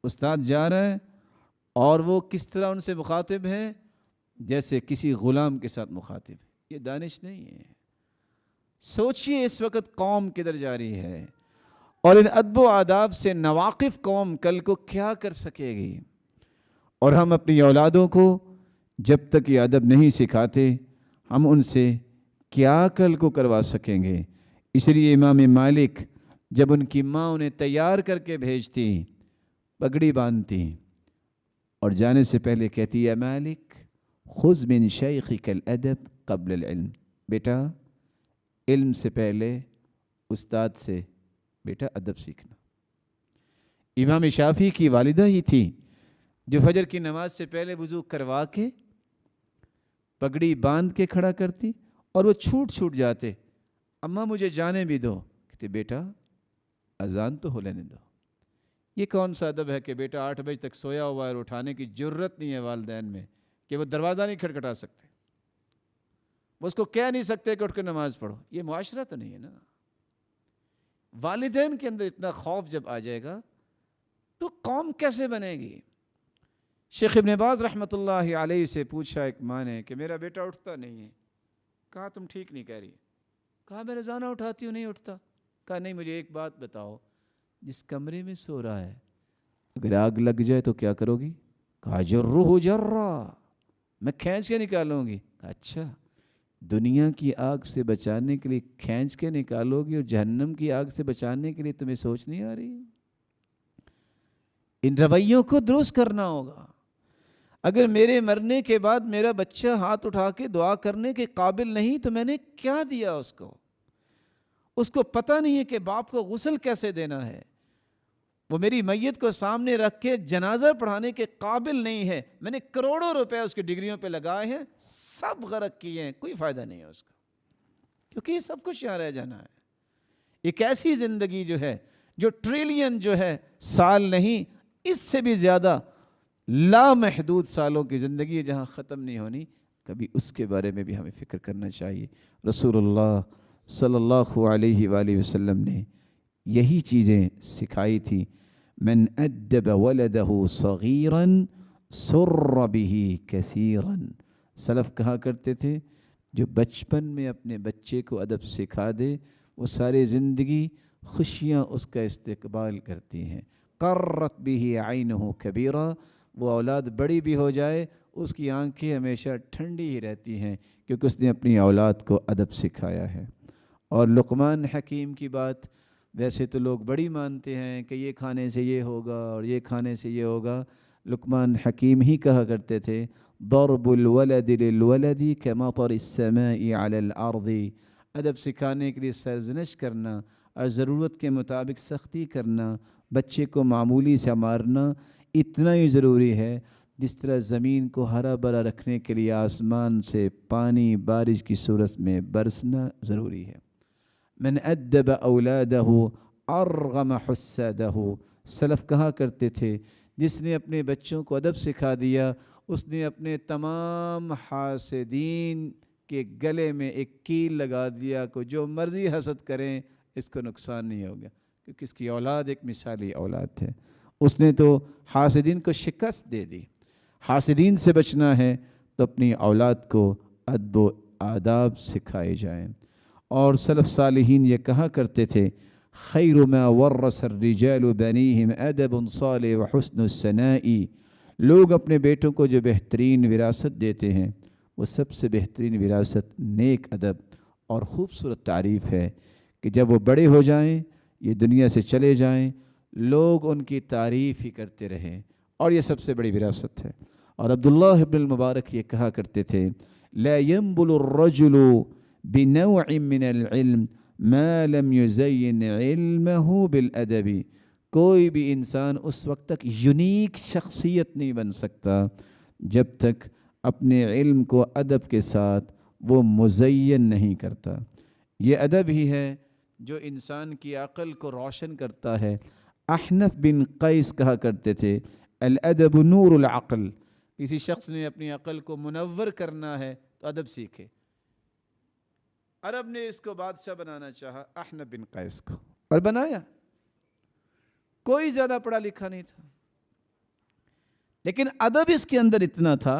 استاد جا رہا ہے اور وہ کس طرح ان سے مخاطب ہے جیسے کسی غلام کے ساتھ مخاطب ہے۔ یہ دانش نہیں ہے۔ سوچئے اس وقت قوم کدھر جا رہی ہے، اور ان ادب و آداب سے ناواقف قوم کل کو کیا کر سکے گی۔ اور ہم اپنی اولادوں کو جب تک یہ ادب نہیں سکھاتے، ہم ان سے کیا کل کو کروا سکیں گے۔ اس لیے امام مالک جب ان کی ماں انہیں تیار کر کے بھیجتی، پگڑی باندھتی اور جانے سے پہلے کہتی ہے مالک خذ من شیخک الادب قبل العلم، بیٹا علم سے پہلے استاد سے بیٹا ادب سیکھنا۔ امام شافعی کی والدہ ہی تھی جو فجر کی نماز سے پہلے وضو کروا کے پگڑی باندھ کے کھڑا کرتی، اور وہ چھوٹ جاتے، اماں مجھے جانے بھی دو، کہتے بیٹا اذان تو ہو لینے دو۔ یہ کون سا ادب ہے کہ بیٹا 8 بجے تک سویا ہوا ہے اور اٹھانے کی جرت نہیں ہے والدین میں کہ وہ دروازہ نہیں کھٹکھٹا سکتے، وہ اس کو کہہ نہیں سکتے کہ اٹھ کے نماز پڑھو۔ یہ معاشرہ تو نہیں ہے نا۔ والدین کے اندر اتنا خوف جب آ جائے گا تو قوم کیسے بنے گی؟ شیخ ابن باز رحمۃ اللہ علیہ سے پوچھا ایک ماں نے کہ میرا بیٹا اٹھتا نہیں ہے، کہا تم ٹھیک نہیں کہہ رہی، کہا میں روزانہ اٹھاتی ہوں نہیں اٹھتا، کہا نہیں مجھے ایک بات بتاؤ، جس کمرے میں سو رہا ہے اگر آگ لگ جائے تو کیا کرو گی؟ کہا جرہ جرہ، میں کھینچ کے نکالوں گی۔ کہا اچھا، دنیا کی آگ سے بچانے کے لیے کھینچ کے نکالو گی اور جہنم کی آگ سے بچانے کے لیے تمہیں سوچ نہیں آ رہی؟ ان رویوں کو درست کرنا ہوگا۔ اگر میرے مرنے کے بعد میرا بچہ ہاتھ اٹھا کے دعا کرنے کے قابل نہیں تو میں نے کیا دیا اس کو پتہ نہیں ہے کہ باپ کو غسل کیسے دینا ہے، وہ میری میت کو سامنے رکھ کے جنازہ پڑھانے کے قابل نہیں ہے، میں نے کروڑوں روپے اس کی ڈگریوں پہ لگائے ہیں، سب غرق کیے ہیں، کوئی فائدہ نہیں ہے اس کا، کیونکہ یہ سب کچھ یہاں رہ جانا ہے۔ ایک ایسی زندگی جو ہے جو ٹریلین جو ہے سال نہیں، اس سے بھی زیادہ لامحدود سالوں کی زندگی ہے جہاں ختم نہیں ہونی، کبھی اس کے بارے میں بھی ہمیں فکر کرنا چاہیے۔ رسول اللہ صلی اللہ علیہ وآلہ وسلم نے یہی چیزیں سکھائی تھی۔ من ادب ولدہ صغیرا سر بہ کثیرا، سلف کہا کرتے تھے جو بچپن میں اپنے بچے کو ادب سکھا دے وہ ساری زندگی خوشیاں اس کا استقبال کرتی ہیں۔ قرت بہ عینہ کبیرا، وہ اولاد بڑی بھی ہو جائے اس کی آنکھیں ہمیشہ ٹھنڈی ہی رہتی ہیں کیونکہ اس نے اپنی اولاد کو ادب سکھایا ہے۔ اور لقمان حکیم کی بات ویسے تو لوگ بڑی مانتے ہیں کہ یہ کھانے سے یہ ہوگا اور یہ کھانے سے یہ ہوگا، لقمان حکیم ہی کہا کرتے تھے ضرب الولد للولد كمطر السماء على الارض، ادب سکھانے کے لیے سرزنش کرنا اور ضرورت کے مطابق سختی کرنا، بچے کو معمولی سے مارنا اتنا ہی ضروری ہے جس طرح زمین کو ہرا بھرا رکھنے کے لیے آسمان سے پانی بارش کی صورت میں برسنا ضروری ہے۔ من ادب اولادہ ارغم حسادہ، سلف کہا کرتے تھے جس نے اپنے بچوں کو ادب سکھا دیا اس نے اپنے تمام حاسدین کے گلے میں ایک کیل لگا دیا کو جو مرضی حسد کریں اس کو نقصان نہیں ہوگا، کیونکہ اس کی اولاد ایک مثالی اولاد ہے۔ اس نے تو حاسدین کو شکست دے دی۔ حاسدین سے بچنا ہے تو اپنی اولاد کو ادب و آداب سکھائے جائیں۔ اور سلف صالحین یہ کہا کرتے تھے خیر ما ورث الرجال بنیہم ادب صالح وحسن الثناء، لوگ اپنے بیٹوں کو جو بہترین وراثت دیتے ہیں وہ سب سے بہترین وراثت نیک ادب اور خوبصورت تعریف ہے کہ جب وہ بڑے ہو جائیں یہ دنیا سے چلے جائیں لوگ ان کی تعریف ہی کرتے رہیں، اور یہ سب سے بڑی وراثت ہے۔ اور عبداللہ ابن المبارک یہ کہا کرتے تھے لا ينبل الرجل بنوع من العلم ما لم يزین علمه بالادب، کوئی بھی انسان اس وقت تک یونیک شخصیت نہیں بن سکتا جب تک اپنے علم کو ادب کے ساتھ وہ مزین نہیں کرتا۔ یہ ادب ہی ہے جو انسان کی عقل کو روشن کرتا ہے۔ احنف بن قیس کہا کرتے تھے الادب نور العقل، کسی شخص نے اپنی عقل کو منور کرنا ہے تو ادب سیکھے۔ عرب نے اس کو بادشاہ بنانا چاہا احنف بن قیس کو، اور بنایا۔ کوئی زیادہ پڑھا لکھا نہیں تھا، لیکن ادب اس کے اندر اتنا تھا۔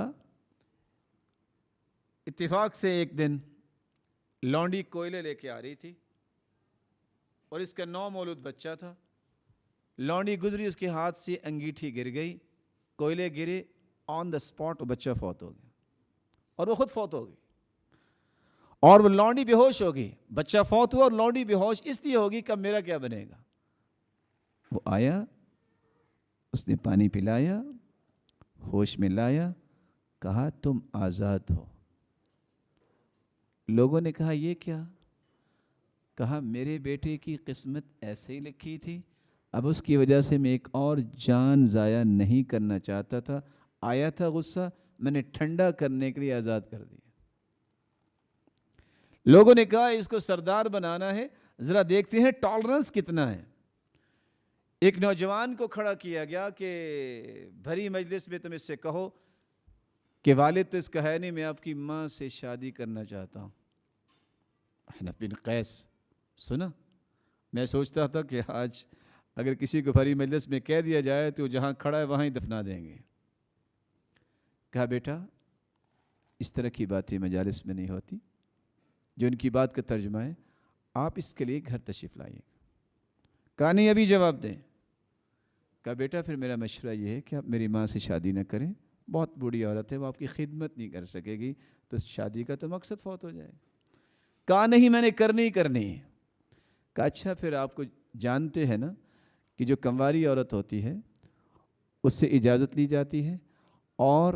اتفاق سے ایک دن لونڈی کوئلے لے کے آ رہی تھی اور اس کا نو مولود بچہ تھا۔ لونڈی گزری، اس کے ہاتھ سے انگیٹھی گر گئی، کوئلے گرے، آن دا اسپاٹ بچہ فوت ہو گیا، اور وہ خود فوت ہو گئی، اور وہ لونڈی بے ہوش ہو گئی۔ بچہ فوت ہوا اور لونڈی بے ہوش اس لیے ہوگی کہ اب میرا کیا بنے گا۔ وہ آیا، اس نے پانی پلایا، ہوش میں لایا، کہا تم آزاد ہو۔ لوگوں نے کہا یہ کیا؟ کہا میرے بیٹے کی قسمت ایسے ہی لکھی تھی، اب اس کی وجہ سے میں ایک اور جان ضائع نہیں کرنا چاہتا تھا، آیا تھا غصہ، میں نے ٹھنڈا کرنے کے لیے آزاد کر دیا۔ لوگوں نے کہا اس کو سردار بنانا ہے، ذرا دیکھتے ہیں ٹالرنس کتنا ہے۔ ایک نوجوان کو کھڑا کیا گیا کہ بھری مجلس میں تم اس سے کہو کہ والد تو اس کا ہے نہیں، میں آپ کی ماں سے شادی کرنا چاہتا ہوں۔ احنف بن قیس سنا، میں سوچتا تھا کہ آج اگر کسی کو بھری مجلس میں کہہ دیا جائے تو جہاں کھڑا ہے وہاں ہی دفنا دیں گے۔ کہا بیٹا اس طرح کی باتیں مجالس میں نہیں ہوتی، جو ان کی بات کا ترجمہ ہے آپ اس کے لیے گھر تشریف لائیے۔ کہا نہیں ابھی جواب دیں۔ کہا بیٹا پھر میرا مشورہ یہ ہے کہ آپ میری ماں سے شادی نہ کریں، بہت بوڑھی عورت ہے، وہ آپ کی خدمت نہیں کر سکے گی، تو شادی کا تو مقصد فوت ہو جائے۔ کہا نہیں میں نے کرنی ہے۔ کہا اچھا پھر آپ کو جانتے ہیں نا کہ جو کنواری عورت ہوتی ہے اس سے اجازت لی جاتی ہے، اور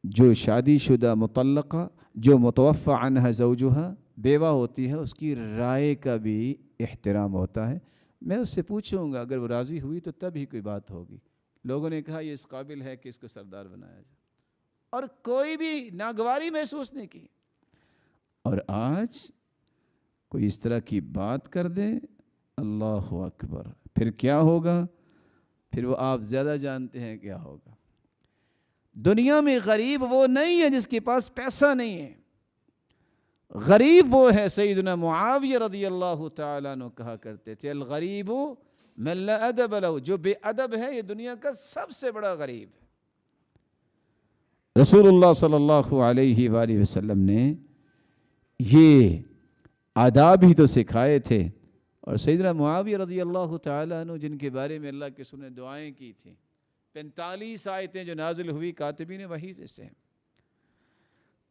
جو شادی شدہ مطلقہ جو متوفی عنہا زوجہا بیوہ ہوتی ہے اس کی رائے کا بھی احترام ہوتا ہے۔ میں اس سے پوچھوں گا، اگر وہ راضی ہوئی تو تب ہی کوئی بات ہوگی۔ لوگوں نے کہا یہ اس قابل ہے کہ اس کو سردار بنایا جائے، اور کوئی بھی ناگواری محسوس نہیں کی۔ اور آج کوئی اس طرح کی بات کر دے، اللہ اکبر، پھر کیا ہوگا؟ پھر وہ آپ زیادہ جانتے ہیں کیا ہوگا۔ دنیا میں غریب وہ نہیں ہے جس کے پاس پیسہ نہیں ہے، غریب وہ ہے، سیدنا معاویہ رضی اللہ تعالیٰ عنہ کہا کرتے تھے الغریب من لا ادب له، جو بے ادب ہے یہ دنیا کا سب سے بڑا غریب ہے۔ رسول اللہ صلی اللہ علیہ وآلہ وسلم نے یہ آداب ہی تو سکھائے تھے، اور سیدنا معاویہ رضی اللہ تعالیٰ عنہ جن کے بارے میں اللہ کے رسول نے دعائیں کی تھیں، 45 آیتیں جو نازل ہوئی کاتبین وحی سے،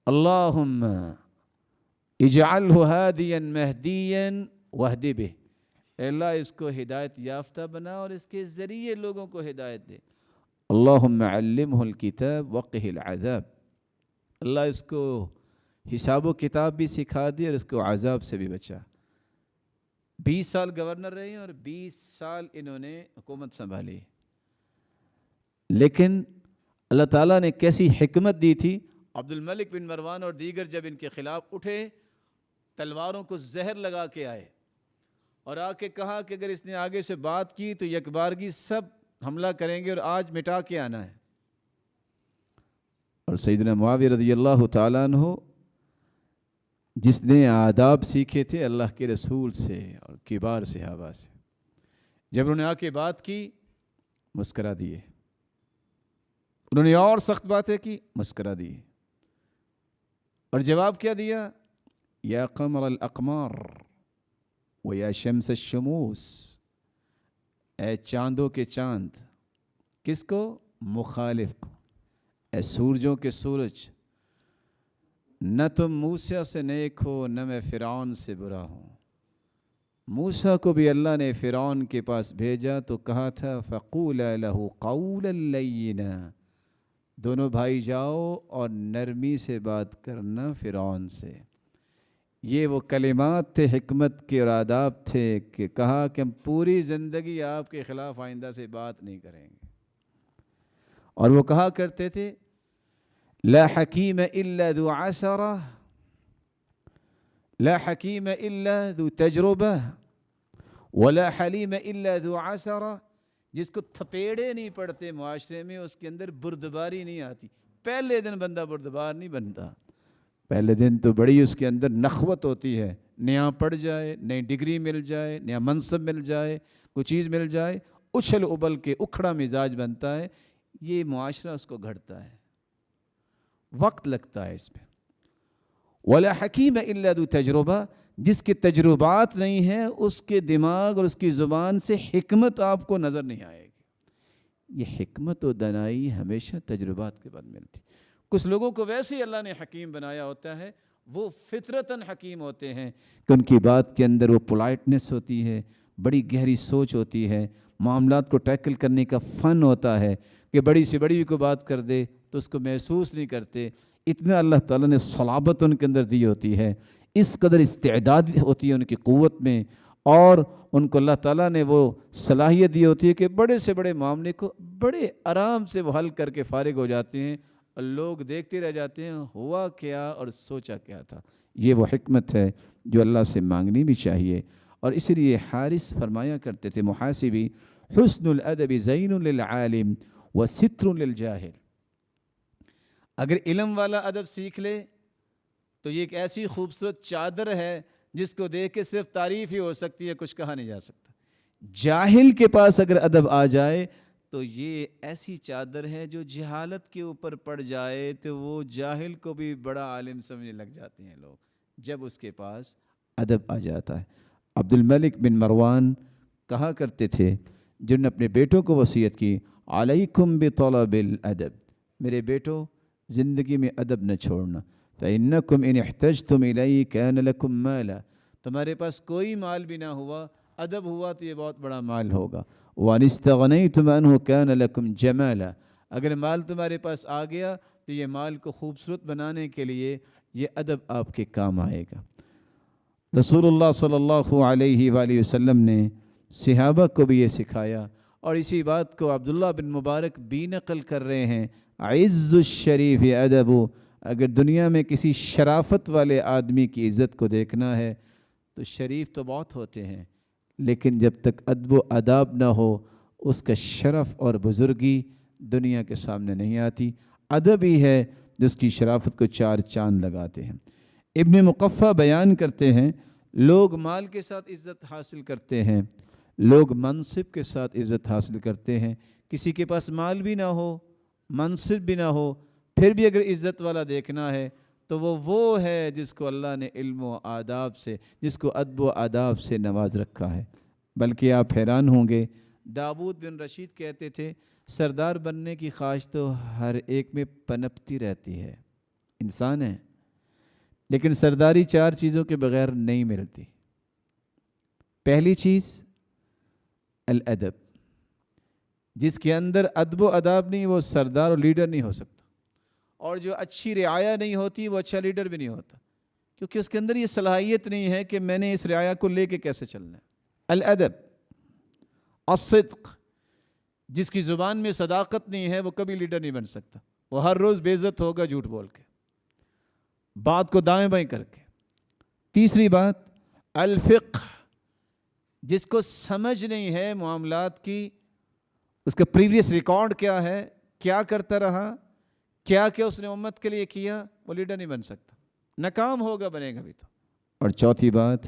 اللہم اجعلہ ہادیا مہدیا واہد بہ، اے اللہ اس کو ہدایت یافتہ بنا اور اس کے ذریعے لوگوں کو ہدایت دے۔ اللہم علمہ الکتاب وقہ العذاب، اللہ اس کو حساب و کتاب بھی سکھا دی اور اس کو عذاب سے بھی بچا۔ 20 سال گورنر رہے ہیں اور 20 سال انہوں نے حکومت سنبھالی، لیکن اللہ تعالیٰ نے کیسی حکمت دی تھی۔ عبد الملک بن مروان اور دیگر جب ان کے خلاف اٹھے، تلواروں کو زہر لگا کے آئے اور آ کے کہا کہ اگر اس نے آگے سے بات کی تو یکبارگی سب حملہ کریں گے اور آج مٹا کے آنا ہے۔ اور سیدنا معاویہ رضی اللہ تعالیٰ عنہ جس نے آداب سیکھے تھے اللہ کے رسول سے اور کبار صحابہ سے، جب انہوں نے آ کے بات کی مسکرا دیے، انہوں نے اور سخت باتیں کی مسکرا دیے، اور جواب کیا دیا؟ یا قمر الاقمار و یا شمس الشموس، اے چاندوں کے چاند، کس کو؟ مخالف کو، اے سورجوں کے سورج، نہ تم موسیٰ سے نیک ہو نہ میں فرعون سے برا ہوں۔ موسیٰ کو بھی اللہ نے فرعون کے پاس بھیجا تو کہا تھا فَقُولَا لَهُ قَوْلًا لَيِّنًا، دونوں بھائی جاؤ اور نرمی سے بات کرنا فرعون سے۔ یہ وہ کلمات تھے حکمت کے اور آداب تھے کہ کہا کہ ہم پوری زندگی آپ کے خلاف آئندہ سے بات نہیں کریں گے۔ اور وہ کہا کرتے تھے لا حکیم الا ذو عشرہ، لا حکیم الا ذو تجربہ ولا حلیم الا ذو عسرہ، جس کو تھپیڑے نہیں پڑتے معاشرے میں، اس کے اندر بردباری نہیں آتی۔ پہلے دن بندہ بردبار نہیں بنتا، پہلے دن تو بڑی اس کے اندر نخوت ہوتی ہے، نیا پڑ جائے، نئی ڈگری مل جائے، نیا منصب مل جائے، کوئی چیز مل جائے، اچھل ابل کے اکھڑا مزاج بنتا ہے، یہ معاشرہ اس کو گھڑتا ہے، وقت لگتا ہے اس پہ۔ ولا حکیم الا ذو تجربہ، جس کے تجربات نہیں ہیں اس کے دماغ اور اس کی زبان سے حکمت آپ کو نظر نہیں آئے گی۔ یہ حکمت و دانائی ہمیشہ تجربات کے بعد ملتی۔ کچھ لوگوں کو ویسے ہی اللہ نے حکیم بنایا ہوتا ہے، وہ فطرتاً حکیم ہوتے ہیں کہ ان کی بات کے اندر وہ پولائٹنس ہوتی ہے، بڑی گہری سوچ ہوتی ہے، معاملات کو ٹیکل کرنے کا فن ہوتا ہے کہ بڑی سے بڑی بھی کوئی بات کر دے تو اس کو محسوس نہیں کرتے۔ اتنا اللہ تعالیٰ نے صلابت ان کے اندر دی ہوتی ہے، اس قدر استعداد ہوتی ہے ان کی قوت میں، اور ان کو اللہ تعالیٰ نے وہ صلاحیت دی ہوتی ہے کہ بڑے سے بڑے معاملے کو بڑے آرام سے وہ حل کر کے فارغ ہو جاتے ہیں، اور لوگ دیکھتے رہ جاتے ہیں ہوا کیا اور سوچا کیا تھا۔ یہ وہ حکمت ہے جو اللہ سے مانگنی بھی چاہیے۔ اور اس لیے حارث فرمایا کرتے تھے محاسبی، حسن الادب زین للعالم و ستر للجاہل۔ اگر علم والا ادب سیکھ لے تو یہ ایک ایسی خوبصورت چادر ہے جس کو دیکھ کے صرف تعریف ہی ہو سکتی ہے، کچھ کہا نہیں جا سکتا۔ جاہل کے پاس اگر ادب آ جائے تو یہ ایسی چادر ہے جو جہالت کے اوپر پڑ جائے تو وہ جاہل کو بھی بڑا عالم سمجھنے لگ جاتے ہیں لوگ، جب اس کے پاس ادب آ جاتا ہے۔ عبد الملک بن مروان کہا کرتے تھے، جن نے اپنے بیٹوں کو وصیت کی، علیکم بطلب الادب، میرے بیٹو زندگی میں ادب نہ چھوڑنا، فإنکم ان احتجتم الیہ کان لکم مالا، تمہارے پاس کوئی مال بھی نہ ہوا، ادب ہوا تو یہ بہت بڑا مال ہوگا، وان استغنیتم عنہ کان لکم جمالا، اگر مال تمہارے پاس آ گیا تو یہ مال کو خوبصورت بنانے کے لیے یہ ادب آپ کے کام آئے گا۔ رسول اللہ صلی اللہ علیہ وآلہ وسلم نے صحابہ کو بھی یہ سکھایا، اور اسی بات کو عبداللہ بن مبارک بھی نقل کر رہے ہیں، عز الشریف ادب، اگر دنیا میں کسی شرافت والے آدمی کی عزت کو دیکھنا ہے تو شریف تو بہت ہوتے ہیں، لیکن جب تک ادب و آداب نہ ہو اس کا شرف اور بزرگی دنیا کے سامنے نہیں آتی۔ ادب ہی ہے جس کی شرافت کو چار چاند لگاتے ہیں۔ ابن مقفع بیان کرتے ہیں، لوگ مال کے ساتھ عزت حاصل کرتے ہیں، لوگ منصب کے ساتھ عزت حاصل کرتے ہیں، کسی کے پاس مال بھی نہ ہو، منصب بھی نہ ہو، پھر بھی اگر عزت والا دیکھنا ہے تو وہ ہے جس کو اللہ نے علم و آداب سے، جس کو ادب و آداب سے نواز رکھا ہے۔ بلکہ آپ حیران ہوں گے، داؤد بن رشید کہتے تھے، سردار بننے کی خواہش تو ہر ایک میں پنپتی رہتی ہے، انسان ہے، لیکن سرداری چار چیزوں کے بغیر نہیں ملتی۔ پہلی چیز الادب، جس کے اندر ادب و آداب نہیں وہ سردار اور لیڈر نہیں ہو سکتا، اور جو اچھی رعایا نہیں ہوتی وہ اچھا لیڈر بھی نہیں ہوتا، کیونکہ اس کے اندر یہ صلاحیت نہیں ہے کہ میں نے اس رعایا کو لے کے کیسے چلنا ہے۔ الادب، الصدق، جس کی زبان میں صداقت نہیں ہے وہ کبھی لیڈر نہیں بن سکتا، وہ ہر روز بے عزت ہوگا جھوٹ بول کے، بات کو دائیں بائیں کر کے۔ تیسری بات الفقہ، جس کو سمجھ نہیں ہے معاملات کی، اس کا پریویس ریکارڈ کیا ہے، کیا کرتا رہا، کیا کیا اس نے امت کے لیے کیا، وہ لیڈر نہیں بن سکتا، ناکام ہوگا، بنے گا بھی تو۔ اور چوتھی بات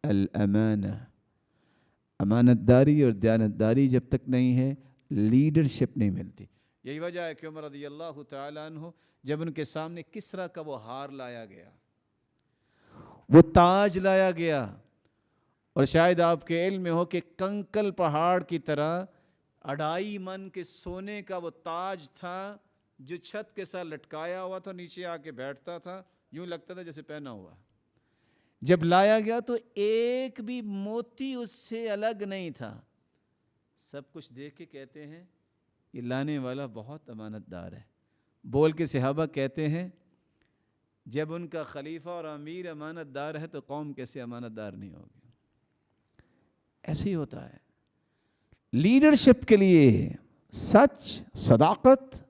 الامانہ، امانت داری اور دیانت داری جب تک نہیں ہے لیڈرشپ نہیں ملتی۔ یہی وجہ ہے کہ عمر رضی اللہ تعالیٰ عنہ جب ان کے سامنے کسریٰ کا وہ ہار لایا گیا، وہ تاج لایا گیا، اور شاید آپ کے علم میں ہو کہ کنکل پہاڑ کی طرح 2.5 من کے سونے کا وہ تاج تھا جو چھت کے ساتھ لٹکایا ہوا تھا، نیچے آ کے بیٹھتا تھا، یوں لگتا تھا جیسے پہنا ہوا۔ جب لایا گیا تو ایک بھی موتی اس سے الگ نہیں تھا، سب کچھ دیکھ کے کہتے ہیں یہ لانے والا بہت امانت دار ہے۔ بول کے صحابہ کہتے ہیں جب ان کا خلیفہ اور امیر امانت دار ہے تو قوم کیسے امانت دار نہیں ہوگی؟ ایسے ہی ہوتا ہے۔ لیڈرشپ کے لیے سچ، صداقت،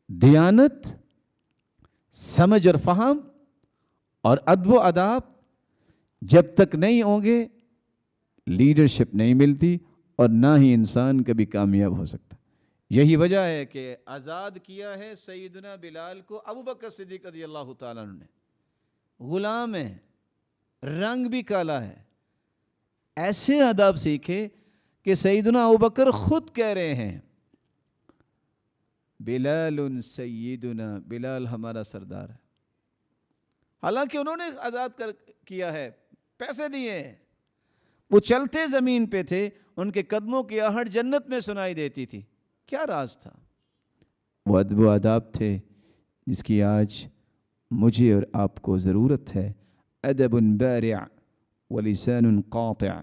دیانت، سمجھ اور فہم اور ادب و آداب جب تک نہیں ہوں گے لیڈرشپ نہیں ملتی اور نہ ہی انسان کبھی کامیاب ہو سکتا. یہی وجہ ہے کہ آزاد کیا ہے سیدنا بلال کو ابو بکر صدیق رضی اللہ تعالیٰ عنہ نے. غلام ہے, رنگ بھی کالا ہے, ایسے آداب سیکھے کہ سیدنا ابو بکر خود کہہ رہے ہیں بلال سیدنا, بلال ہمارا سردار ہے. حالانکہ انہوں نے آزاد کیا ہے, پیسے دیے ہیں, وہ چلتے زمین پہ تھے, ان کے قدموں کی آہٹ جنت میں سنائی دیتی تھی. کیا راز تھا؟ وہ ادب و آداب تھے جس کی آج مجھے اور آپ کو ضرورت ہے. ادب بارع ولسان قاطع.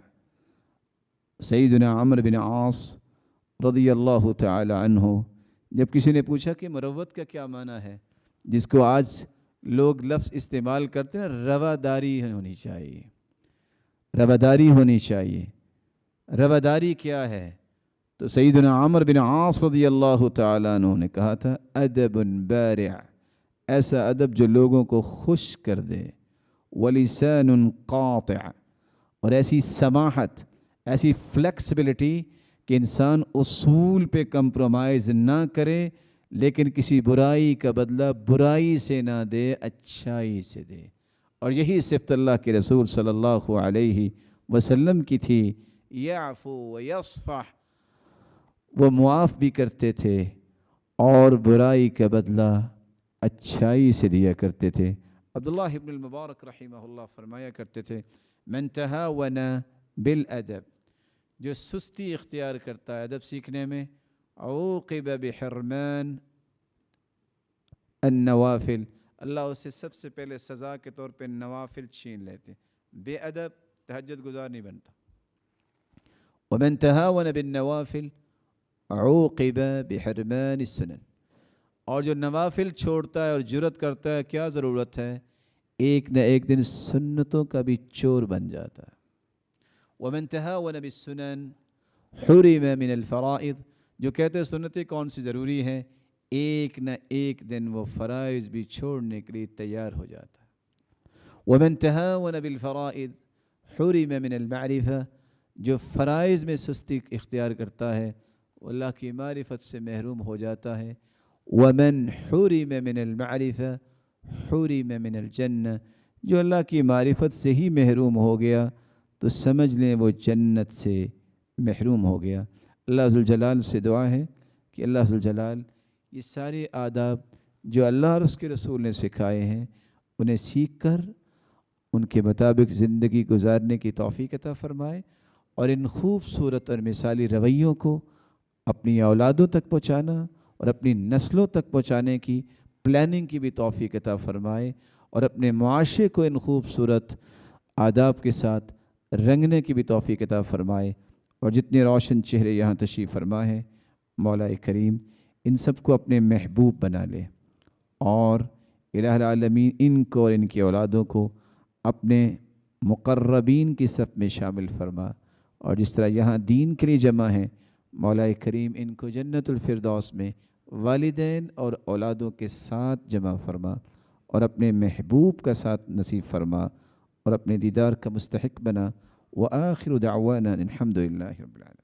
سیدنا عمرو بن عاص رضی اللہ تعالی عنہ, جب کسی نے پوچھا کہ مروت کا کیا معنی ہے, جس کو آج لوگ لفظ استعمال کرتے ہیں, رواداری ہونی چاہیے, رواداری ہونی چاہیے. رواداری کیا ہے؟ تو سیدنا عمرو بن عاص رضی اللہ تعالیٰ عنہ نے کہا تھا ادب بارع, ایسا ادب جو لوگوں کو خوش کر دے. ولسان قاطع, اور ایسی سماحت, ایسی فلیکسبلٹی کہ انسان اصول پہ کمپرومائز نہ کرے, لیکن کسی برائی کا بدلہ برائی سے نہ دے, اچھائی سے دے. اور یہی صفت اللہ کے رسول صلی اللہ علیہ وسلم کی تھی. یعفو ویصفح, وہ معاف بھی کرتے تھے اور برائی کا بدلہ اچھائی سے دیا کرتے تھے. عبداللہ ابن المبارک رحمہ اللہ فرمایا کرتے تھے من تہاون بالادب, جو سستی اختیار کرتا ہے ادب سیکھنے میں, عوقب بحرمان النوافل, اللہ اسے سب سے پہلے سزا کے طور پہ نوافل چھین لیتے. بے ادب تہجد گزار نہیں بنتا. ومن تہاون بالنوافل عوقب بحرمان السنن, اور جو نوافل چھوڑتا ہے اور جرت کرتا ہے, کیا ضرورت ہے, ایک نہ ایک دن سنتوں کا بھی چور بن جاتا ہے. ومن تہاون بالسنن حرم من الفرائض, جو کہتے ہیں سنتیں کون سی ضروری ہیں, ایک نہ ایک دن وہ فرائض بھی چھوڑنے کے لیے تیار ہو جاتا ہے. ومن تہاون بالفرائض حرم من المعرفہ, جو فرائض میں سستی اختیار کرتا ہے وہ اللہ کی معرفت سے محروم ہو جاتا ہے. ومن حرم من المعرفہ حرم من الجنہ, جو اللہ کی معرفت سے ہی محروم ہو گیا تو سمجھ لیں وہ جنت سے محروم ہو گیا. اللہ ذوالجلال سے دعا ہے کہ اللہ ذوالجلال یہ سارے آداب جو اللہ اور اس کے رسول نے سکھائے ہیں انہیں سیکھ کر ان کے مطابق زندگی گزارنے کی توفیق عطا فرمائے, اور ان خوبصورت اور مثالی رویوں کو اپنی اولادوں تک پہنچانا اور اپنی نسلوں تک پہنچانے کی پلاننگ کی بھی توفیق عطا فرمائے, اور اپنے معاشرے کو ان خوبصورت آداب کے ساتھ رنگنے کی بھی توفیق عطا فرمائے. اور جتنے روشن چہرے یہاں تشریف فرما ہے مولا کریم ان سب کو اپنے محبوب بنا لے, اور الہ العالمین ان کو اور ان کی اولادوں کو اپنے مقربین کی صف میں شامل فرما. اور جس طرح یہاں دین کے لیے جمع ہیں, مولا کریم ان کو جنت الفردوس میں والدین اور اولادوں کے ساتھ جمع فرما, اور اپنے محبوب کا ساتھ نصیب فرما, اور اپنے دیدار کا مستحق بنا. وآخر دعوانا الحمد للہ رب العالمین.